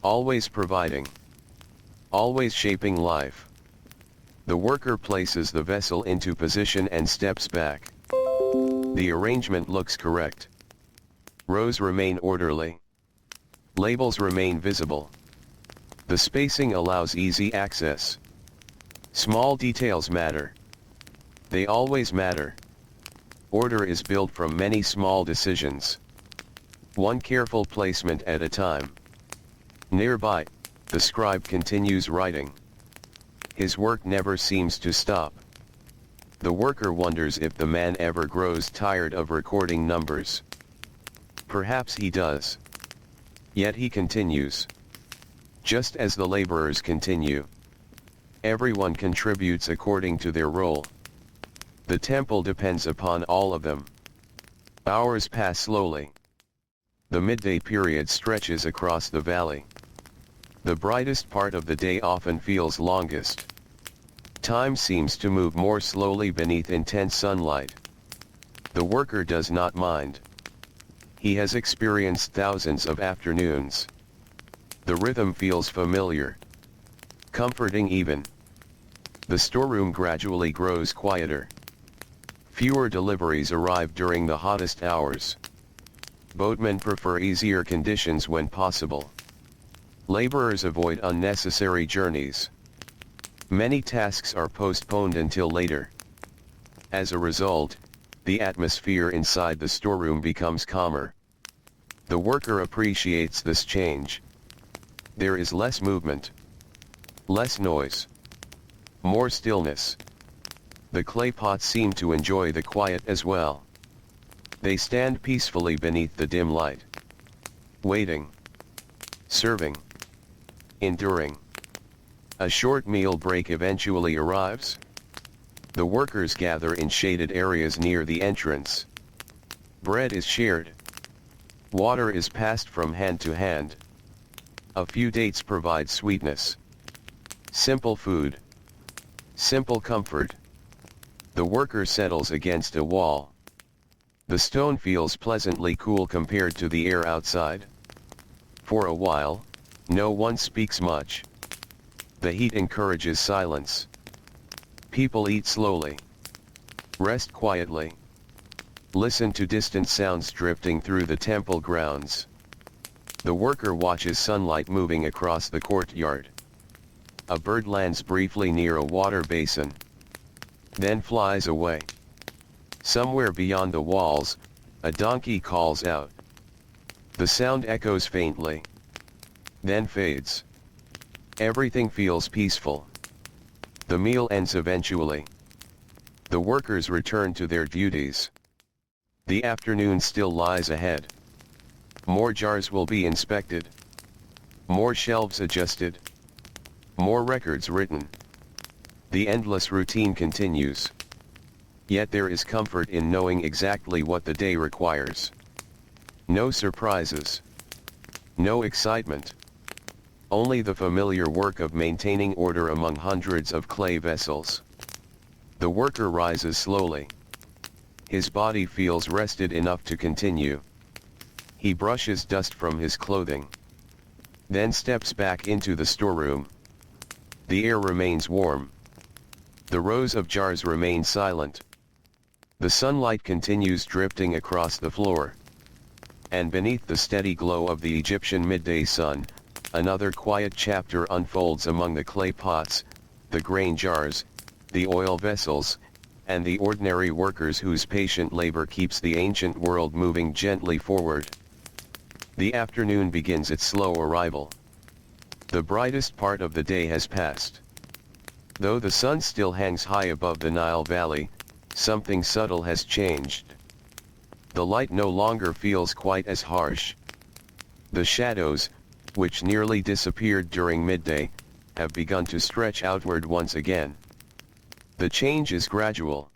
Always providing. Always shaping life. The worker places the vessel into position and steps back. The arrangement looks correct. Rows remain orderly. Labels remain visible. The spacing allows easy access. Small details matter. They always matter. Order is built from many small decisions. One careful placement at a time. Nearby, the scribe continues writing. His work never seems to stop. The worker wonders if the man ever grows tired of recording numbers. Perhaps he does. Yet he continues. Just as the laborers continue. Everyone contributes according to their role. The temple depends upon all of them. Hours pass slowly. The midday period stretches across the valley. The brightest part of the day often feels longest. Time seems to move more slowly beneath intense sunlight. The worker does not mind. He has experienced thousands of afternoons. The rhythm feels familiar. Comforting even. The storeroom gradually grows quieter. Fewer deliveries arrive during the hottest hours. Boatmen prefer easier conditions when possible. Laborers avoid unnecessary journeys. Many tasks are postponed until later. As a result, the atmosphere inside the storeroom becomes calmer. The worker appreciates this change. There is less movement. Less noise. More stillness. The clay pots seem to enjoy the quiet as well. They stand peacefully beneath the dim light. Waiting. Serving. Enduring. A short meal break eventually arrives. The workers gather in shaded areas near the entrance. Bread is shared. Water is passed from hand to hand. A few dates provide sweetness. Simple food. Simple comfort. The worker settles against a wall. The stone feels pleasantly cool compared to the air outside. For a while, no one speaks much. The heat encourages silence. People eat slowly. Rest quietly. Listen to distant sounds drifting through the temple grounds. The worker watches sunlight moving across the courtyard. A bird lands briefly near a water basin, then flies away. Somewhere beyond the walls, a donkey calls out. The sound echoes faintly, then fades. Everything feels peaceful. The meal ends eventually. The workers return to their duties. The afternoon still lies ahead. More jars will be inspected. More shelves adjusted. More records written. The endless routine continues. Yet there is comfort in knowing exactly what the day requires. No surprises. No excitement. Only the familiar work of maintaining order among hundreds of clay vessels. The worker rises slowly. His body feels rested enough to continue. He brushes dust from his clothing. Then steps back into the storeroom. The air remains warm. The rows of jars remain silent. The sunlight continues drifting across the floor. And beneath the steady glow of the Egyptian midday sun, another quiet chapter unfolds among the clay pots, the grain jars, the oil vessels, and the ordinary workers whose patient labor keeps the ancient world moving gently forward. The afternoon begins its slow arrival. The brightest part of the day has passed. Though the sun still hangs high above the Nile Valley, something subtle has changed. The light no longer feels quite as harsh. The shadows, which nearly disappeared during midday, have begun to stretch outward once again. The change is gradual.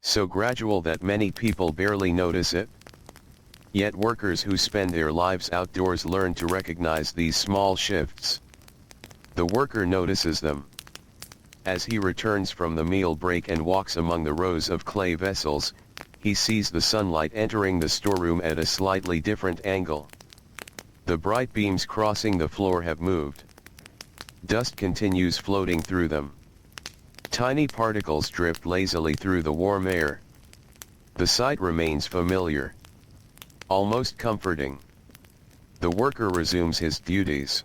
So gradual that many people barely notice it. Yet workers who spend their lives outdoors learn to recognize these small shifts. The worker notices them. As he returns from the meal break and walks among the rows of clay vessels, he sees the sunlight entering the storeroom at a slightly different angle. The bright beams crossing the floor have moved. Dust continues floating through them. Tiny particles drift lazily through the warm air. The sight remains familiar. Almost comforting. The worker resumes his duties.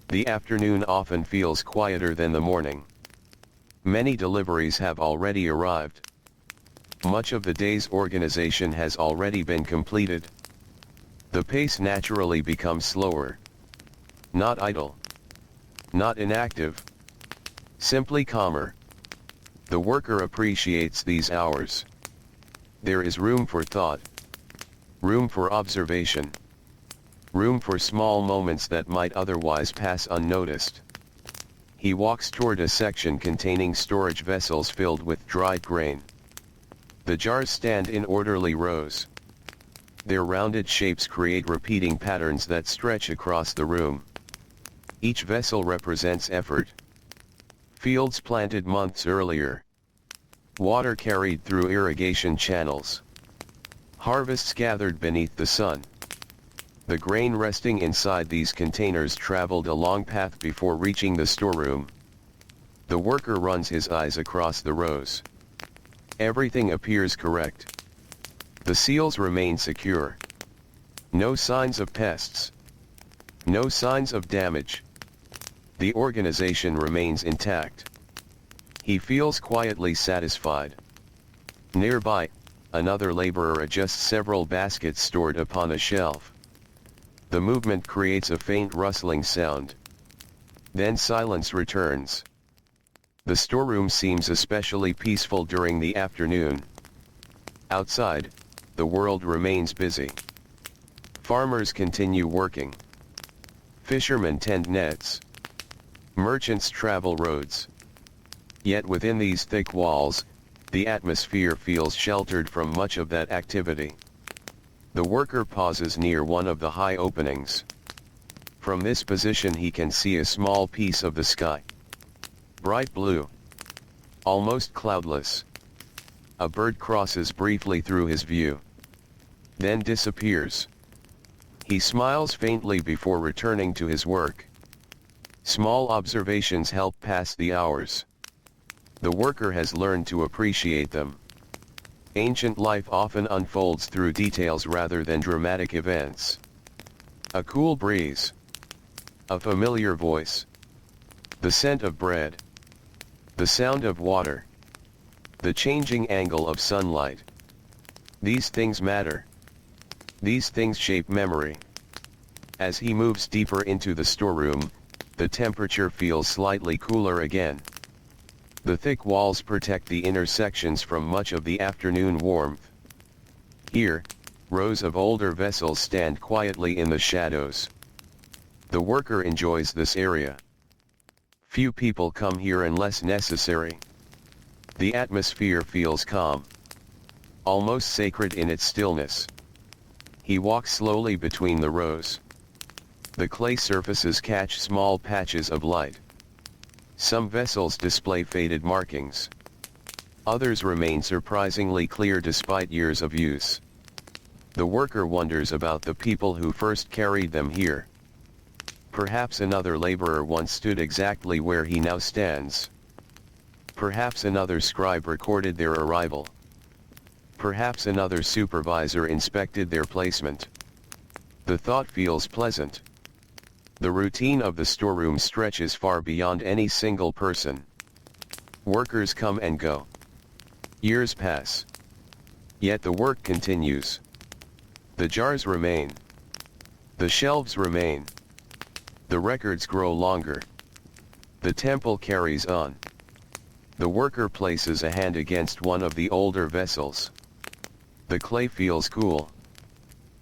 The afternoon often feels quieter than the morning. Many deliveries have already arrived. Much of the day's organization has already been completed. The pace naturally becomes slower. Not idle. Not inactive. Simply calmer. The worker appreciates these hours. There is room for thought. Room for observation. Room for small moments that might otherwise pass unnoticed. He walks toward a section containing storage vessels filled with dried grain. The jars stand in orderly rows. Their rounded shapes create repeating patterns that stretch across the room. Each vessel represents effort. Fields planted months earlier. Water carried through irrigation channels. Harvests gathered beneath the sun. The grain resting inside these containers traveled a long path before reaching the storeroom. The worker runs his eyes across the rows. Everything appears correct. The seals remain secure. No signs of pests. No signs of damage. The organization remains intact. He feels quietly satisfied. Nearby, another laborer adjusts several baskets stored upon a shelf. The movement creates a faint rustling sound. Then silence returns. The storeroom seems especially peaceful during the afternoon. Outside, the world remains busy. Farmers continue working. Fishermen tend nets. Merchants travel roads. Yet within these thick walls, the atmosphere feels sheltered from much of that activity. The worker pauses near one of the high openings. From this position he can see a small piece of the sky. Bright blue. Almost cloudless. A bird crosses briefly through his view. Then disappears. He smiles faintly before returning to his work. Small observations help pass the hours. The worker has learned to appreciate them. Ancient life often unfolds through details rather than dramatic events. A cool breeze. A familiar voice. The scent of bread. The sound of water. The changing angle of sunlight. These things matter. These things shape memory. As he moves deeper into the storeroom, the temperature feels slightly cooler again. The thick walls protect the inner sections from much of the afternoon warmth. Here, rows of older vessels stand quietly in the shadows. The worker enjoys this area. Few people come here unless necessary. The atmosphere feels calm, almost sacred in its stillness. He walks slowly between the rows. The clay surfaces catch small patches of light. Some vessels display faded markings. Others remain surprisingly clear despite years of use. The worker wonders about the people who first carried them here. Perhaps another laborer once stood exactly where he now stands. Perhaps another scribe recorded their arrival. Perhaps another supervisor inspected their placement. The thought feels pleasant. The routine of the storeroom stretches far beyond any single person. Workers come and go. Years pass. Yet the work continues. The jars remain. The shelves remain. The records grow longer. The temple carries on. The worker places a hand against one of the older vessels. The clay feels cool,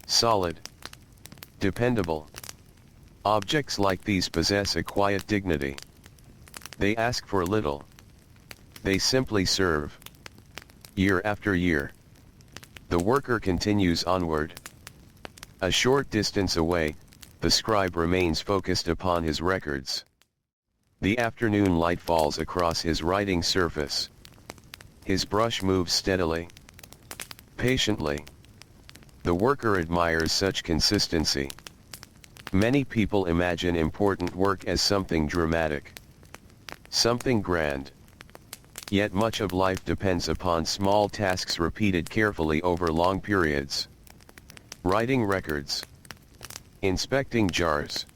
solid, dependable. Objects like these possess a quiet dignity. They ask for little. They simply serve. Year after year, the worker continues onward. A short distance away, the scribe remains focused upon his records. The afternoon light falls across his writing surface. His brush moves steadily, patiently. The worker admires such consistency. Many people imagine important work as something dramatic, something grand. Yet much of life depends upon small tasks repeated carefully over long periods. Writing records, inspecting jars,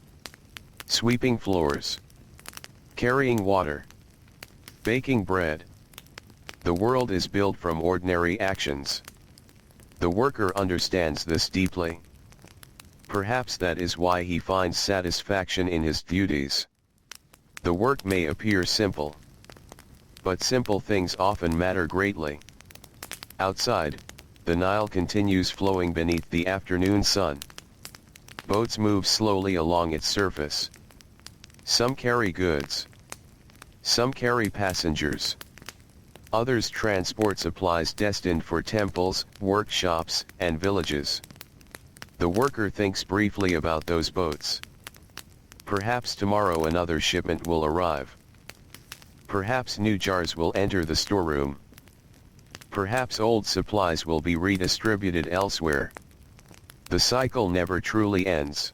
sweeping floors, carrying water, baking bread. The world is built from ordinary actions. The worker understands this deeply. Perhaps that is why he finds satisfaction in his duties. The work may appear simple, but simple things often matter greatly. Outside, the Nile continues flowing beneath the afternoon sun. Boats move slowly along its surface. Some carry goods. Some carry passengers. Others transport supplies destined for temples, workshops, and villages. The worker thinks briefly about those boats. Perhaps tomorrow another shipment will arrive. Perhaps new jars will enter the storeroom. Perhaps old supplies will be redistributed elsewhere. The cycle never truly ends.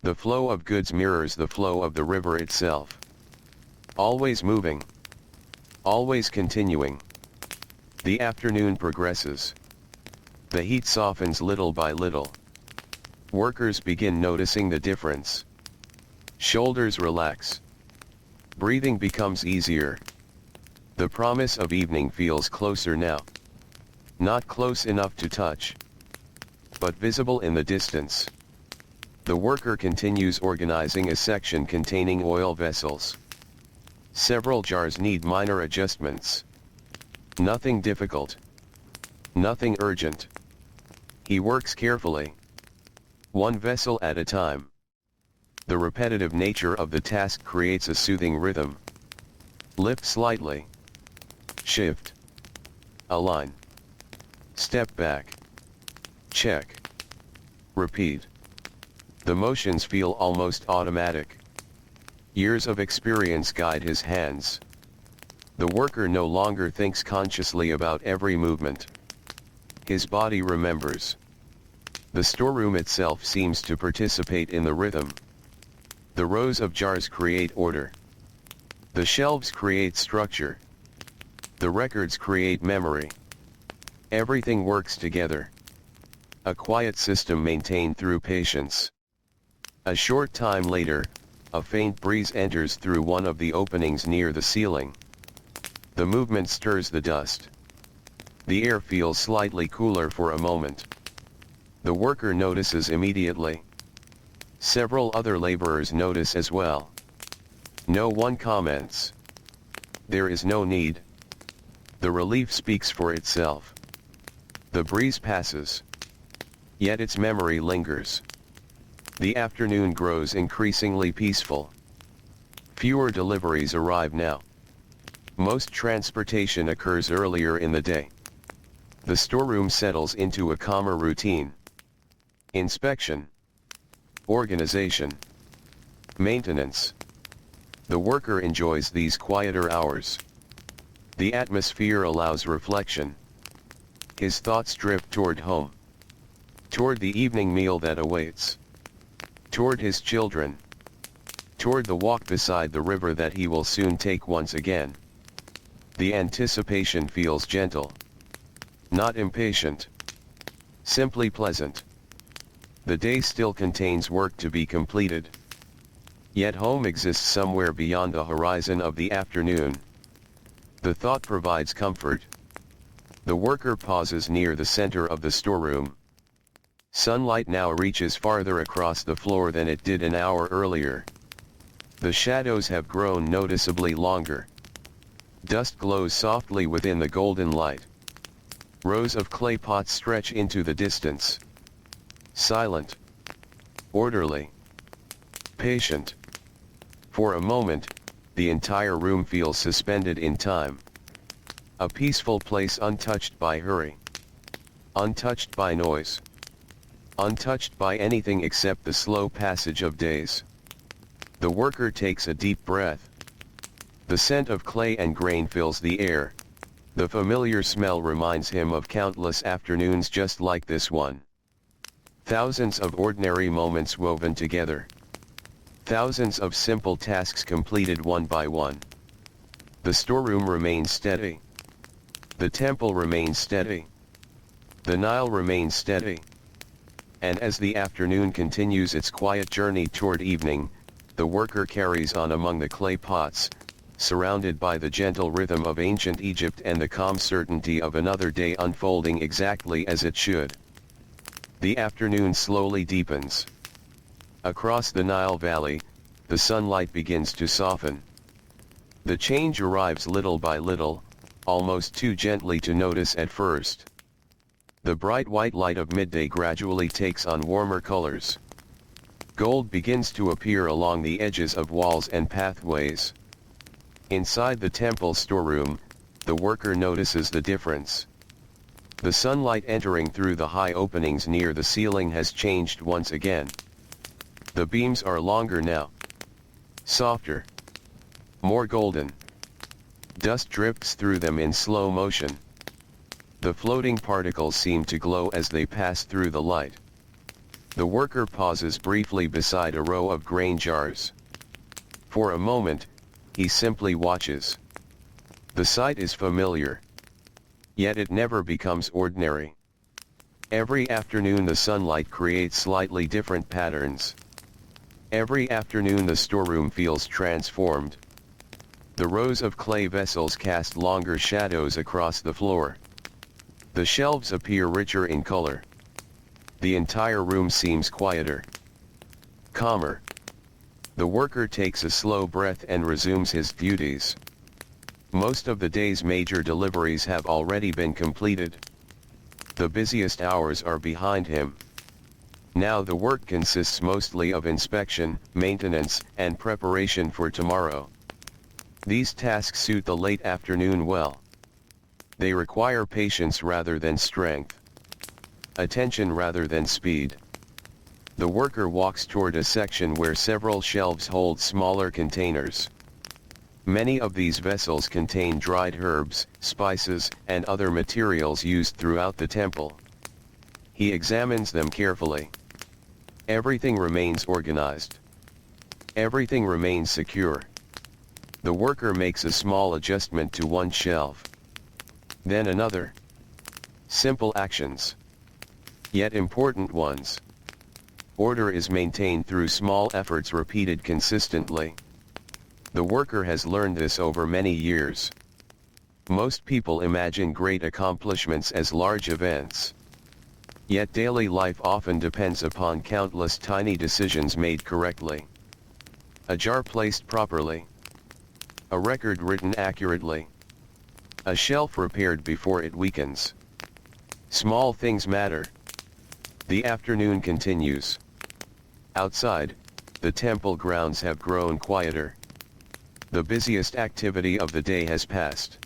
The flow of goods mirrors the flow of the river itself. Always moving. Always continuing. The afternoon progresses. The heat softens little by little. Workers begin noticing the difference. Shoulders relax. Breathing becomes easier. The promise of evening feels closer now. Not close enough to touch, but visible in the distance. The worker continues organizing a section containing oil vessels. Several jars need minor adjustments. Nothing difficult. Nothing urgent. He works carefully. One vessel at a time. The repetitive nature of the task creates a soothing rhythm. Lift slightly. Shift. Align. Step back. Check. Repeat. The motions feel almost automatic. Years of experience guide his hands. The worker no longer thinks consciously about every movement. His body remembers. The storeroom itself seems to participate in the rhythm. The rows of jars create order. The shelves create structure. The records create memory. Everything works together. A quiet system maintained through patience. A short time later, a faint breeze enters through one of the openings near the ceiling. The movement stirs the dust. The air feels slightly cooler for a moment. The worker notices immediately. Several other laborers notice as well. No one comments. There is no need. The relief speaks for itself. The breeze passes. Yet its memory lingers. The afternoon grows increasingly peaceful. Fewer deliveries arrive now. Most transportation occurs earlier in the day. The storeroom settles into a calmer routine. Inspection. Organization. Maintenance. The worker enjoys these quieter hours. The atmosphere allows reflection. His thoughts drift toward home. Toward the evening meal that awaits. Toward his children. Toward the walk beside the river that he will soon take once again. The anticipation feels gentle. Not impatient. Simply pleasant. The day still contains work to be completed. Yet home exists somewhere beyond the horizon of the afternoon. The thought provides comfort. The worker pauses near the center of the storeroom. Sunlight now reaches farther across the floor than it did an hour earlier. The shadows have grown noticeably longer. Dust glows softly within the golden light. Rows of clay pots stretch into the distance. Silent. Orderly. Patient. For a moment, the entire room feels suspended in time. A peaceful place untouched by hurry. Untouched by noise. Untouched by anything except the slow passage of days. The worker takes a deep breath. The scent of clay and grain fills the air. The familiar smell reminds him of countless afternoons just like this one. Thousands of ordinary moments woven together. Thousands of simple tasks completed one by one. The storeroom remains steady. The temple remains steady. The Nile remains steady. And as the afternoon continues its quiet journey toward evening, the worker carries on among the clay pots, surrounded by the gentle rhythm of ancient Egypt and the calm certainty of another day unfolding exactly as it should. The afternoon slowly deepens. Across the Nile Valley, the sunlight begins to soften. The change arrives little by little, almost too gently to notice at first. The bright white light of midday gradually takes on warmer colors. Gold begins to appear along the edges of walls and pathways. Inside the temple storeroom, the worker notices the difference. The sunlight entering through the high openings near the ceiling has changed once again. The beams are longer now. Softer. More golden. Dust drifts through them in slow motion. The floating particles seem to glow as they pass through the light. The worker pauses briefly beside a row of grain jars. For a moment, he simply watches. The sight is familiar. Yet it never becomes ordinary. Every afternoon the sunlight creates slightly different patterns. Every afternoon the storeroom feels transformed. The rows of clay vessels cast longer shadows across the floor. The shelves appear richer in color. The entire room seems quieter. Calmer. The worker takes a slow breath and resumes his duties. Most of the day's major deliveries have already been completed. The busiest hours are behind him. Now the work consists mostly of inspection, maintenance, and preparation for tomorrow. These tasks suit the late afternoon well. They require patience rather than strength. Attention rather than speed. The worker walks toward a section where several shelves hold smaller containers. Many of these vessels contain dried herbs, spices, and other materials used throughout the temple. He examines them carefully. Everything remains organized. Everything remains secure. The worker makes a small adjustment to one shelf. then another. Simple actions, yet important ones. Order is maintained through small efforts repeated consistently. The worker has learned this over many years. Most people imagine great accomplishments as large events. Yet daily life often depends upon countless tiny decisions made correctly. A jar placed properly. A record written accurately. A shelf repaired before it weakens. Small things matter. The afternoon continues. Outside, the temple grounds have grown quieter. The busiest activity of the day has passed.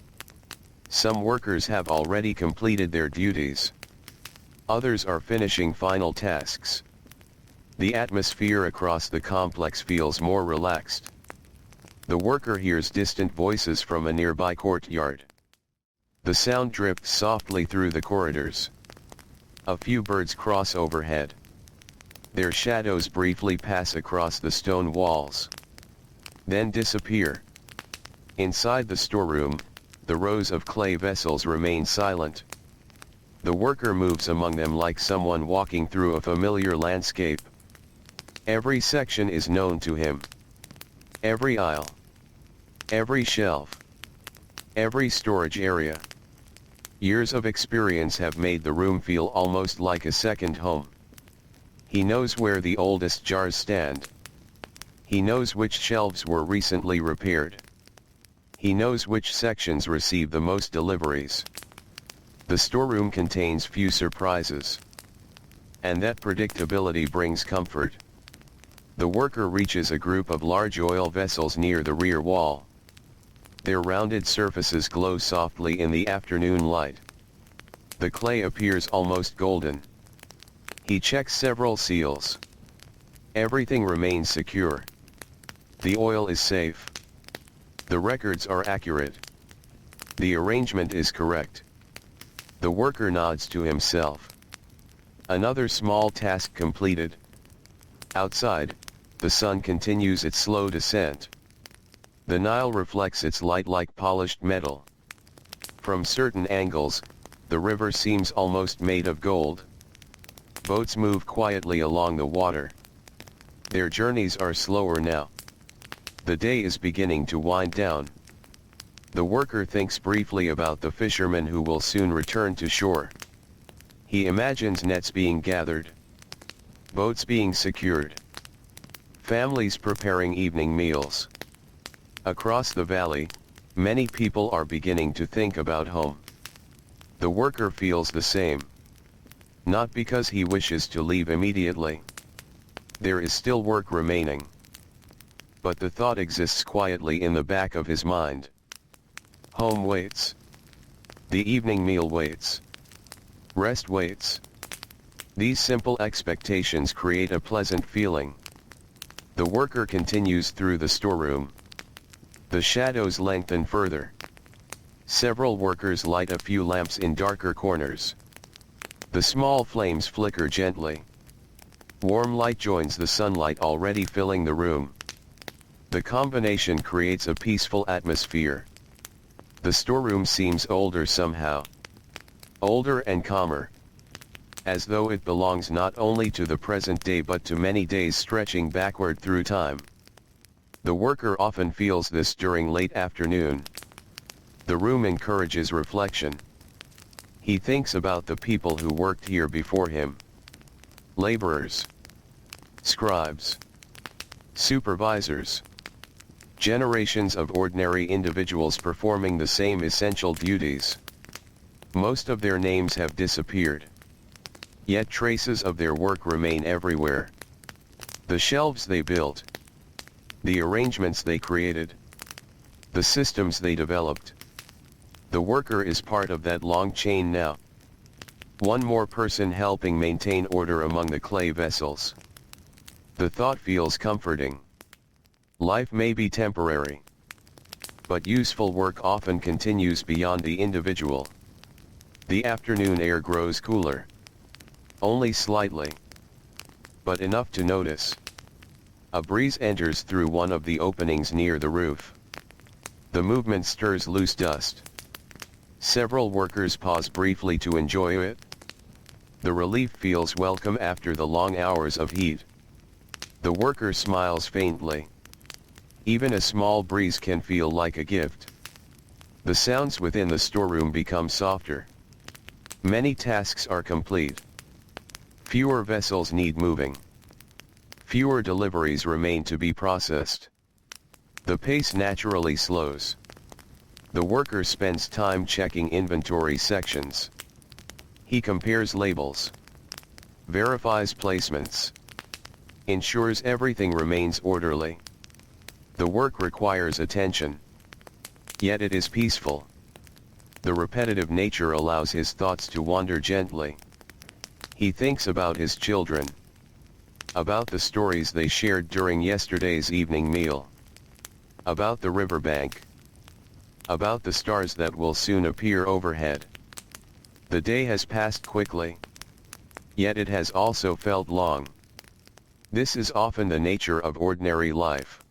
Some workers have already completed their duties. Others are finishing final tasks. The atmosphere across the complex feels more relaxed. The worker hears distant voices from a nearby courtyard. The sound drifts softly through the corridors. A few birds cross overhead. Their shadows briefly pass across the stone walls, then disappear. Inside the storeroom, the rows of clay vessels remain silent. The worker moves among them like someone walking through a familiar landscape. Every section is known to him. Every aisle. Every shelf. Every storage area. Years of experience have made the room feel almost like a second home. He knows where the oldest jars stand. He knows which shelves were recently repaired. He knows which sections receive the most deliveries. The storeroom contains few surprises. And that predictability brings comfort. The worker reaches a group of large oil vessels near the rear wall. Their rounded surfaces glow softly in the afternoon light. The clay appears almost golden. He checks several seals. Everything remains secure. The oil is safe. The records are accurate. The arrangement is correct. The worker nods to himself. Another small task completed. Outside, the sun continues its slow descent. The Nile reflects its light like polished metal. From certain angles, the river seems almost made of gold. Boats move quietly along the water. Their journeys are slower now. The day is beginning to wind down. The worker thinks briefly about the fishermen who will soon return to shore. He imagines nets being gathered. Boats being secured. Families preparing evening meals. Across the valley, many people are beginning to think about home. The worker feels the same. Not because he wishes to leave immediately. There is still work remaining. But the thought exists quietly in the back of his mind. Home waits. The evening meal waits. Rest waits. These simple expectations create a pleasant feeling. The worker continues through the storeroom. The shadows lengthen further. Several workers light a few lamps in darker corners. The small flames flicker gently. Warm light joins the sunlight already filling the room. The combination creates a peaceful atmosphere. The storeroom seems older somehow. Older and calmer. As though it belongs not only to the present day but to many days stretching backward through time. The worker often feels this during late afternoon. The room encourages reflection. He thinks about the people who worked here before him. Laborers. Scribes. Supervisors. Generations of ordinary individuals performing the same essential duties. Most of their names have disappeared. Yet traces of their work remain everywhere. The shelves they built. The arrangements they created. The systems they developed. The worker is part of that long chain now. One more person helping maintain order among the clay vessels. The thought feels comforting. Life may be temporary. But useful work often continues beyond the individual. The afternoon air grows cooler. Only slightly. But enough to notice. A breeze enters through one of the openings near the roof. The movement stirs loose dust. Several workers pause briefly to enjoy it. The relief feels welcome after the long hours of heat. The worker smiles faintly. Even a small breeze can feel like a gift. The sounds within the storeroom become softer. Many tasks are complete. Fewer vessels need moving. Fewer deliveries remain to be processed. The pace naturally slows. The worker spends time checking inventory sections. He compares labels, verifies placements, ensures everything remains orderly. The work requires attention, yet it is peaceful. The repetitive nature allows his thoughts to wander gently. He thinks about his children, about the stories they shared during yesterday's evening meal, about the riverbank, about the stars that will soon appear overhead. The day has passed quickly, yet it has also felt long. This is often the nature of ordinary life.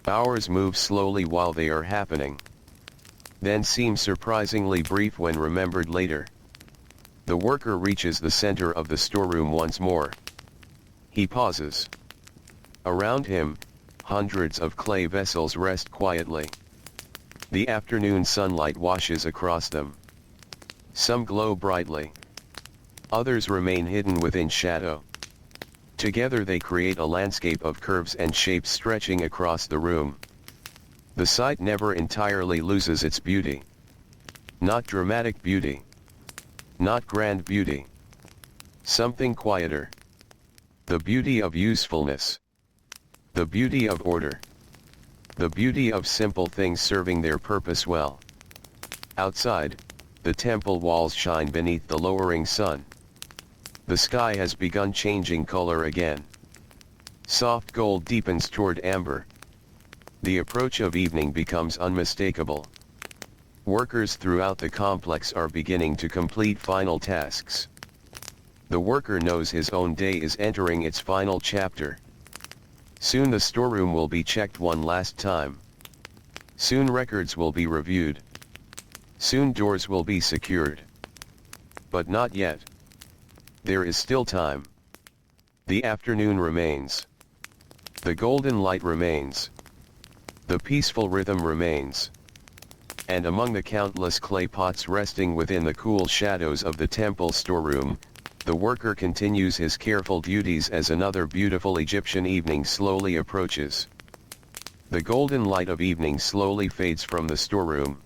Hours move slowly while they are happening, then seem surprisingly brief when remembered later. The worker reaches the center of the storeroom once more. He pauses. Around him, hundreds of clay vessels rest quietly. The afternoon sunlight washes across them. Some glow brightly. Others remain hidden within shadow. Together they create a landscape of curves and shapes stretching across the room. The sight never entirely loses its beauty. Not dramatic beauty. Not grand beauty. Something quieter. The beauty of usefulness. The beauty of order. The beauty of simple things serving their purpose well. Outside, the temple walls shine beneath the lowering sun. The sky has begun changing color again. Soft gold deepens toward amber. The approach of evening becomes unmistakable. Workers throughout the complex are beginning to complete final tasks. The worker knows his own day is entering its final chapter. Soon the storeroom will be checked one last time. Soon records will be reviewed. Soon doors will be secured. But not yet. There is still time. The afternoon remains. The golden light remains. The peaceful rhythm remains. And among the countless clay pots resting within the cool shadows of the temple storeroom, the worker continues his careful duties as another beautiful Egyptian evening slowly approaches. The golden light of evening slowly fades from the storeroom.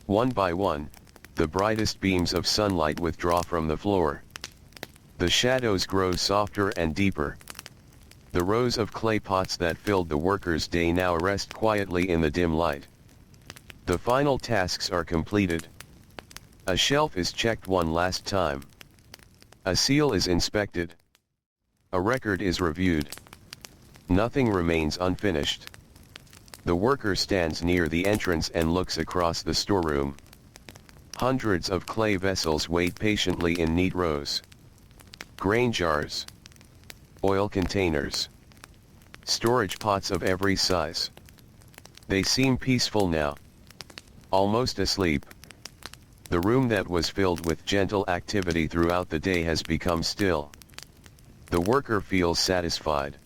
One by one, the brightest beams of sunlight withdraw from the floor. The shadows grow softer and deeper. The rows of clay pots that filled the worker's day now rest quietly in the dim light. The final tasks are completed. A shelf is checked one last time. A seal is inspected. A record is reviewed. Nothing remains unfinished. The worker stands near the entrance and looks across the storeroom. Hundreds of clay vessels wait patiently in neat rows. Grain jars, oil containers, storage pots of every size. They seem peaceful now, almost asleep. The room that was filled with gentle activity throughout the day has become still. The worker feels satisfied.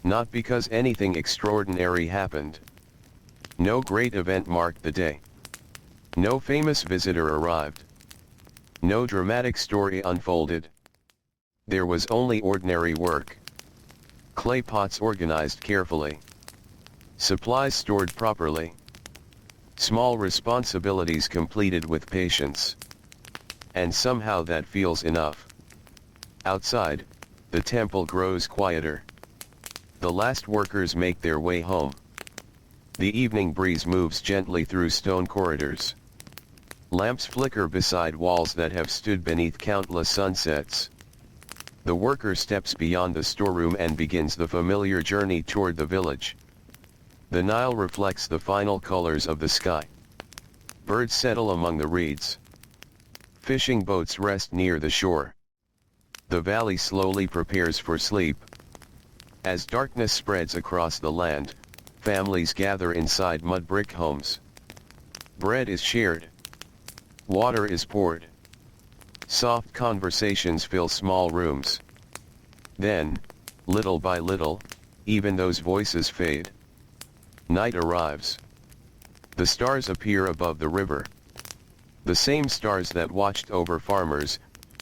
Not because anything extraordinary happened. No great event marked the day. No famous visitor arrived. No dramatic story unfolded. There was only ordinary work. Clay pots organized carefully. Supplies stored properly. Small responsibilities completed with patience. And somehow that feels enough. Outside, the temple grows quieter. The last workers make their way home. The evening breeze moves gently through stone corridors. Lamps flicker beside walls that have stood beneath countless sunsets. The worker steps beyond the storeroom and begins the familiar journey toward the village. The Nile reflects the final colors of the sky. Birds settle among the reeds. Fishing boats rest near the shore. The valley slowly prepares for sleep. As darkness spreads across the land, families gather inside mudbrick homes. Bread is shared. Water is poured. Soft conversations fill small rooms. Then, little by little, even those voices fade. Night arrives. The stars appear above the river. The same stars that watched over farmers,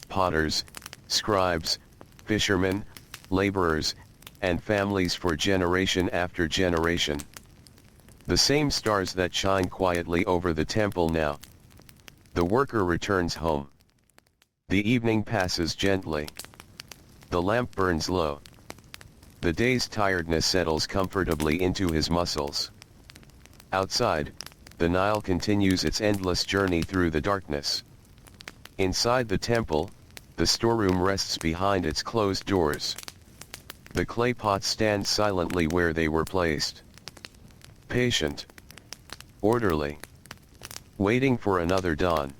potters, scribes, fishermen, laborers, and families for generation after generation. The same stars that shine quietly over the temple now. The worker returns home. The evening passes gently. The lamp burns low. The day's tiredness settles comfortably into his muscles. Outside, the Nile continues its endless journey through the darkness. Inside the temple, the storeroom rests behind its closed doors. The clay pots stand silently where they were placed. Patient. Orderly. Waiting for another dawn.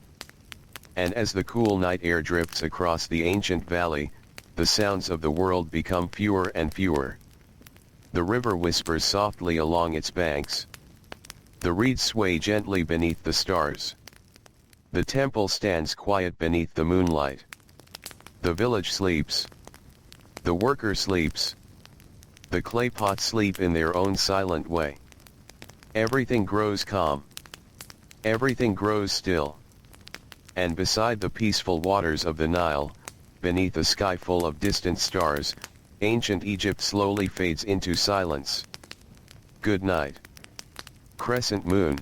And as the cool night air drifts across the ancient valley, the sounds of the world become fewer and fewer. The river whispers softly along its banks. The reeds sway gently beneath the stars. The temple stands quiet beneath the moonlight. The village sleeps. The worker sleeps. The clay pots sleep in their own silent way. Everything grows calm. Everything grows still. And beside the peaceful waters of the Nile, beneath a sky full of distant stars, ancient Egypt slowly fades into silence. Good night. Crescent moon.